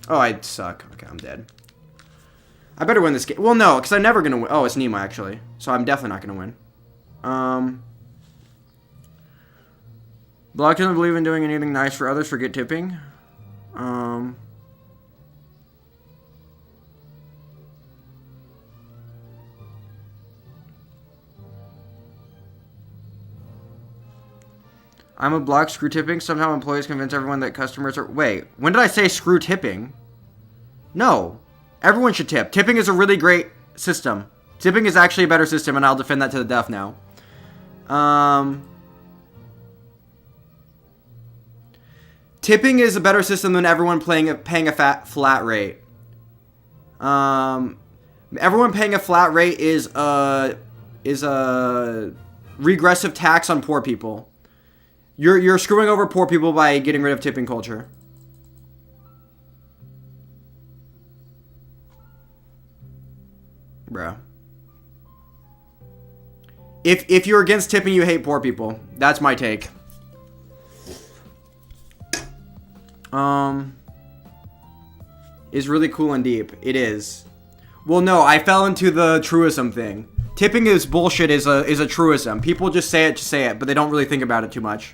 Oh, I suck. Okay, I'm dead. I better win this game. Well, no, because I'm never going to win. Oh, it's Nemo, actually. So I'm definitely not going to win. Block doesn't believe in doing anything nice for others. Forget tipping. I'm a block. Screw tipping. Somehow employees convince everyone that customers are... Wait, when did I say screw tipping? No. Everyone should tip. Tipping is a really great system. Tipping is actually a better system, and I'll defend that to the death now. Tipping is a better system than everyone paying a flat rate. Everyone paying a flat rate is a regressive tax on poor people. You're screwing over poor people by getting rid of tipping culture. Bro. If you're against tipping, you hate poor people. That's my take. Is really cool and deep. It is. Well, no, I fell into the truism thing. Tipping is bullshit is a truism. People just say it, but they don't really think about it too much.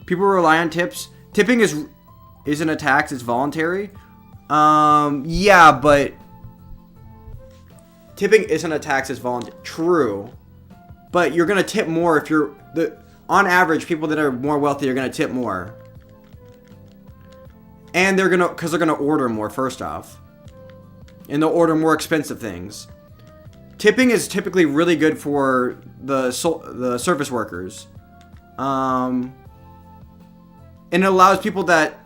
People rely on tips. Tipping isn't a tax, it's voluntary. Yeah, but tipping isn't a tax, it's voluntary. True. But you're gonna tip more if you're on average, people that are more wealthy are gonna tip more. And because they're gonna order more, first off. And they'll order more expensive things. Tipping is typically really good for the service workers. And it allows people that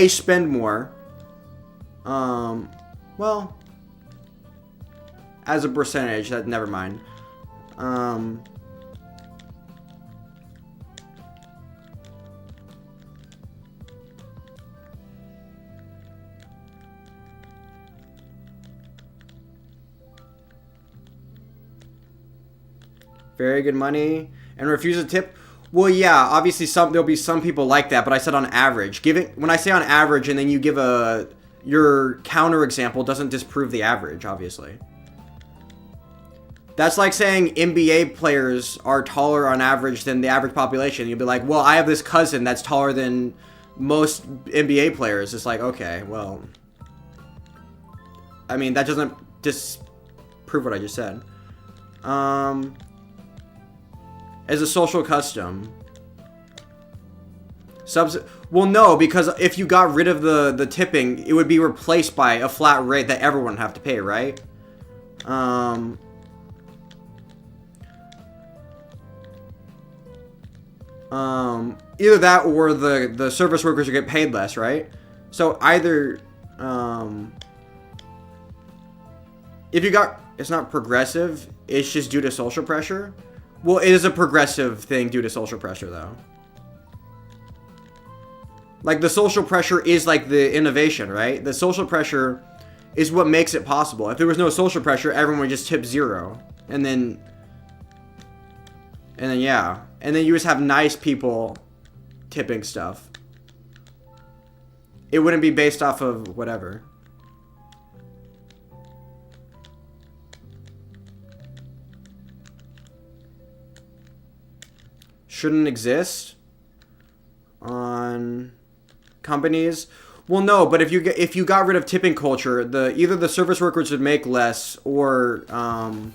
spend more. Well, as a percentage, that never mind. Very good money and refuse a tip. Well, yeah, obviously there'll be some people like that, but I said on average. When I say on average, and then you give your counter example doesn't disprove the average, obviously. That's like saying NBA players are taller on average than the average population. You'll be like, well, I have this cousin that's taller than most NBA players. It's like, okay, well, I mean, that doesn't disprove what I just said. As a social custom. Well, no, because if you got rid of the tipping, it would be replaced by a flat rate that everyone would have to pay, right? Either that or the service workers would get paid less, right? So either, if you got, it's not progressive, it's just due to social pressure. Well, it is a progressive thing due to social pressure, though. Like, the social pressure is like the innovation, right? The social pressure is what makes it possible. If there was no social pressure, everyone would just tip 0. And then, yeah. And then you just have nice people tipping stuff. It wouldn't be based off of whatever. Shouldn't exist on companies. Well, no, but if you got rid of tipping culture, either the service workers would make less, or on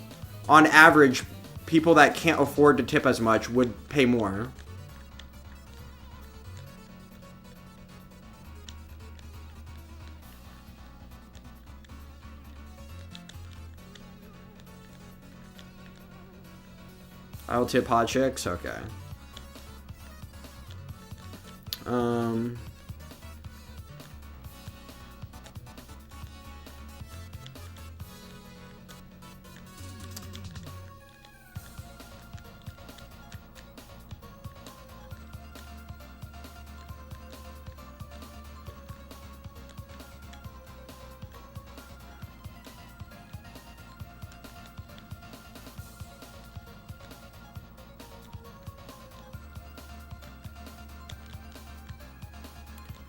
average, people that can't afford to tip as much would pay more. I'll tip hot chicks? Okay.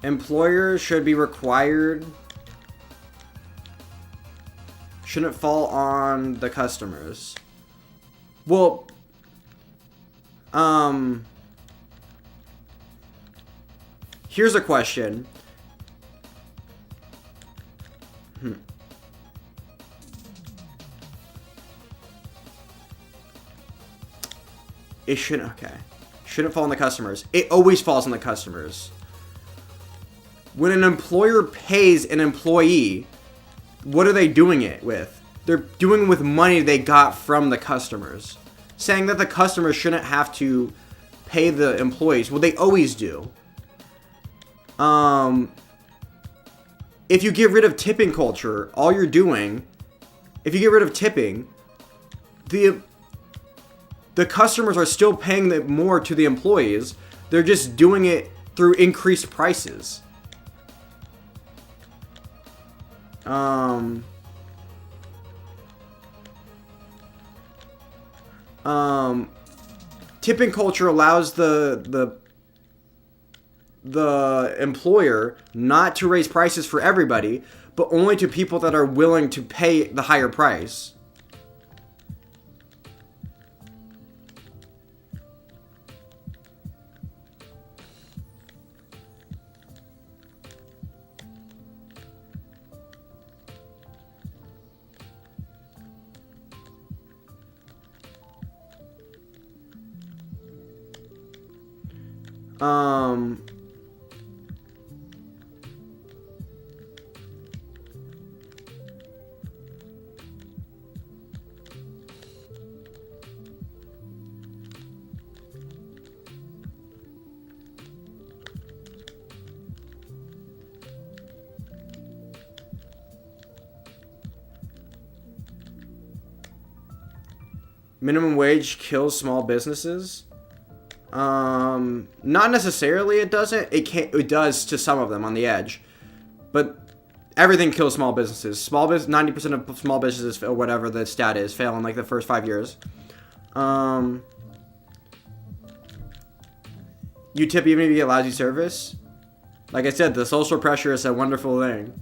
Employers should be required. Shouldn't fall on the customers. Well, here's a question. It shouldn't, okay. Shouldn't fall on the customers. It always falls on the customers. When an employer pays an employee, what are they doing it with? They're doing it with money they got from the customers. Saying that the customers shouldn't have to pay the employees. Well, they always do. If you get rid of tipping culture, all you're doing, if you get rid of tipping, the customers are still paying more to the employees. They're just doing it through increased prices. Tipping culture allows the employer not to raise prices for everybody, but only to people that are willing to pay the higher price. Minimum wage kills small businesses. Not necessarily it doesn't. It does to some of them on the edge. But everything kills small businesses. 90% of small businesses, or whatever the stat is, fail in like the first 5 years. You tip even if you get lousy service. Like I said, the social pressure is a wonderful thing.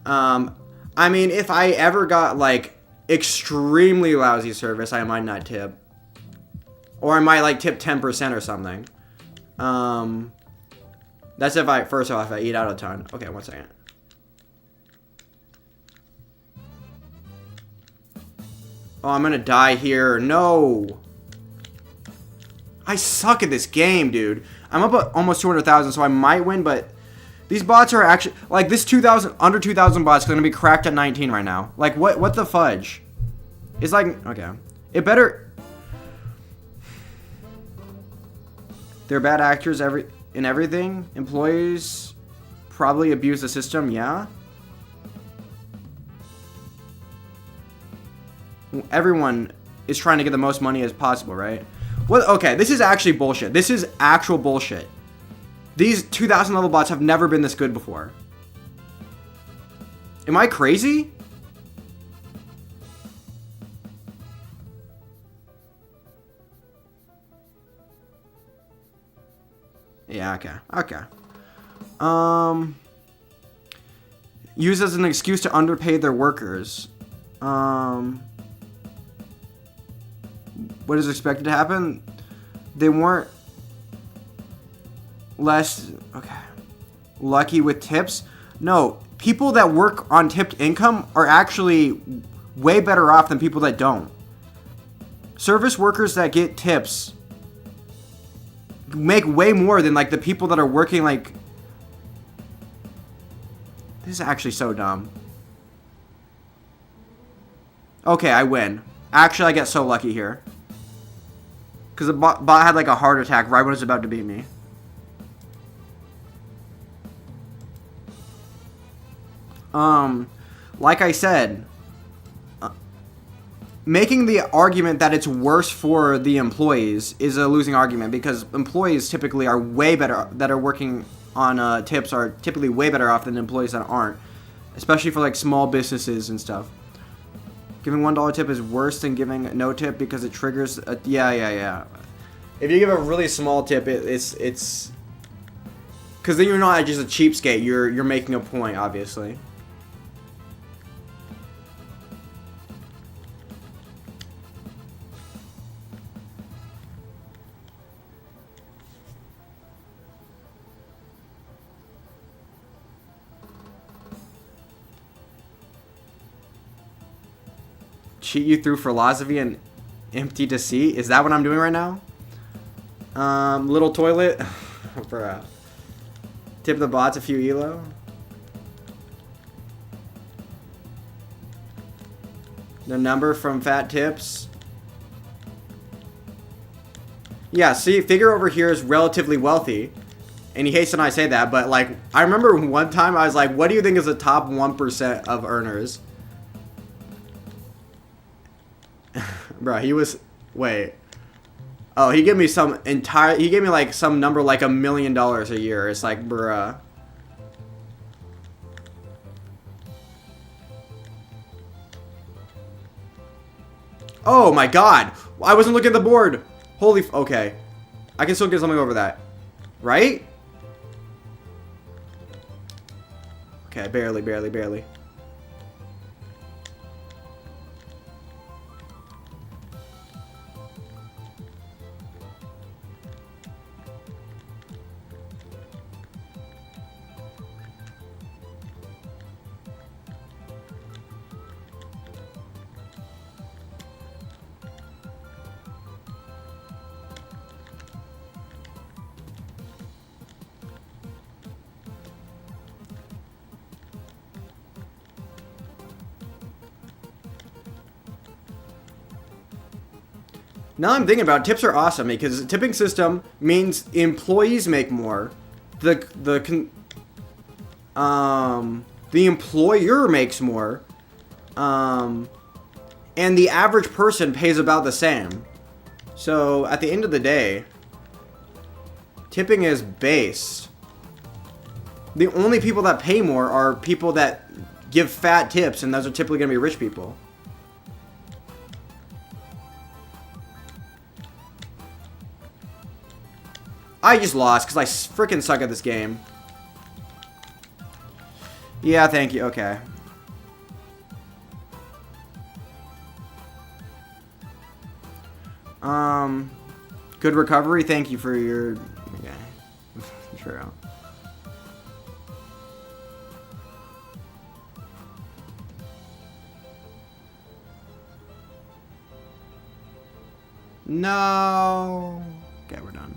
I mean, if I ever got like extremely lousy service, I might not tip. Or I might like tip 10% or something. That's if I eat out a ton. Okay, 1 second. Oh, I'm gonna die here. No. I suck at this game, dude. I'm up at almost 200,000, so I might win, but these bots are actually like this 2,000 under 2,000 bots is gonna be cracked at 19 right now. Like what the fudge? It's like okay. It better. They're bad actors in everything. Employees probably abuse the system, yeah. Everyone is trying to get the most money as possible, right? Well, okay, this is actually bullshit. This is actual bullshit. These 2,000 level bots have never been this good before. Am I crazy? Yeah, okay. Used as an excuse to underpay their workers. What is expected to happen? They weren't lucky with tips. No, people that work on tipped income are actually way better off than people that don't. Service workers that get tips make way more than like the people that are working like. This is actually so dumb. Okay, I win. Actually, I get so lucky here. Because the bot had like a heart attack right when it was about to beat me. Like I said, making the argument that it's worse for the employees is a losing argument, because employees typically are way better, that are working on tips are typically way better off than employees that aren't, especially for like small businesses and stuff. Giving $1 tip is worse than giving no tip because it triggers a, yeah. If you give a really small tip, it's Because then you're not just a cheapskate. You're making a point, obviously. Cheat you through philosophy and empty deceit? Is that what I'm doing right now? Little toilet. Bruh. Tip the bots a few elo. The number from fat tips. Yeah, see, figure over here is relatively wealthy. And he hates when I say that, but like, I remember one time I was like, what do you think is the top 1% of earners? Bro, he was, wait. Oh, he gave me he gave me like some number like $1 million a year. It's like, bruh. Oh my god. I wasn't looking at the board. Holy, okay. I can still get something over that. Right? Okay, barely, barely, barely. Now I'm thinking about it, tips are awesome because the tipping system means employees make more. The employer makes more. And the average person pays about the same. So at the end of the day, tipping is base. The only people that pay more are people that give fat tips, and those are typically going to be rich people. I just lost because I freaking suck at this game. Yeah, thank you. Okay. Good recovery. Thank you for your... Okay. True. No. Okay, we're done.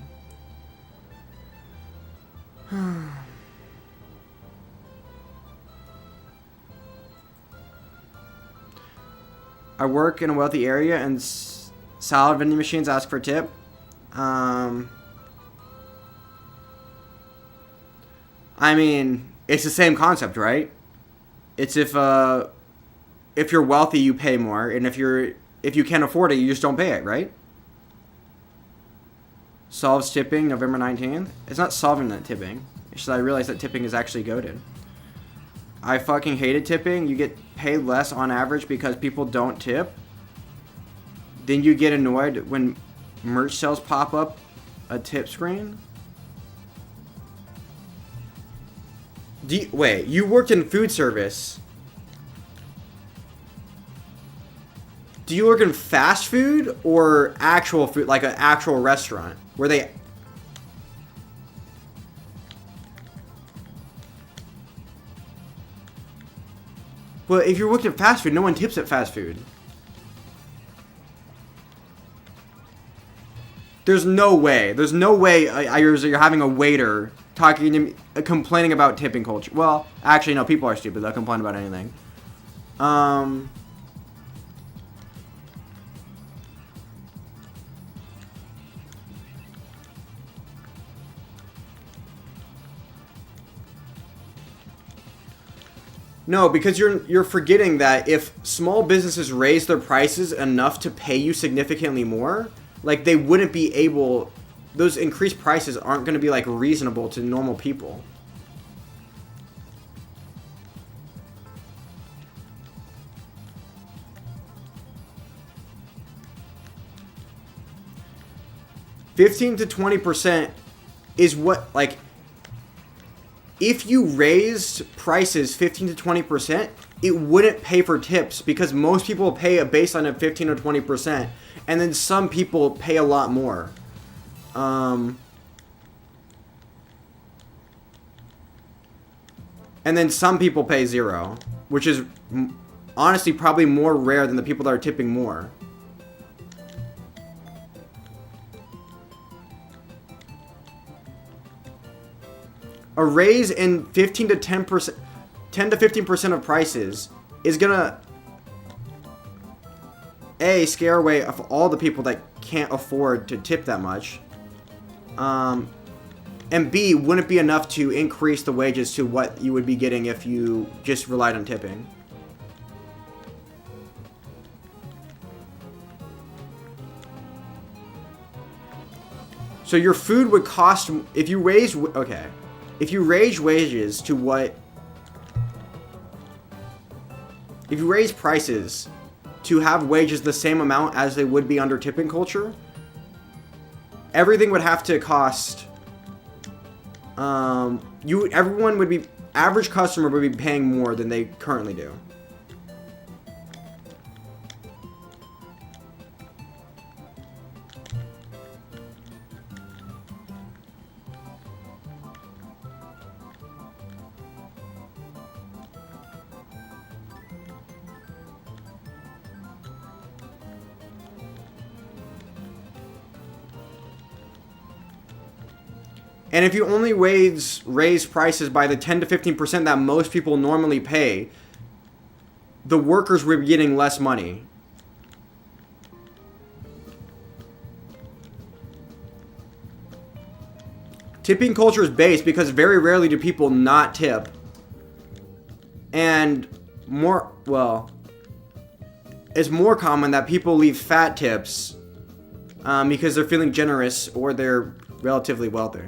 I work in a wealthy area and salad vending machines ask for a tip. I mean, it's the same concept, right? It's if you're wealthy, you pay more, and if you can't afford it, you just don't pay it, right? Solves tipping November 19th. It's not solving that tipping. It's just I realized that tipping is actually goated. I fucking hated tipping. You get paid less on average because people don't tip. Then you get annoyed when merch sales pop up a tip screen. Wait, you worked in food service. Do you work in fast food or actual food, like an actual restaurant? Where they... Well, if you're working at fast food, no one tips at fast food. There's no way. There's no way you're having a waiter talking to me, complaining about tipping culture. Well, actually, no, people are stupid. They'll complain about anything. No, because you're forgetting that if small businesses raise their prices enough to pay you significantly more, like they wouldn't be able, those increased prices aren't going to be like reasonable to normal people. $15 to 20% is what, like, if you raised prices 15 to 20%, it wouldn't pay for tips because most people pay a baseline of 15 or 20%, and then some people pay a lot more. And then some people pay 0, which is honestly probably more rare than the people that are tipping more. A raise in 15 to 10%, 10 to 15% of prices is gonna A, scare away of all the people that can't afford to tip that much. And B, wouldn't be enough to increase the wages to what you would be getting if you just relied on tipping. So your food would cost, if you raise, okay, if you raise wages to what, if you raise prices to have wages the same amount as they would be under tipping culture, everything would have to cost, everyone would be, average customer would be paying more than they currently do. And if you only raise prices by the 10 to 15% that most people normally pay, the workers will be getting less money. Tipping culture is based because very rarely do people not tip. And more, well, it's more common that people leave fat tips because they're feeling generous or they're relatively wealthy.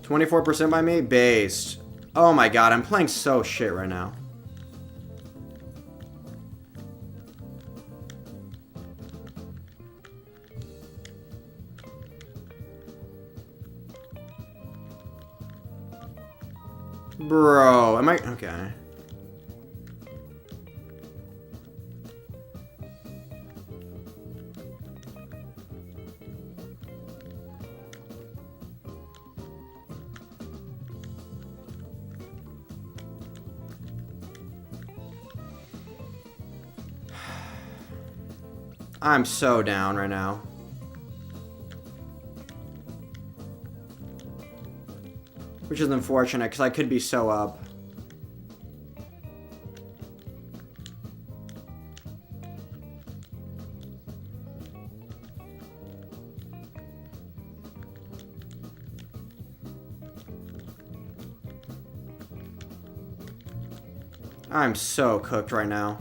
24% by me? Based. Oh my god, I'm playing so shit right now. Bro, am I... Okay. I'm so down right now. Which is unfortunate, because I could be so up. I'm so cooked right now.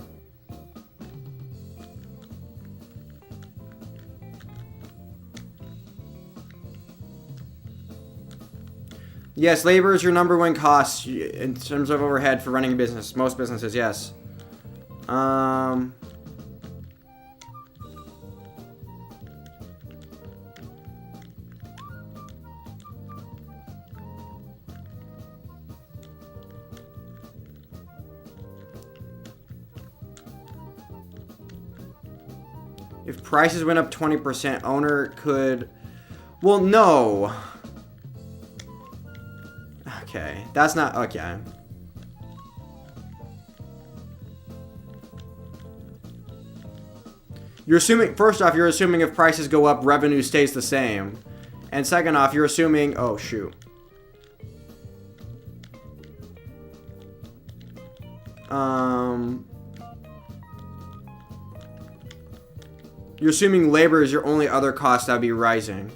Yes, labor is your number one cost in terms of overhead for running a business. Most businesses, yes. If prices went up 20%, owner could... Well, no. Okay, that's not... Okay. You're assuming... First off, you're assuming if prices go up, revenue stays the same. And second off, you're assuming... Oh, shoot. You're assuming labor is your only other cost that would be rising.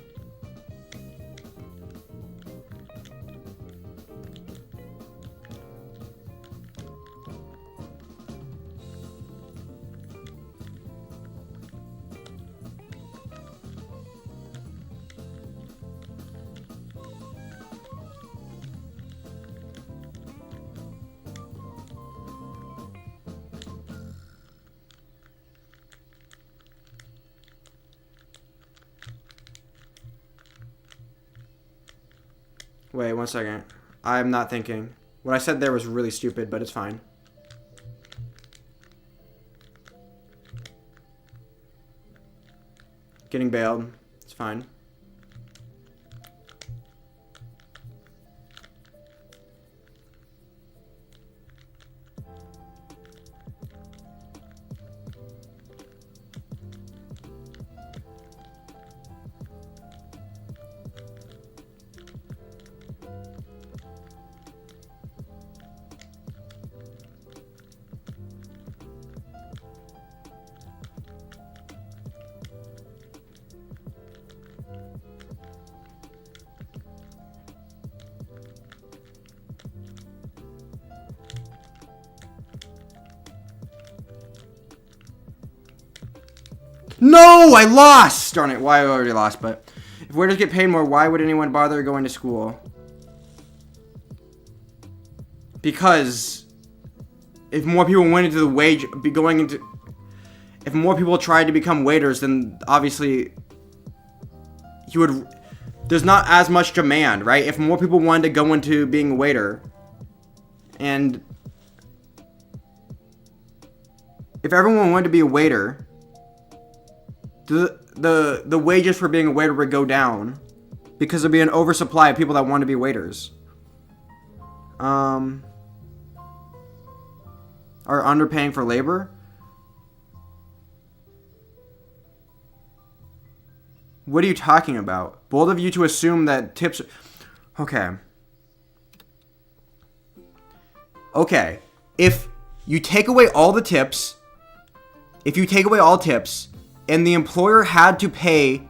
Wait, 1 second. I'm not thinking. What I said there was really stupid, but it's fine. Getting bailed. It's fine. No, I lost! Darn it, why I already lost, but if waiters get paid more, why would anyone bother going to school? Because if more people went into the wage, if more people tried to become waiters, then obviously there's not as much demand, right? If more people wanted to go into being a waiter, and if everyone wanted to be a waiter, the wages for being a waiter would go down because there'd be an oversupply of people that want to be waiters. Are underpaying for labor? What are you talking about? Bold of you to assume that tips... Okay. Okay. If you take away all the tips... and the employer had to pay...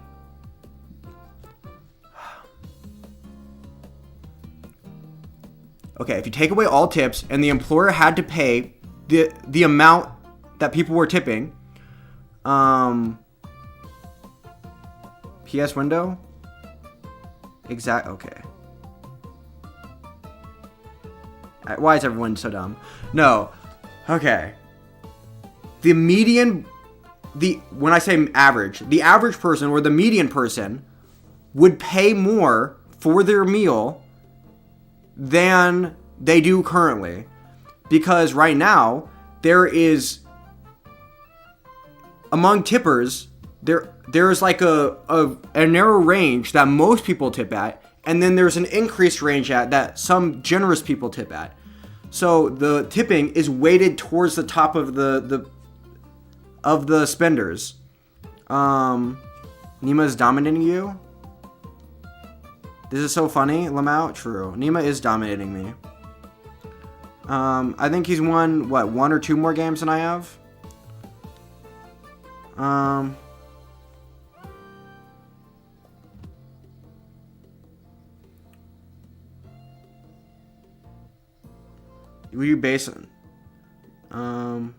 Okay, if you take away all tips and the employer had to pay the amount that people were tipping, PS window? Okay. Why is everyone so dumb? No. Okay. When I say average, the average person or the median person would pay more for their meal than they do currently. Because right now, there is, among tippers, there's like a narrow range that most people tip at, and then there's an increased range that some generous people tip at. So the tipping is weighted towards the top of the spenders. Nima is dominating you? This is so funny, Lamau? True. Nima is dominating me. I think he's won, what, 1 or 2 more games than I have? Will you base on...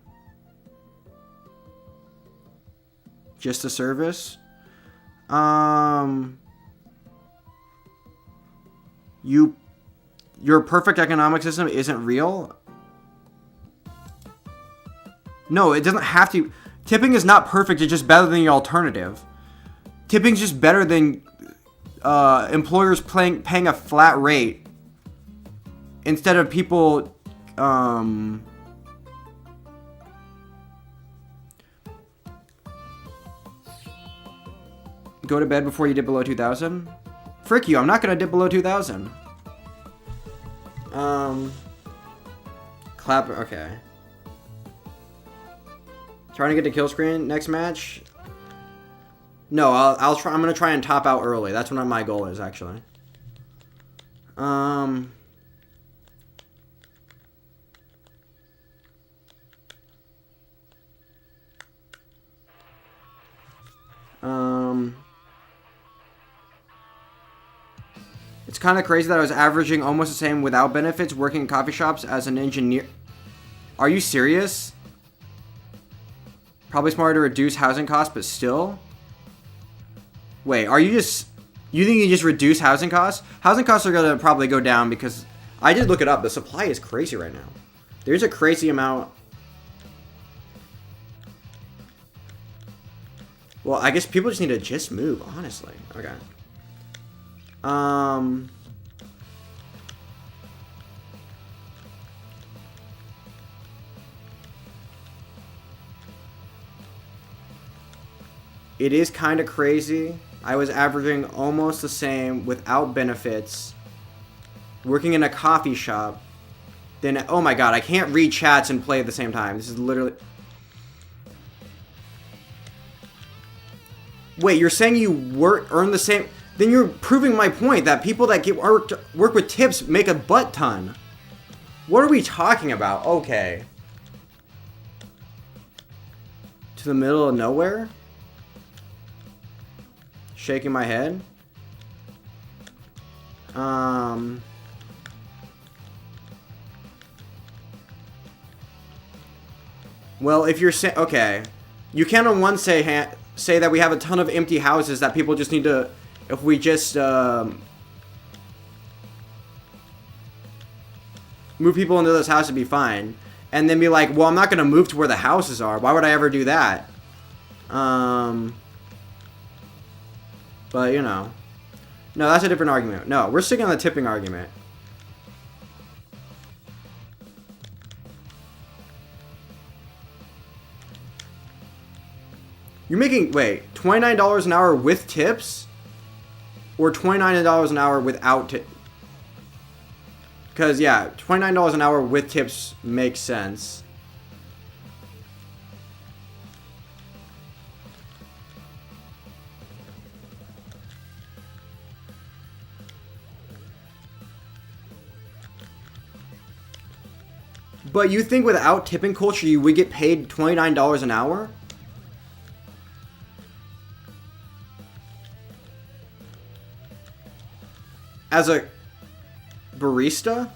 just a service? Your perfect economic system isn't real? No, it doesn't have to. Tipping is not perfect, it's just better than the alternative. Tipping's just better than employers paying a flat rate instead of people go to bed before you dip below 2,000? Frick you, I'm not gonna dip below 2,000. Clap, okay. Trying to get to kill screen next match? No, I'll try. I'm gonna try and top out early. That's what my goal is, actually. It's kind of crazy that I was averaging almost the same without benefits working in coffee shops as an engineer. Are you serious? Probably smarter to reduce housing costs, but still? Wait, you think you just reduce housing costs? Housing costs are going to probably go down because I did look it up. The supply is crazy right now. There's a crazy amount. Well, I guess people just need to move, honestly. Okay. it is kind of crazy. I was averaging almost the same without benefits, working in a coffee shop. Then, oh my god, I can't read chats and play at the same time. This is literally... Wait, you're saying you earn the same... Then you're proving my point that people that work with tips make a butt ton. What are we talking about? Okay. To the middle of nowhere? Shaking my head? Well, if you're saying... Okay. You can't on one say that we have a ton of empty houses that people just need to... If we just... move people into those houses, it'd be fine. And then be like, well, I'm not going to move to where the houses are. Why would I ever do that? But, you know. No, that's a different argument. No, we're sticking on the tipping argument. You're making, wait, $29 an hour with tips? Or $29 an hour without tips? Because, yeah, $29 an hour with tips makes sense. But you think without tipping culture, you would get paid $29 an hour? As a barista?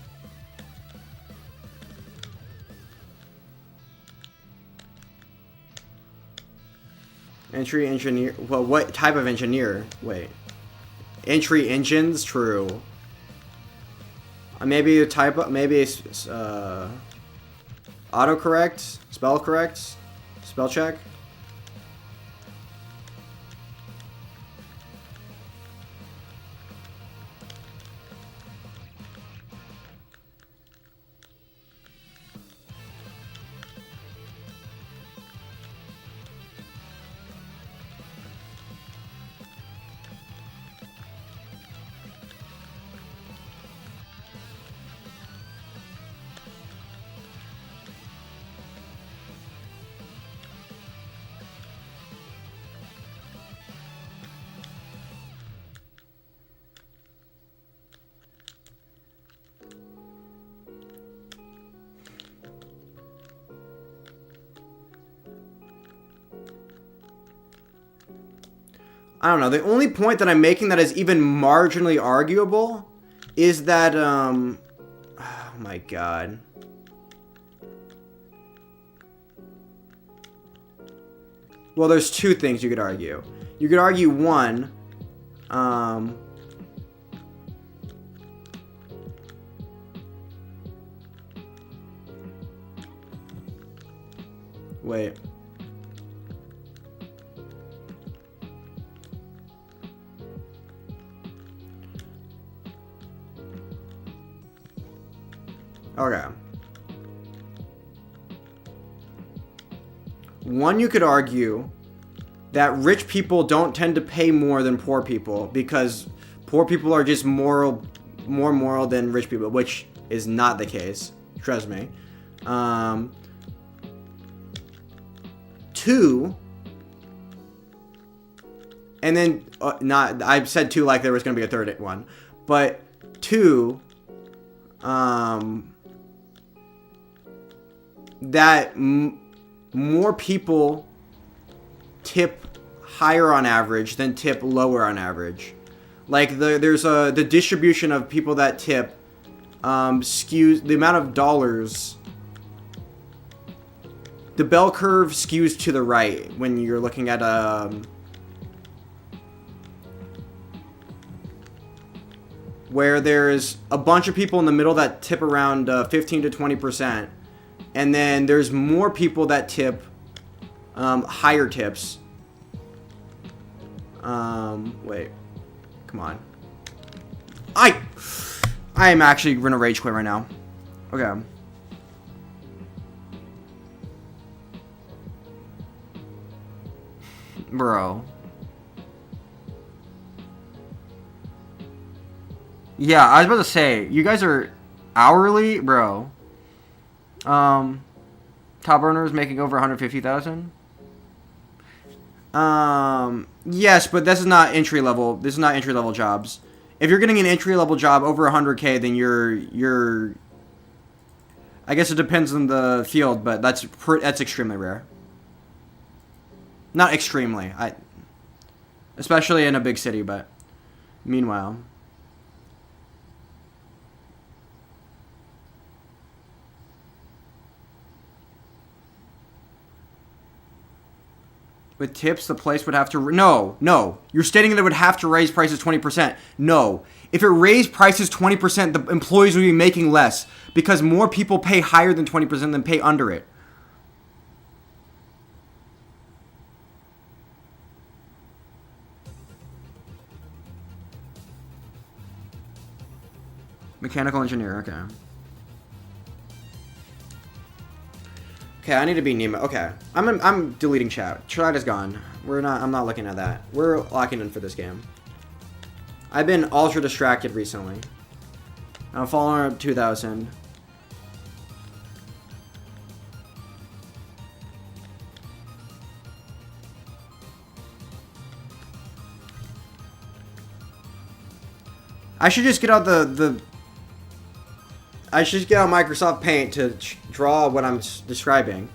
Entry engineer. Well, what type of engineer? Wait. Entry engines? True. Maybe a type of. Maybe autocorrect? Spell correct? Spell check? I don't know. The only point that I'm making that is even marginally arguable is that, oh my god. Well, there's two things you could argue. You could argue one, wait. Okay. One, you could argue that rich people don't tend to pay more than poor people because poor people are just more moral than rich people, which is not the case. Trust me. Two, and then I said two like there was going to be a third one, but two, that more people tip higher on average than tip lower on average. Like there's the distribution of people that tip skews the amount of dollars. The bell curve skews to the right when you're looking at where there's a bunch of people in the middle that tip around 15 to 20%. And then there's more people that tip higher tips. Wait. Come on. I am actually going to rage quit right now. Okay. Bro. Yeah, I was about to say, you guys are hourly, bro. Top earners making over 150,000. Yes, but this is not entry level. This is not entry level jobs. If you're getting an entry level job over 100K, then you're. I guess it depends on the field, but that's extremely rare. Not extremely, especially in a big city. But meanwhile, with tips, the place would have to... No. You're stating that it would have to raise prices 20%. No. If it raised prices 20%, the employees would be making less because more people pay higher than 20% than pay under it. Mechanical engineer, okay. Okay, I need to be Nemo. Okay, I'm deleting chat. Chat is gone. I'm not looking at that. We're locking in for this game. I've been ultra distracted recently. I'm following up 2,000. I should just get out I should just get out Microsoft Paint to draw what I'm describing.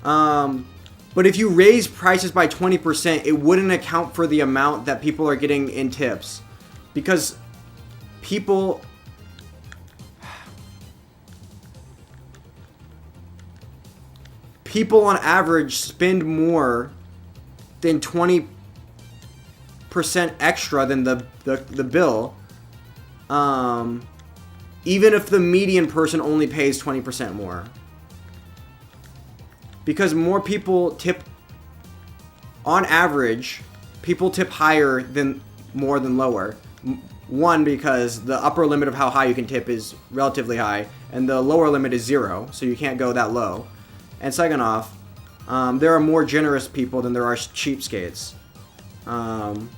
But if you raise prices by 20%, it wouldn't account for the amount that people are getting in tips. Because people... People on average spend more than 20% extra than the bill. Even if the median person only pays 20% more. Because more people tip, on average, people tip higher than more than lower. One, because the upper limit of how high you can tip is relatively high, and the lower limit is 0, so you can't go that low. And second off, there are more generous people than there are cheapskates. And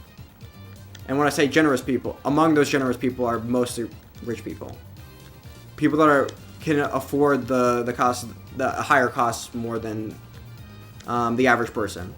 when I say generous people, among those generous people are mostly rich people. People that can afford the higher costs more than the average person.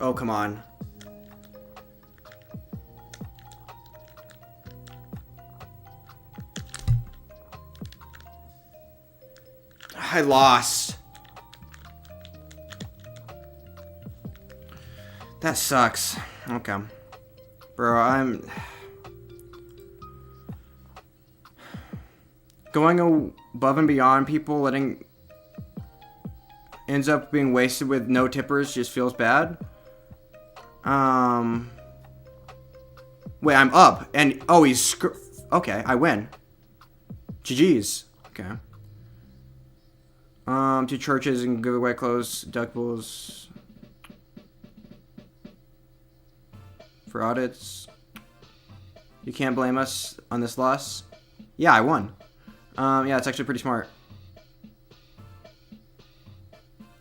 Oh, come on. I lost. That sucks. Okay. Bro, I'm going above and beyond people, ends up being wasted with no tippers just feels bad. Wait, I'm up. And, oh, okay, I win. GG's. Okay. 2 churches and give away clothes, deductibles for audits. You can't blame us on this loss. Yeah, I won. Yeah, it's actually pretty smart.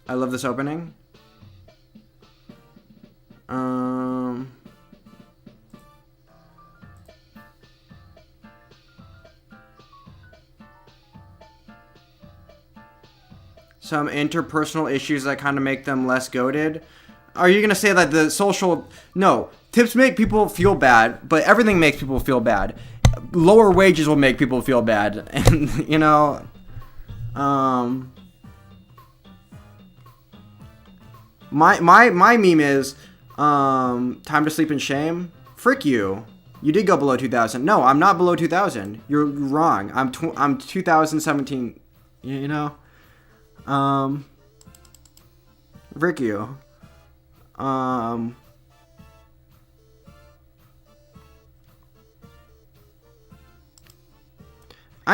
I love this opening. Some interpersonal issues that kind of make them less goated. Are you going to say that the social... No. Tips make people feel bad, but everything makes people feel bad. Lower wages will make people feel bad. And, you know... My meme is... time to sleep in shame. Frick you. You did go below 2,000. No, I'm not below 2,000. You're wrong. I'm 2017. You know? Frick you. I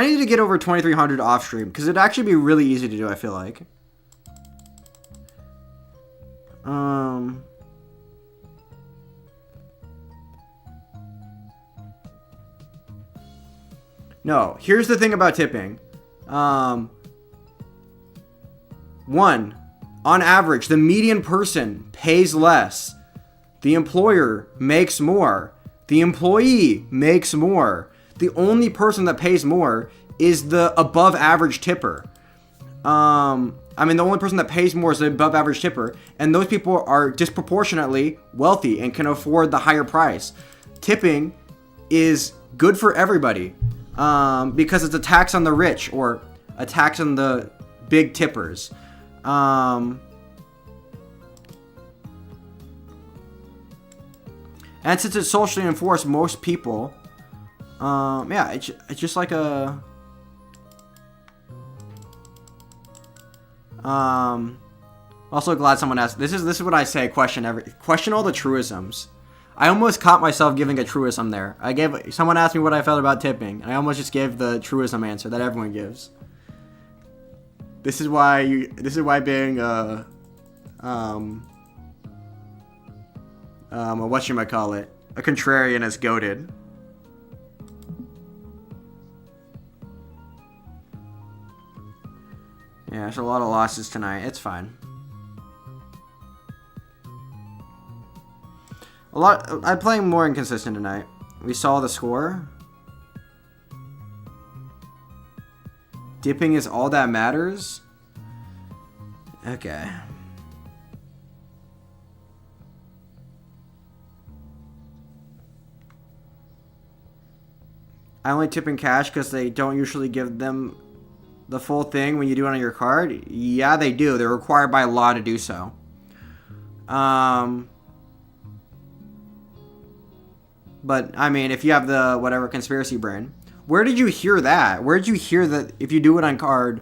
need to get over 2,300 off stream because it'd actually be really easy to do, I feel like. No, here's the thing about tipping. One, on average, the median person pays less. The employer makes more. The employee makes more. The only person that pays more is the above average tipper. The only person that pays more is the above average tipper. And those people are disproportionately wealthy and can afford the higher price. Tipping is good for everybody. Because it's a tax on the rich or a tax on the big tippers. And since it's socially enforced, most people, yeah, it's just like a, also glad someone asked, this is what I say, question all the truisms. I almost caught myself giving a truism there. Someone asked me what I felt about tipping, and I almost just gave the truism answer that everyone gives. This is why being whatchamacallit, a contrarian is goated. Yeah, there's a lot of losses tonight. It's fine. I'm playing more inconsistent tonight. We saw the score. Dipping is all that matters? Okay. I only tip in cash because they don't usually give them the full thing when you do it on your card. Yeah, they do. They're required by law to do so. But, I mean, if you have the whatever conspiracy brain. Where did you hear that? Where did you hear that if you do it on card?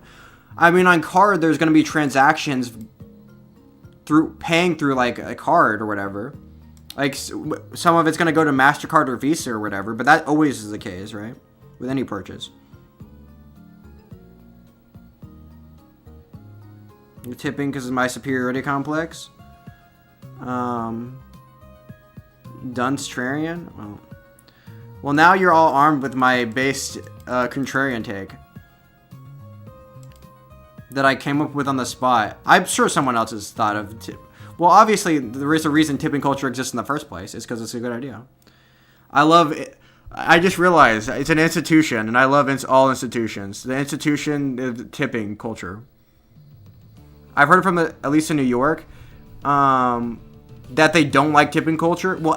I mean, on card, there's going to be transactions paying through, like, a card or whatever. Like, some of it's going to go to MasterCard or Visa or whatever. But that always is the case, right? With any purchase. You're tipping because of my superiority complex. Dunstrarian? Well, now you're all armed with my base contrarian take that I came up with on the spot. I'm sure someone else has thought of tip. Well, obviously, there is a reason tipping culture exists in the first place. It's because it's a good idea. I love it. I just realized it's an institution, and I love all institutions. The institution of tipping culture. I've heard from at least in New York, that they don't like tipping culture. Well,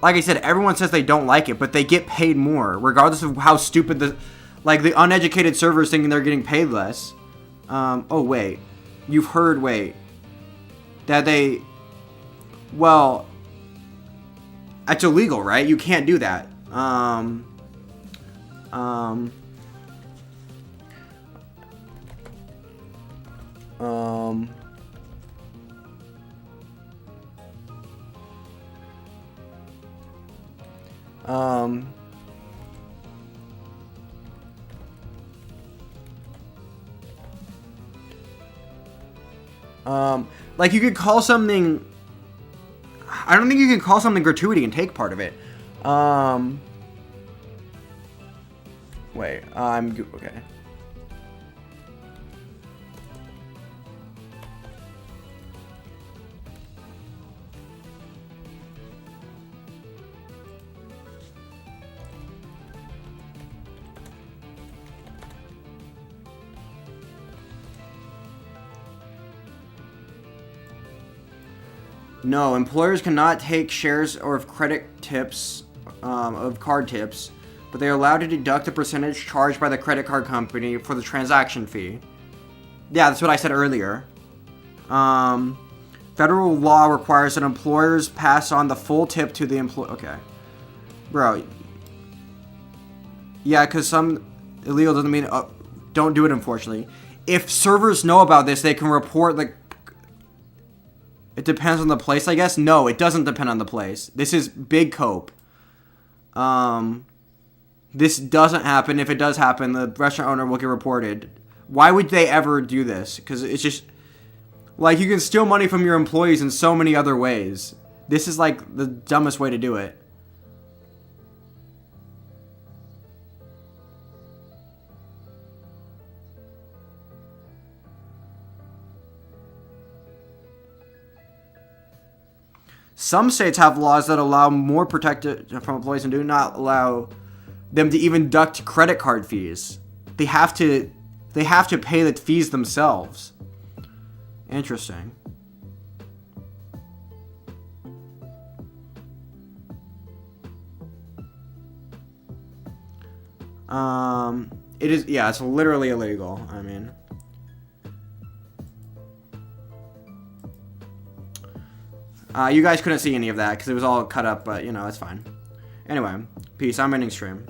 like I said, everyone says they don't like it, but they get paid more, regardless of how stupid the uneducated servers thinking they're getting paid less. Oh wait, you've heard that they, well, that's illegal, right? You can't do that. Like you could call something, I don't think you can call something gratuity and take part of it. Wait, okay. No, employers cannot take shares or credit tips, of card tips, but they are allowed to deduct a percentage charged by the credit card company for the transaction fee. Yeah, that's what I said earlier. Federal law requires that employers pass on the full tip to the employee. Okay. Bro. Yeah, because some illegal doesn't mean don't do it, unfortunately. If servers know about this, they can report the... It depends on the place, I guess. No, it doesn't depend on the place. This is big cope. This doesn't happen. If it does happen, the restaurant owner will get reported. Why would they ever do this? Because it's just... Like, you can steal money from your employees in so many other ways. This is, like, the dumbest way to do it. Some states have laws that allow more protection from employees and do not allow them to even deduct credit card fees. They have to pay the fees themselves. Interesting. It is, yeah, it's literally illegal. I mean, you guys couldn't see any of that because it was all cut up, but you know, it's fine. Anyway, peace. I'm ending stream.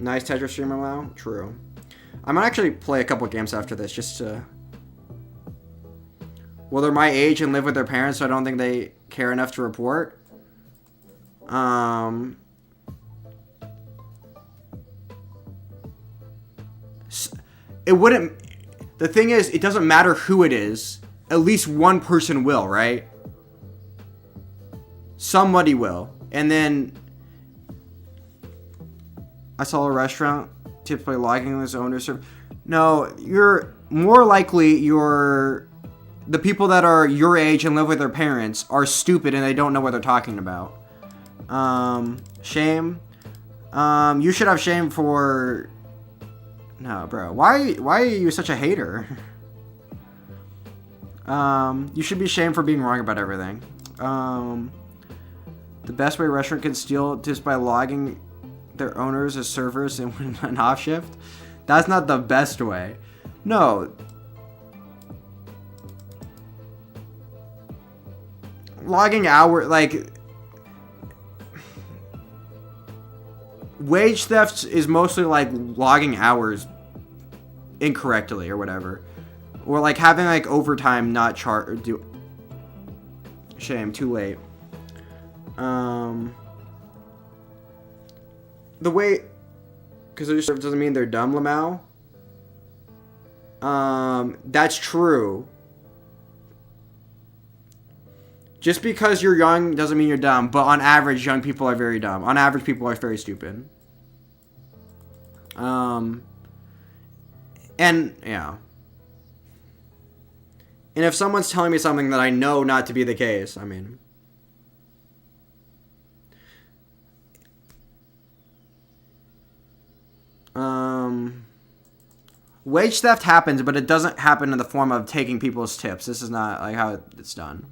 Nice Tetris streamer now. True. I might actually play a couple games after this just to... Well, they're my age and live with their parents, so I don't think they care enough to report. It wouldn't... The thing is, it doesn't matter who it is. At least one person will, right? Somebody will. And then... I saw a restaurant typically logging this owner serve. No, you're more likely the people that are your age and live with their parents are stupid and they don't know what they're talking about. Shame. You should have shame for... No, bro. Why are you such a hater? You should be shamed for being wrong about everything. The best way a restaurant can steal just by logging their owners as servers and when an off shift. That's not the best way. No. Logging hour, like... Wage theft is mostly like logging hours incorrectly or whatever. Or like having like overtime not do... Shame, too late. The way... Because it just doesn't mean they're dumb, Lamau. That's true. Just because you're young doesn't mean you're dumb, but on average, young people are very dumb. On average, people are very stupid. And, yeah. And if someone's telling me something that I know not to be the case, I mean... Wage theft happens, but it doesn't happen in the form of taking people's tips. This is not like how it's done.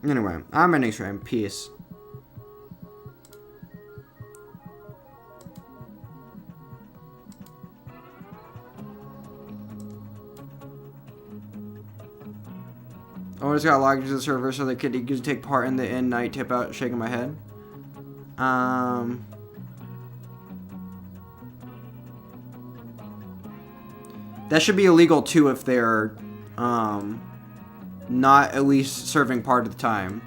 Anyway, I'm ending stream. Peace. I just got logged into the server so they could take part in the in-night tip out, shaking my head. That should be illegal too if they're not at least serving part of the time.